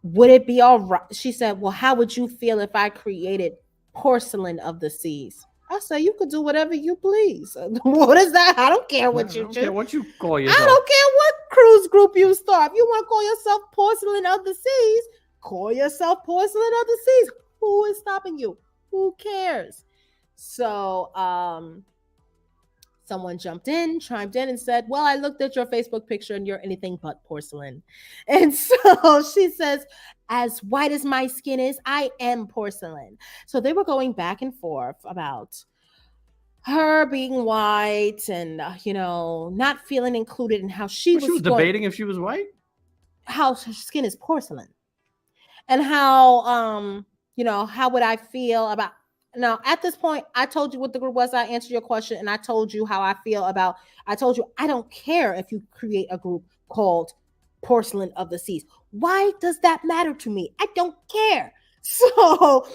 Would it be all right? She said, well, how would you feel if I created Porcelain of the Seas? I said, you could do whatever you please. What is that? I don't care what you do. I don't care what you call yourself. I don't care what cruise group you start. If you want to call yourself Porcelain of the Seas, call yourself Porcelain of the Seas. Who is stopping you? Who cares? So someone chimed in and said, well, I looked at your Facebook picture and you're anything but porcelain. And so she says, as white as my skin is, I am porcelain. So they were going back and forth about her being white and, not feeling included in how she was debating if she was white? How her skin is porcelain. And how, how would I feel about... Now, at this point, I told you what the group was. I answered your question, and I told you how I feel about... I told you, I don't care if you create a group called Porcelain of the Seas. Why does that matter to me? I don't care. So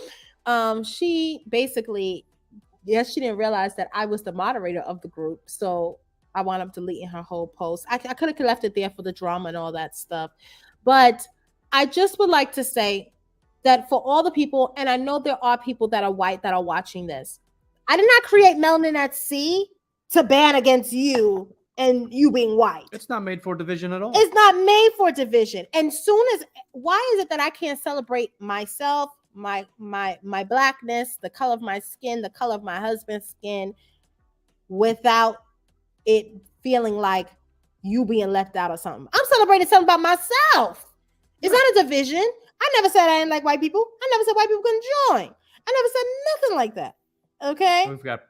she basically... Yes, she didn't realize that I was the moderator of the group. So I wound up deleting her whole post. I could have left it there for the drama and all that stuff. But I just would like to say that for all the people, and I know there are people that are white that are watching this, I did not create Melanin at Sea to ban against you and you being white. It's not made for division at all. It's not made for division. And why is it that I can't celebrate myself, my blackness, the color of my skin, the color of my husband's skin, without it feeling like you being left out or something? I'm celebrating something about myself. It's not a division. I never said I didn't like white people. I never said white people couldn't join. I never said nothing like that. Okay? We've got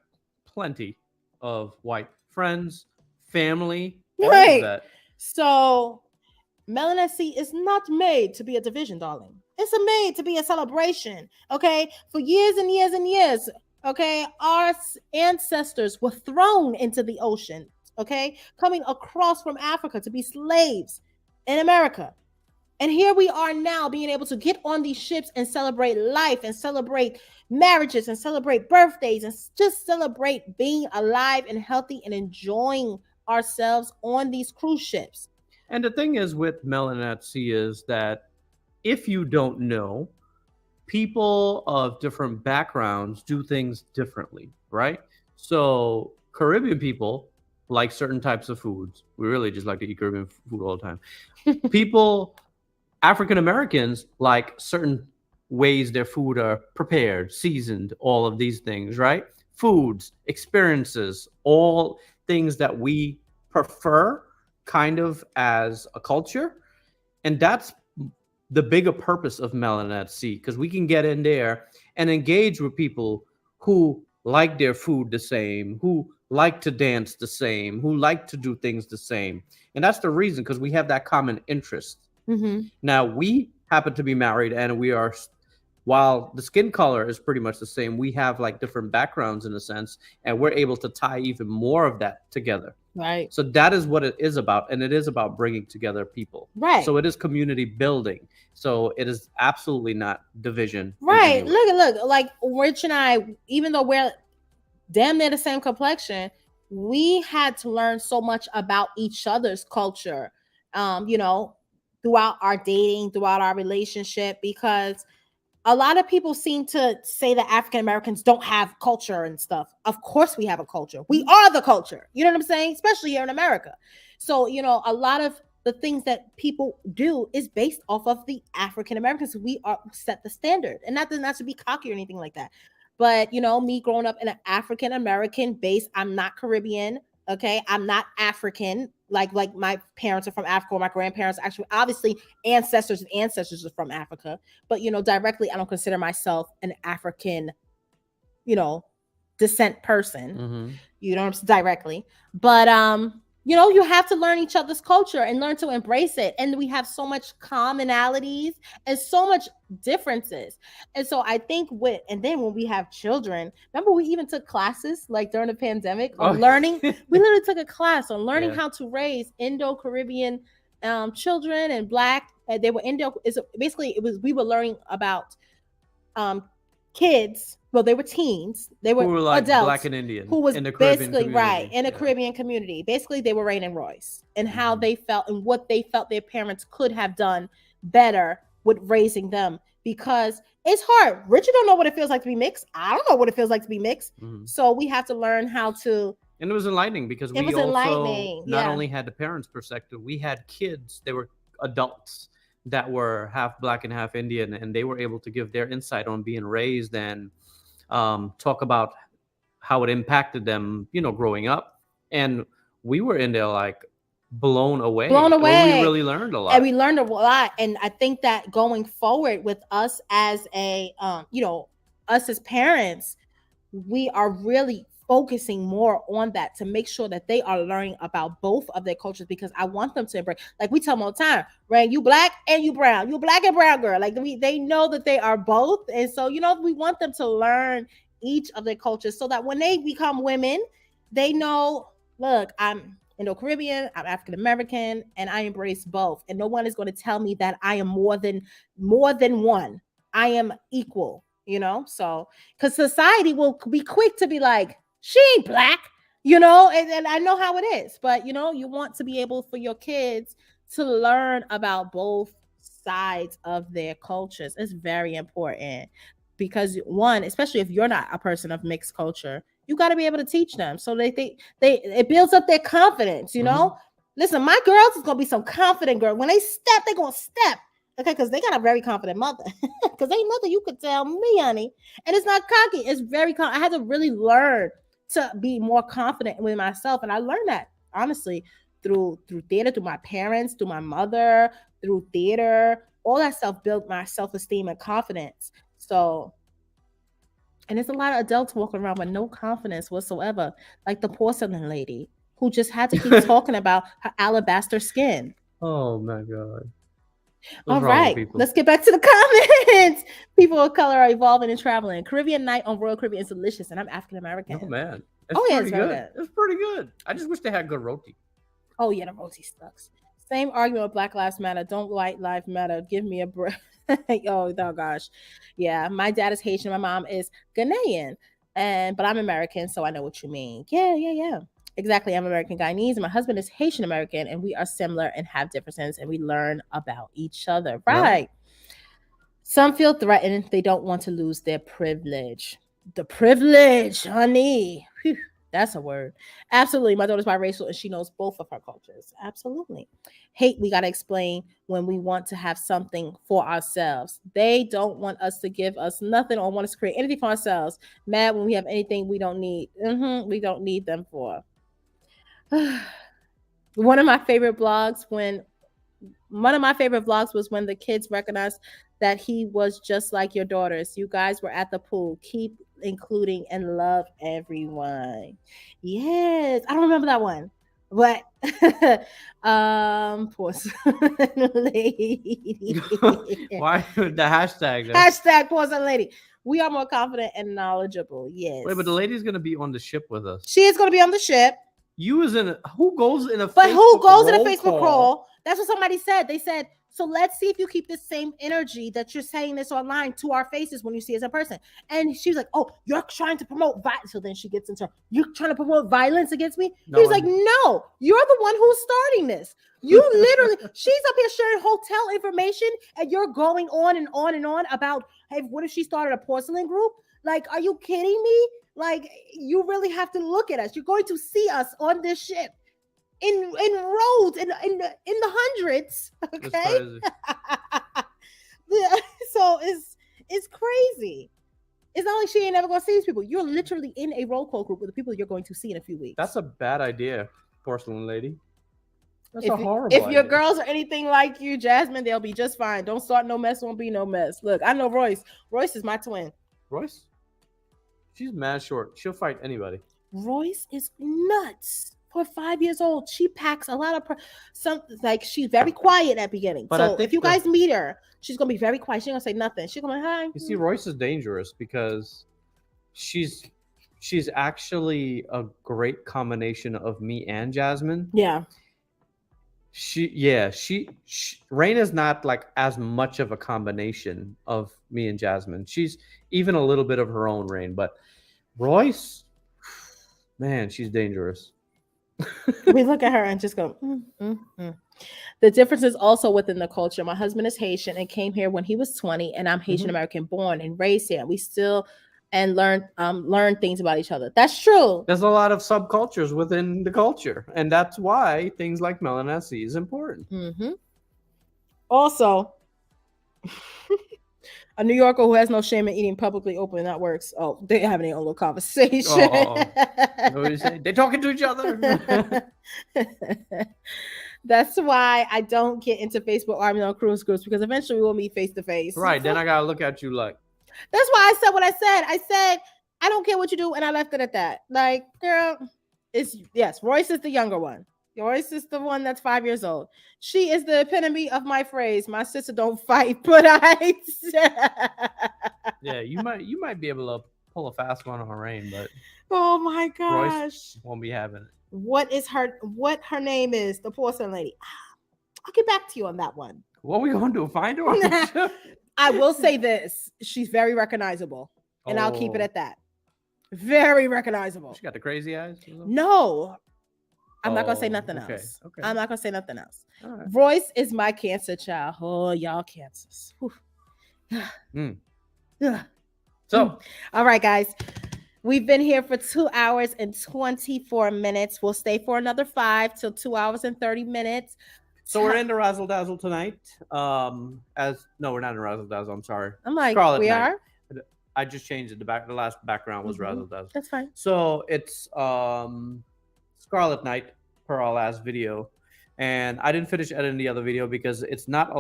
plenty of white friends, family, all of Right. that. So melanin is not made to be a division, darling. It's made to be a celebration. Okay? For years and years and years, okay, our ancestors were thrown into the ocean, okay, coming across from Africa to be slaves in America. And here we are now being able to get on these ships and celebrate life and celebrate marriages and celebrate birthdays and just celebrate being alive and healthy and enjoying ourselves on these cruise ships. And the thing is with Melanin at Sea is that if you don't know, people of different backgrounds do things differently, right? So Caribbean people like certain types of foods. We really just like to eat Caribbean food all the time. People, African Americans, like certain ways their food are prepared, seasoned, all of these things, right? Foods, experiences, all things that we prefer kind of as a culture. And that's the bigger purpose of Melanin at Sea, because we can get in there and engage with people who like their food the same, who like to dance the same, who like to do things the same. And that's the reason, because we have that common interest. Mm-hmm. Now, we happen to be married, and we are, while the skin color is pretty much the same, we have like different backgrounds in a sense, and we're able to tie even more of that together. Right. So that is what it is about, and it is about bringing together people. Right. So it is community building. So it is absolutely not division. Right. Look, like Rich and I, even though we're damn near the same complexion, we had to learn so much about each other's culture, you know, throughout our dating, throughout our relationship, because a lot of people seem to say that African Americans don't have culture and stuff. Of course we have a culture. We are the culture. You know what I'm saying? Especially here in America. So, you know, a lot of the things that people do is based off of the African Americans. We are set the standard. And not to be cocky or anything like that. But, you know, me growing up in an African American base, I'm not Caribbean. Okay. I'm not African. Like my parents are from Africa, or my grandparents actually, obviously ancestors are from Africa, but you know, directly, I don't consider myself an African, you know, descent person, you know, directly, but you know, you have to learn each other's culture and learn to embrace it. And we have so much commonalities and so much differences. And so I think and then when we have children, remember we even took classes like during the pandemic on learning. We literally took a class on learning how to raise Indo-Caribbean children and Black. They were we were learning about kids. Well, they were teens. They were like adults, Black and Indian, who was in the Caribbean basically community. in the Caribbean community. Basically, they were Rain and Royce, and how they felt and what they felt their parents could have done better with raising them, because it's hard. Richard don't know what it feels like to be mixed. I don't know what it feels like to be mixed. So we have to learn how to. And it was enlightening, because we also not only had the parents' perspective, we had kids. They were adults that were half Black and half Indian, and they were able to give their insight on being raised and talk about how it impacted them, you know, growing up. And we were in there like blown away. We really learned a lot. And we learned a lot. And I think that going forward with us as you know, us as parents, we are really focusing more on that to make sure that they are learning about both of their cultures, because I want them to embrace, like we tell them all the time, right? You Black and you brown, you Black and brown girl. Like they know that they are both. And so, you know, we want them to learn each of their cultures so that when they become women, they know, look, I'm Indo-Caribbean, I'm African American, and I embrace both. And no one is going to tell me that I am more than one. I am equal, you know? So, because society will be quick to be like, she ain't Black, you know, and I know how it is, but you know, you want to be able for your kids to learn about both sides of their cultures. It's very important, because one, especially if you're not a person of mixed culture, you got to be able to teach them so it builds up their confidence, you know. Listen, my girls is gonna be some confident girl. When they step, they're gonna step. Okay, because they got a very confident mother. Because ain't nothing you could tell me, honey. And it's not cocky. It's very I had to really learn to be more confident with myself. And I learned that, honestly, through theater, through my parents, through my mother, through theater, all that stuff built my self-esteem and confidence. So, and there's a lot of adults walking around with no confidence whatsoever, like the porcelain lady who just had to keep talking about her alabaster skin. Oh my God. All right, let's get back to the comments. People of color are evolving and traveling. Caribbean night on Royal Caribbean is delicious, and I'm African American. Oh man, it's very good. It's pretty good. I just wish they had good roti. Oh yeah, the roti sucks. Same argument with Black Lives Matter. Don't white lives matter. Give me a break. Oh gosh, yeah. My dad is Haitian. My mom is Ghanaian, but I'm American, so I know what you mean. Yeah. Exactly. I'm American Guyanese, and my husband is Haitian American, and we are similar and have differences, and we learn about each other. Right. Some feel threatened. They don't want to lose their privilege. The privilege, honey. Whew, that's a word. Absolutely. My daughter's biracial, and she knows both of her cultures. Absolutely. Hate, we got to explain when we want to have something for ourselves. They don't want us to give us nothing or want us to create anything for ourselves. Mad when we have anything we don't need. We don't need them for. One of my favorite vlogs was when the kids recognized that he was just like your daughters. You guys were at the pool. Keep including and love everyone. Yes, I don't remember that one, but porcelain lady. Why the hashtag? Hashtag porcelain lady. We are more confident and knowledgeable. Yes. Wait, but the lady's gonna be on the ship with us. She is gonna be on the ship. Who goes in a Facebook crawl? That's what somebody said. They said, so let's see if you keep the same energy that you're saying this online to our faces when you see us in person. And she was like, oh, you're trying to promote violence. So then she gets into, you're trying to promote violence against me? No, he was like, no, you're the one who's starting this. You literally, she's up here sharing hotel information and you're going on and on and on about, hey, what if she started a porcelain group? Like, are you kidding me? Like, you really have to look at us. You're going to see us on this ship in roads in the hundreds. Okay. So it's crazy. It's not like she ain't never gonna see these people. You're literally in a roll call group with the people you're going to see in a few weeks. That's a bad idea, porcelain lady. That's a horrible idea. Your girls are anything like you, Jasmine, they'll be just fine. Don't start no mess, won't be no mess. Look, I know Royce. Royce is my twin. Royce? She's mad short. She'll fight anybody. Royce is nuts. For 5 years old, she packs a lot of she's very quiet at the beginning. But so if you guys meet her, she's gonna be very quiet. She's gonna say nothing. She's gonna be hi. You see, Royce is dangerous because she's actually a great combination of me and Jasmine. Yeah. Rain is not like as much of a combination of me and Jasmine. She's even a little bit of her own Rain, but Royce, man, she's dangerous. We look at her and just go, The difference is also within the culture. My husband is Haitian and came here when he was 20, and I'm Haitian American born and raised here. We still learn things about each other. That's true. There's a lot of subcultures within the culture, and that's why things like melanin is important. Also, a New Yorker who has no shame in eating publicly open, that works. Oh, they're having their own little conversation. What do you say? They're talking to each other. That's why I don't get into Facebook arguing on cruise groups, because eventually we will meet face to face. Right. Then I gotta look at you like. That's why I said what I said. I said, I don't care what you do, and I left it at that. Like, girl, Royce is the younger one. Royce is the one that's 5 years old. She is the epitome of my phrase. My sister don't fight, but I. Yeah, you might be able to pull a fast one on Rain, but. Oh my gosh! Royce won't be having it. What her name is? The porcelain lady. I'll get back to you on that one. What are we going to do? Find her on the ship? I will say this: she's very recognizable, and I'll keep it at that. Very recognizable. She got the crazy eyes. No. I'm not gonna say nothing else. Okay. I'm not gonna say nothing else. Right. Royce is my cancer child. Oh, y'all cancers. So, all right, guys. We've been here for 2 hours and 24 minutes. We'll stay for another 5 till 2 hours and 30 minutes. So we're in the Razzle Dazzle tonight. No, we're not in Razzle Dazzle. I'm sorry. I'm like, Scarlet we Night. are. I just changed it. The last background was Razzle Dazzle. That's fine. So it's Scarlet Night per our last video. And I didn't finish editing the other video because it's not.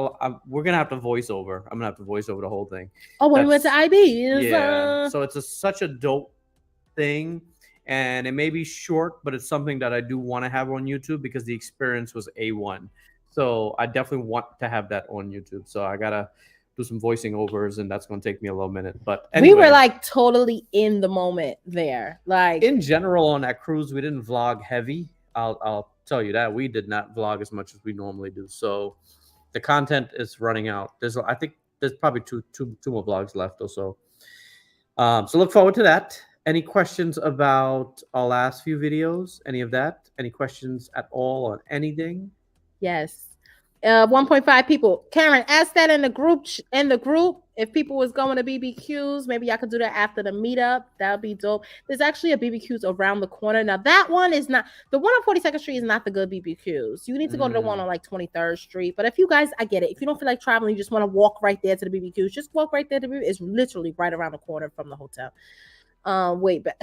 We're gonna have to voice over. I'm gonna have to voice over the whole thing. Oh, when we went to IBs. Yeah. So it's such a dope thing, and it may be short, but it's something that I do want to have on YouTube because the experience was A1. So I definitely want to have that on YouTube. So I gotta do some voicing overs, and that's gonna take me a little minute. But anyway, we were like totally in the moment there. Like in general on that cruise, we didn't vlog heavy. I'll tell you that we did not vlog as much as we normally do. So the content is running out. I think there's probably two more vlogs left or so. So look forward to that. Any questions about our last few videos? Any of that? Any questions at all on anything? Yes. 1.5 people. Karen, ask that in the group. If people was going to BBQs, maybe I could do that after the meetup. That would be dope. There's actually a BBQs around the corner. Now that one is not the one on 42nd Street. Is not the good BBQs. You need to go to the one on like 23rd Street. But if you guys, I get it. If you don't feel like traveling, you just want to walk right there to the BBQs. Just walk right there to it's literally right around the corner from the hotel. Wait, but.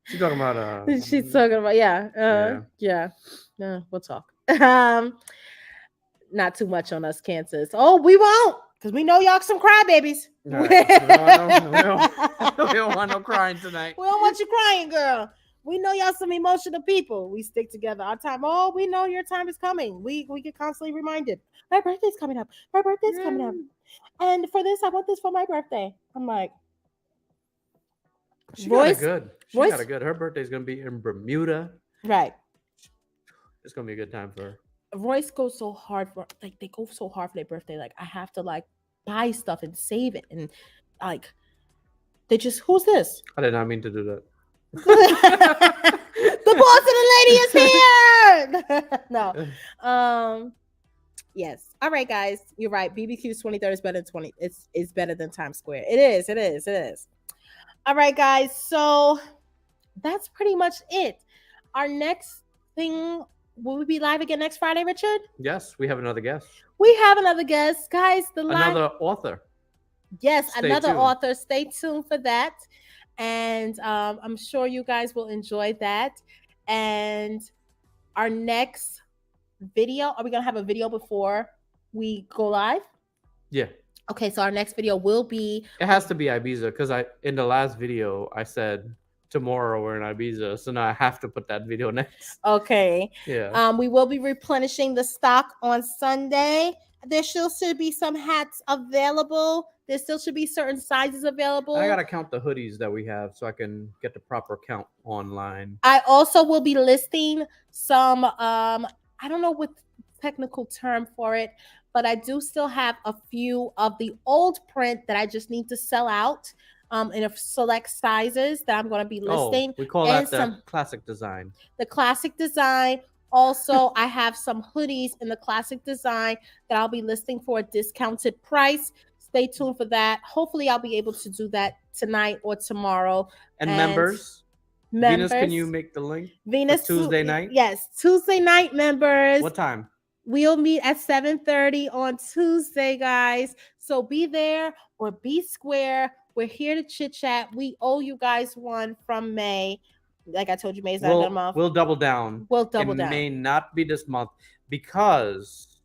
She's talking about She's talking about yeah. We'll talk. Not too much on us cancers. Oh, we won't, because we know y'all some crybabies. Right. We don't want no crying tonight. We don't want you crying, girl. We know y'all some emotional people. We stick together. Our time. Oh, we know your time is coming. We get constantly reminded. My birthday's coming up. My birthday's coming up. And for this, I want this for my birthday. I'm like, She got it good. She got it good. Her birthday's gonna be in Bermuda. Right. It's gonna be a good time for her. Royce goes so hard for they go so hard for their birthday. Like I have to like buy stuff and save it, and like they just who's this? I did not mean to do that. The boss of the lady is here. No. Yes. All right, guys. You're right. BBQ's 23rd is better than 20. It's better than Times Square. It is. All right, guys. So that's pretty much it. Our next thing, will we be live again next Friday, Richard? Yes, we have another guest. We have another guest, guys. Another author. Yes, another author. Stay tuned for that. And I'm sure you guys will enjoy that. And our next video, are we going to have a video before we go live? Yeah. Okay, so our next video will be... It has to be Ibiza, because in the last video, I said tomorrow we're in Ibiza, so now I have to put that video next. Okay. Yeah. We will be replenishing the stock on Sunday. There still should be some hats available. There still should be certain sizes available. I gotta count the hoodies that we have so I can get the proper count online. I also will be listing some I don't know what technical term for it, but I do still have a few of the old print that I just need to sell out in a select sizes that I'm going to be listing. We call that the classic design. The classic design. Also, I have some hoodies in the classic design that I'll be listing for a discounted price. Stay tuned for that. Hopefully, I'll be able to do that tonight or tomorrow. And members. Venus, can you make the link? Venus Tuesday night? Yes, Tuesday night members. What time? We'll meet at 7:30 on Tuesday, guys. So be there or be square. We're here to chit chat. We owe you guys one from May. Like I told you, May's not a month. We'll double down. It may not be this month because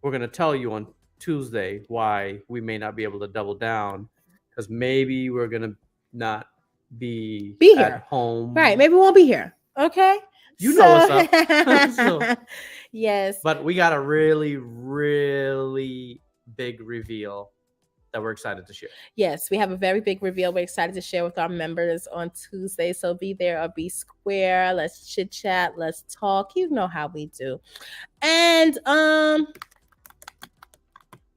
we're gonna tell you on Tuesday why we may not be able to double down, because maybe we're gonna not be here at home. Right. Maybe we won't be here. Okay. Know what's up. Yes. But we got a really, really big reveal that we're excited to share. Yes, we have a very big reveal we're excited to share with our members on Tuesday. So be there or be square. Let's chit chat. Let's talk. You know how we do. And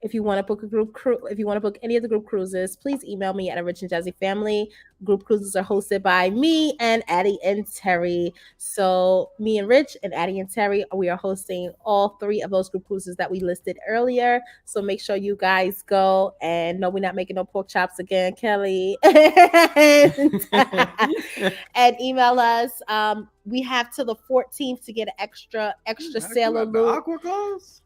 if you want to book a group if you want to book any of the group cruises, please email me at a Rich and Jazzy Family. Group cruises are hosted by me and Addie and Terry. So me and Rich and Addie and Terry, we are hosting all 3 of those group cruises that we listed earlier. So make sure you guys go, and no, we're not making no pork chops again, Kelly. And email us. We have till the 14th to get an extra sale of loot. Aqua claws?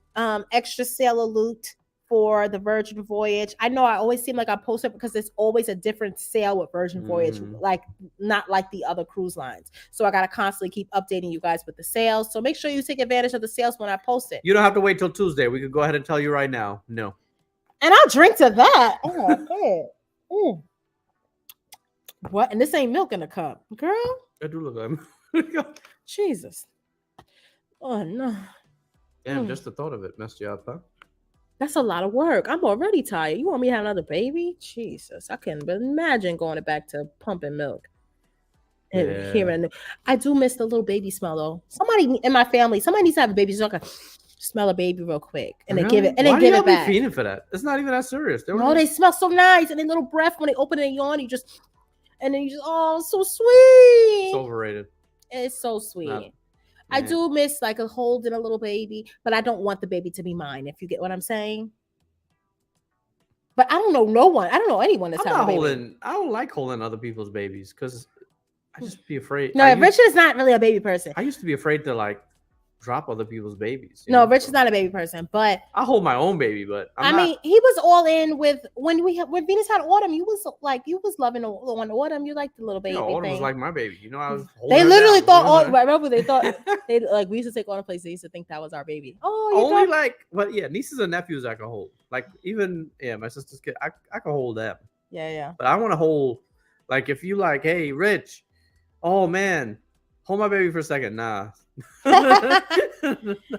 Extra sale of loot for the Virgin Voyage. I know I always seem like I post it because there's always a different sale with Virgin Voyage, like not like the other cruise lines. So I gotta constantly keep updating you guys with the sales. So make sure you take advantage of the sales when I post it. You don't have to wait till Tuesday. We could go ahead and tell you right now. No. And I'll drink to that. Oh, okay. What? And this ain't milk in the cup, girl. I do look like Jesus. Oh no. Damn, just the thought of it messed you up, huh? That's a lot of work. I'm already tired. You want me to have another baby? Jesus, I can't imagine going back to pumping milk. And hearing, I do miss the little baby smell though. Somebody in my family, somebody needs to have a baby so I can smell a baby real quick and then give it and then give it back. Why do you be fiending for that? It's not even that serious. They smell so nice and their little breath when they open it and yawn, you just so sweet. It's overrated. It's so sweet. I do miss like a holding a little baby, but I don't want the baby to be mine, if you get what I'm saying. But I don't know no one. I don't know anyone that's having a baby. I don't like holding other people's babies because I just be afraid. No, Richard is not really a baby person. I used to be afraid to like drop other people's babies. No, Rich is not a baby person, but I hold my own baby. But I mean, he was all in with when Venus had Autumn. You was loving on Autumn. You liked the little baby. Autumn thing. Was like my baby. You know, I was. They literally thought. Remember, they thought they like we used to take Autumn places. They used to think that was our baby. Oh, nieces and nephews I can hold. Like even my sister's kid, I can hold them. Yeah. But I want to hold. Like if you like, hey, Rich, oh man, hold my baby for a second. Nah.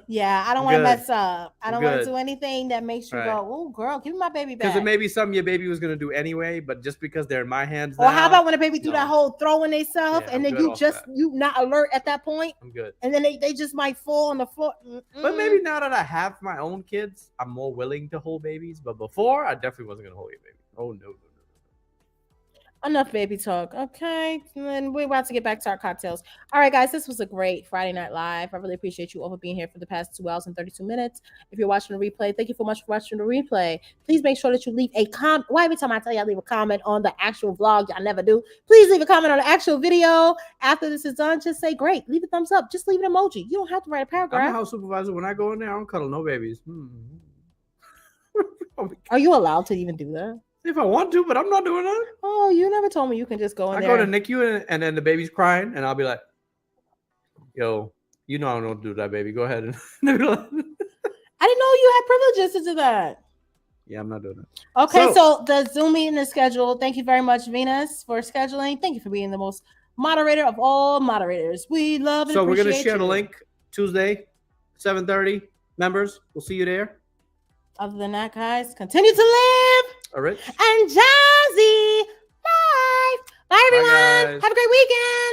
Yeah, I don't want to mess up. I don't want to do anything that makes you go, oh girl, give me my baby back. Because it may be something your baby was gonna do anyway, but just because they're in my hands now. Or how about when a baby do that whole throwing themselves and then you not alert at that point? I'm good. And then they just might fall on the floor. But maybe now that I have my own kids, I'm more willing to hold babies. But before, I definitely wasn't gonna hold your baby. Oh no. Enough baby talk. Okay. And then we're about to get back to our cocktails. All right, guys. This was a great Friday Night Live. I really appreciate you all for being here for the past 2 hours and 32 minutes. If you're watching the replay, thank you so much for watching the replay. Please make sure that you leave a comment. Why every time I tell you I leave a comment on the actual vlog, I never do. Please leave a comment on the actual video. After this is done, just say great. Leave a thumbs up. Just leave an emoji. You don't have to write a paragraph. I'm a house supervisor. When I go in there, I don't cuddle no babies. Are you allowed to even do that? If I want to, but I'm not doing that. Oh, you never told me you can just go in there. I go to NICU and then the baby's crying, and I'll be like, yo, you know I don't do that, baby. Go ahead. And I didn't know you had privileges to do that. Yeah, I'm not doing that. Okay, so the Zoom meeting is scheduled. Thank you very much, Venus, for scheduling. Thank you for being the most moderator of all moderators. We love and appreciate you. So we're going to share the link Tuesday, 7:30. Members, we'll see you there. Other than that, guys, continue to live. Rich and Jazzy life. Bye, everyone. Have a great weekend.